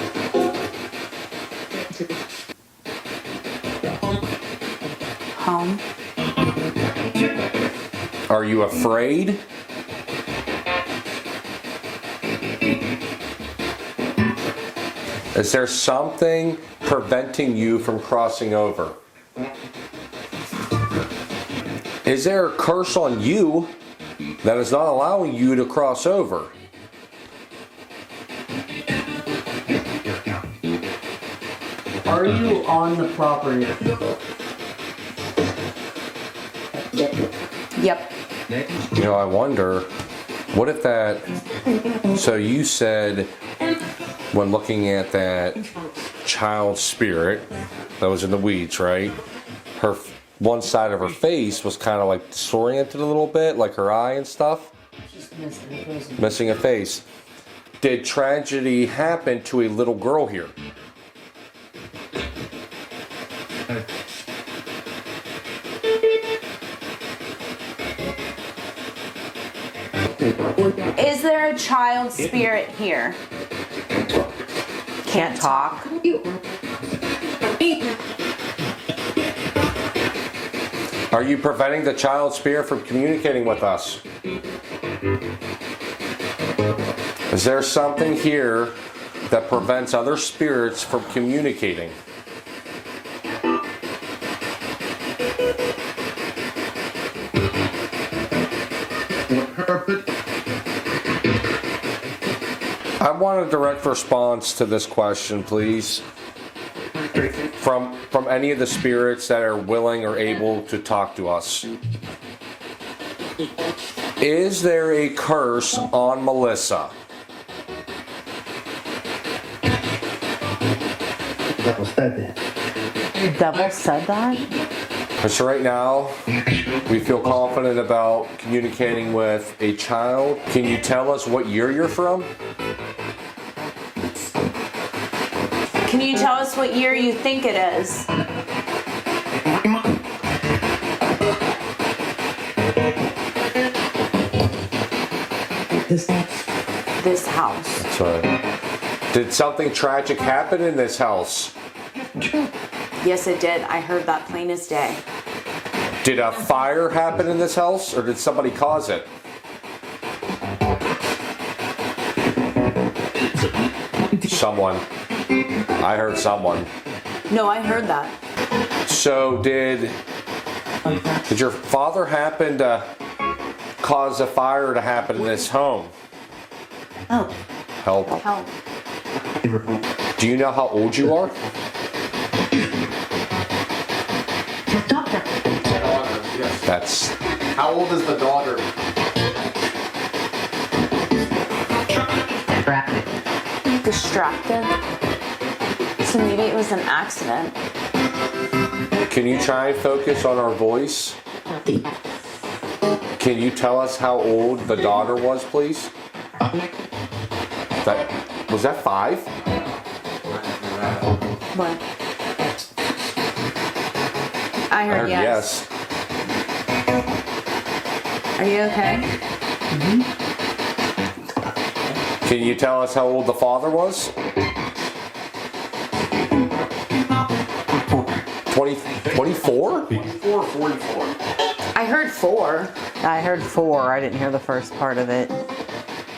Home.
Are you afraid? Is there something preventing you from crossing over? Is there a curse on you that is not allowing you to cross over?
Are you on the property?
Yep.
You know, I wonder, what if that, so you said when looking at that child spirit that was in the weeds, right? Her, one side of her face was kind of like disoriented a little bit, like her eye and stuff. Missing a face. Did tragedy happen to a little girl here?
Is there a child spirit here?
Can't talk.
Are you preventing the child spirit from communicating with us? Is there something here that prevents other spirits from communicating? I want a direct response to this question, please. From any of the spirits that are willing or able to talk to us. Is there a curse on Melissa?
The devil said that?
So right now, we feel confident about communicating with a child. Can you tell us what year you're from?
Can you tell us what year you think it is? This house.
Sorry. Did something tragic happen in this house?
Yes, it did. I heard that plain as day.
Did a fire happen in this house, or did somebody cause it? Someone. I heard someone.
No, I heard that.
So did your father happen to cause a fire to happen in this home?
Oh.
Help.
Help.
Do you know how old you are?
Doctor.
That's...
How old is the daughter?
Distracted. So maybe it was an accident.
Can you try and focus on our voice? Can you tell us how old the daughter was, please? Was that 5?
What? I heard yes. Are you okay?
Can you tell us how old the father was? 24?
44 or 44?
I heard 4.
I heard 4. I didn't hear the first part of it.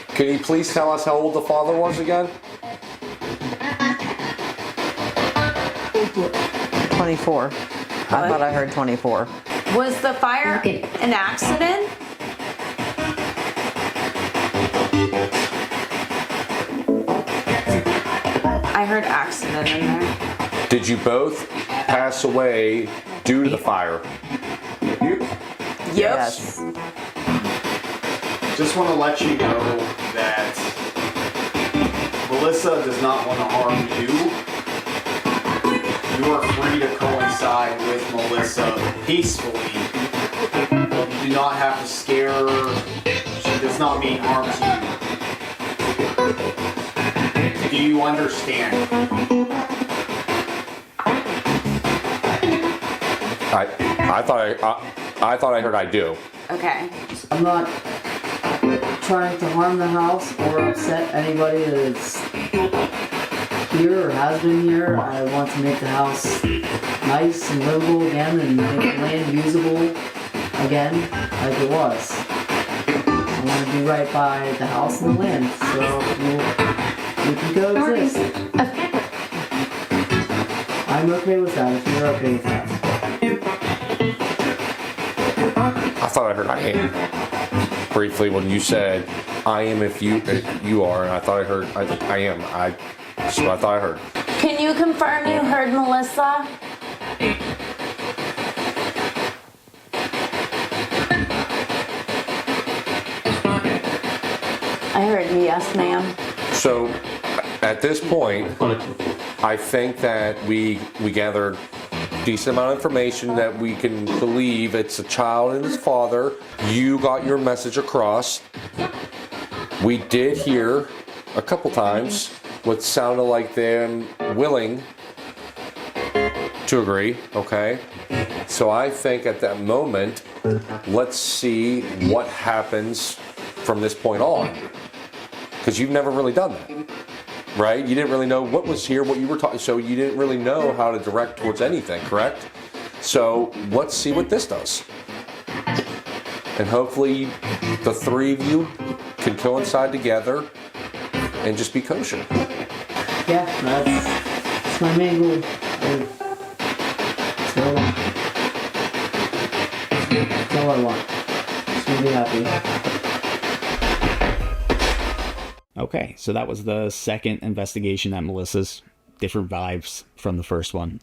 Can you please tell us how old the father was again?
24. I thought I heard 24.
Was the fire an accident? I heard accident in there.
Did you both pass away due to the fire?
Yes.
Just want to let you know that Melissa does not want to harm you. You are free to coincide with Melissa peacefully. You do not have to scare her. She does not mean harm to you. Do you understand?
I thought I heard I do.
Okay.
I'm not trying to harm the house or upset anybody that's here or has been here. I want to make the house nice and livable again and make the land usable again like it was. I want to do right by the house and the land, so we can coexist. I'm okay with that if you're okay with that.
I thought I heard I am. Briefly when you said I am if you are, and I thought I heard I am. That's what I thought I heard.
Can you confirm you heard Melissa? I heard yes, ma'am.
So at this point, I think that we gathered decent amount of information that we can believe it's a child and his father. You got your message across. We did hear a couple times what sounded like them willing to agree, okay? So I think at that moment, let's see what happens from this point on. Because you've never really done that. Right? You didn't really know what was here, what you were talking, so you didn't really know how to direct towards anything, correct? So let's see what this does. And hopefully the three of you can coincide together and just be kosher.
Yeah, that's my main goal. That's all I want. Just want to be happy.
Okay, so that was the second investigation at Melissa's. Different vibes from the first one.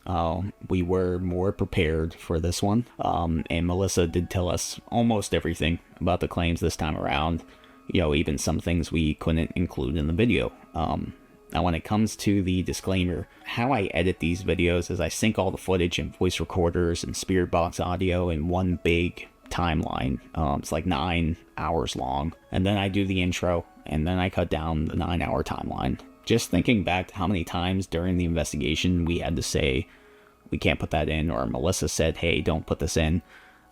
We were more prepared for this one. And Melissa did tell us almost everything about the claims this time around. You know, even some things we couldn't include in the video. Now, when it comes to the disclaimer, how I edit these videos is I sync all the footage and voice recorders and spirit box audio in one big timeline. It's like 9 hours long. And then I do the intro. And then I cut down the 9-hour timeline. Just thinking back to how many times during the investigation we had to say, we can't put that in, or Melissa said, hey, don't put this in.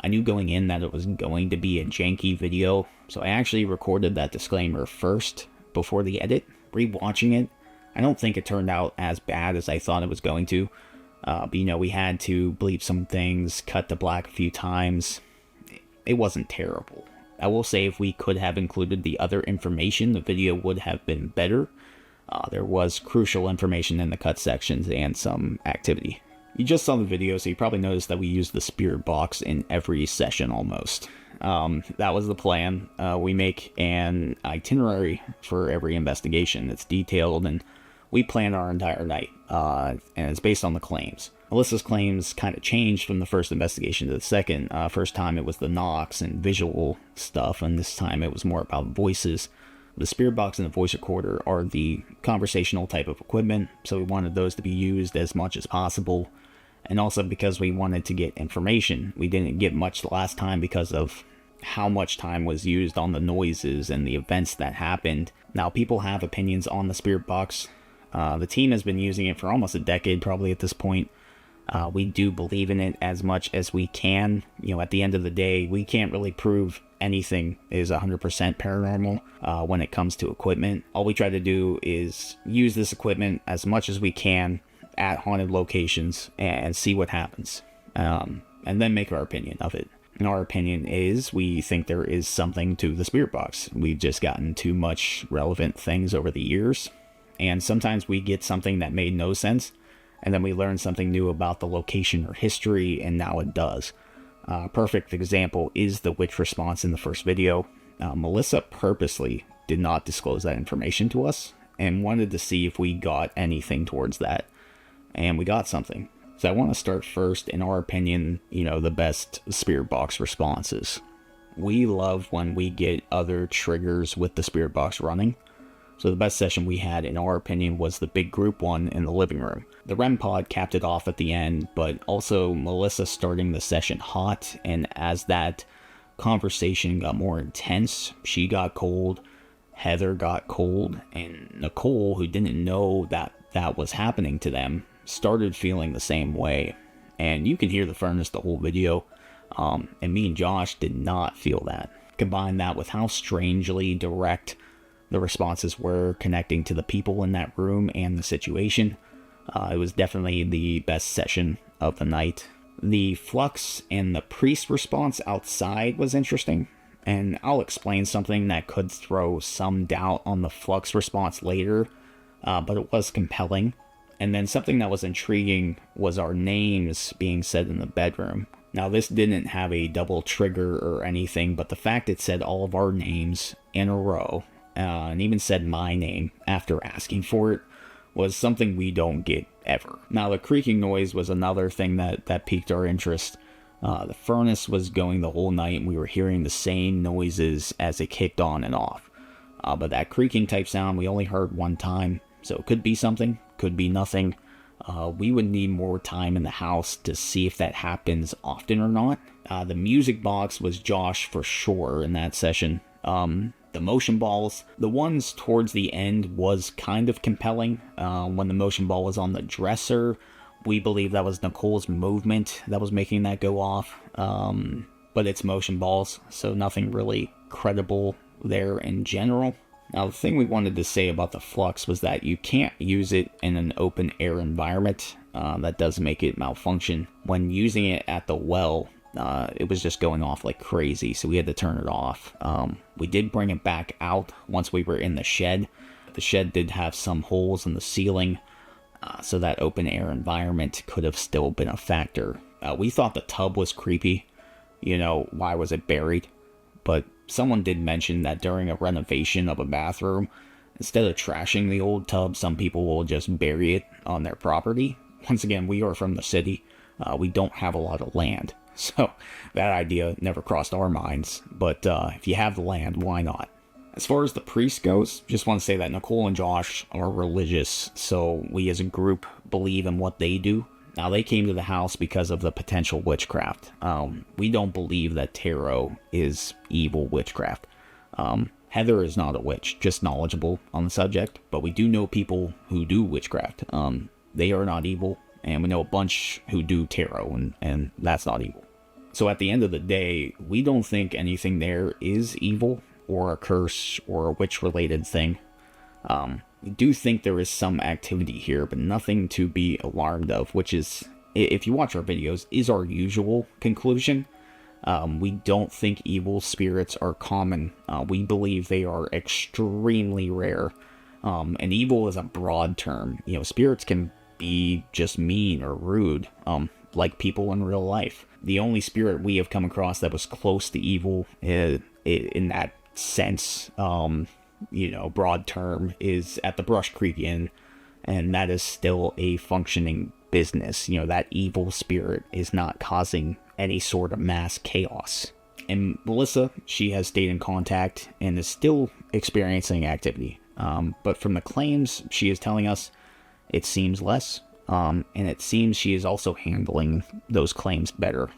I knew going in that it was going to be a janky video, so I actually recorded that disclaimer first before the edit. Rewatching it, I don't think it turned out as bad as I thought it was going to. But you know, we had to bleep some things, cut to black a few times. It wasn't terrible. I will say if we could have included the other information, the video would have been better. There was crucial information in the cut sections and some activity. You just saw the video, so you probably noticed that we used the spirit box in every session almost. That was the plan. We make an itinerary for every investigation. It's detailed, and we plan our entire night, and it's based on the claims. Melissa's claims kind of changed from the first investigation to the second. First time it was the knocks and visual stuff, and this time it was more about voices. The spirit box and the voice recorder are the conversational type of equipment, so we wanted those to be used as much as possible. and also because we wanted to get information. We didn't get much the last time because of how much time was used on the noises and the events that happened. Now, people have opinions on the spirit box. The team has been using it for almost a decade probably at this point. We do believe in it as much as we can. You know, at the end of the day, we can't really prove anything is 100% paranormal when it comes to equipment. All we try to do is use this equipment as much as we can at haunted locations and see what happens, and then make our opinion of it. And our opinion is we think there is something to the spirit box. We've just gotten too much relevant things over the years, and sometimes we get something that made no sense, and then we learn something new about the location or history, and now it does. Perfect example is the witch response in the first video. Melissa purposely did not disclose that information to us and wanted to see if we got anything towards that, and we got something. So I want to start first, in our opinion, the best spirit box responses. We love when we get other triggers with the spirit box running. So the best session we had, in our opinion, was the big group one in the living room. The REM pod capped it off at the end, but also Melissa starting the session hot, and as that conversation got more intense, she got cold, Heather got cold, and Nicole, who didn't know that was happening to them, started feeling the same way. And you can hear the furnace the whole video, and me and Josh did not feel that. Combine that with how strangely direct the responses were, connecting to the people in that room and the situation. It was definitely the best session of the night. The flux and the priest response outside was interesting, and I'll explain something that could throw some doubt on the flux response later, but it was compelling. And then something that was intriguing was our names being said in the bedroom. Now, this didn't have a double trigger or anything, but the fact it said all of our names in a row, and even said my name after asking for it, was something we don't get ever. Now, the creaking noise was another thing that piqued our interest. The furnace was going the whole night, and we were hearing the same noises as it kicked on and off. But that creaking type sound we only heard one time, so it could be something, could be nothing. We would need more time in the house to see if that happens often or not. The music box was Josh for sure in that session. The motion balls, the ones towards the end was kind of compelling. When the motion ball was on the dresser, we believe that was Nicole's movement that was making that go off. But it's motion balls, so nothing really credible there in general. Now, the thing we wanted to say about the flux was that you can't use it in an open air environment. That does make it malfunction. When using it at the well, it was just going off like crazy, so we had to turn it off. We did bring it back out once we were in the shed. The shed did have some holes in the ceiling, so that open air environment could have still been a factor. We thought the tub was creepy. Why was it buried? But someone did mention that during a renovation of a bathroom, instead of trashing the old tub, some people will just bury it on their property. Once again, we are from the city. We don't have a lot of land. So that idea never crossed our minds. But if you have the land, why not? As far as the priest goes, just want to say that Nicole and Josh are religious. So we as a group believe in what they do. Now, they came to the house because of the potential witchcraft. We don't believe that tarot is evil witchcraft. Heather is not a witch, just knowledgeable on the subject. But we do know people who do witchcraft. They are not evil. And we know a bunch who do tarot, and that's not evil. So at the end of the day, we don't think anything there is evil or a curse or a witch-related thing. We do think there is some activity here, but nothing to be alarmed of, which is, if you watch our videos, is our usual conclusion. We don't think evil spirits are common. We believe they are extremely rare. And evil is a broad term. Spirits can be just mean or rude, like people in real life. The only spirit we have come across that was close to evil in that sense, broad term, is at the Brush Creek Inn, and that is still a functioning business. That evil spirit is not causing any sort of mass chaos. And Melissa, she has stayed in contact and is still experiencing activity. But from the claims she is telling us, it seems less. and it seems she is also handling those claims better,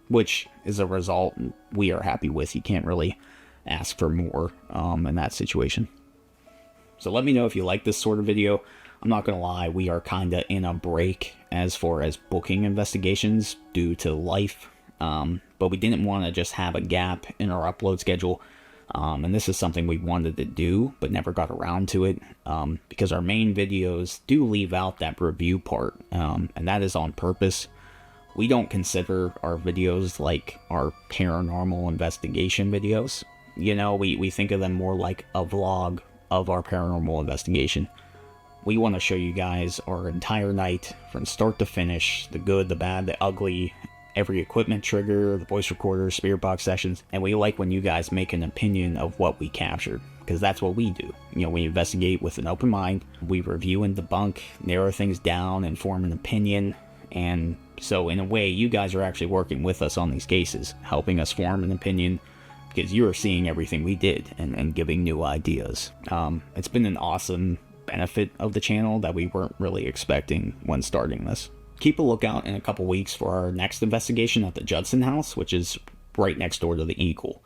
which is a result we are happy with. You can't really ask for more in that situation. So let me know if you like this sort of video. I'm not gonna lie, we are kinda in a break as far as booking investigations due to life, but we didn't want to just have a gap in our upload schedule, and this is something we wanted to do but never got around to it, because our main videos do leave out that review part, and that is on purpose. We don't consider our videos like our paranormal investigation videos. You know, we think of them more like a vlog of our paranormal investigation. We want to show you guys our entire night from start to finish, the good, the bad, the ugly, every equipment trigger, the voice recorder, spirit box sessions, and we like when you guys make an opinion of what we captured, because that's what we do. You know, we investigate with an open mind, we review and debunk, narrow things down, and form an opinion, and so in a way, you guys are actually working with us on these cases, helping us form an opinion, because you are seeing everything we did and giving new ideas. It's been an awesome benefit of the channel that we weren't really expecting when starting this. Keep a lookout in a couple weeks for our next investigation at the Judson house, which is right next door to the Eagle.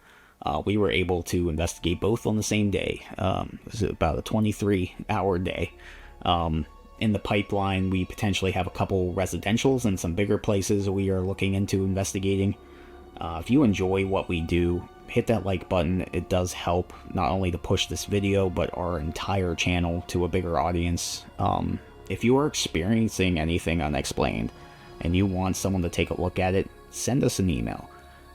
We were able to investigate both on the same day. It was about a 23-hour day. In the pipeline, we potentially have a couple residentials and some bigger places we are looking into investigating. If you enjoy what we do, hit that like button. It does help not only to push this video, but our entire channel to a bigger audience. If you are experiencing anything unexplained and you want someone to take a look at it, send us an email.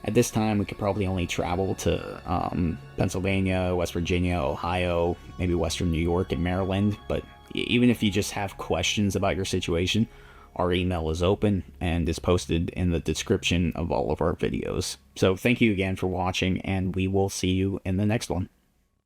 At this time, we could probably only travel to Pennsylvania, West Virginia, Ohio, maybe Western New York and Maryland, but even if you just have questions about your situation, our email is open and is posted in the description of all of our videos. So thank you again for watching, and we will see you in the next one.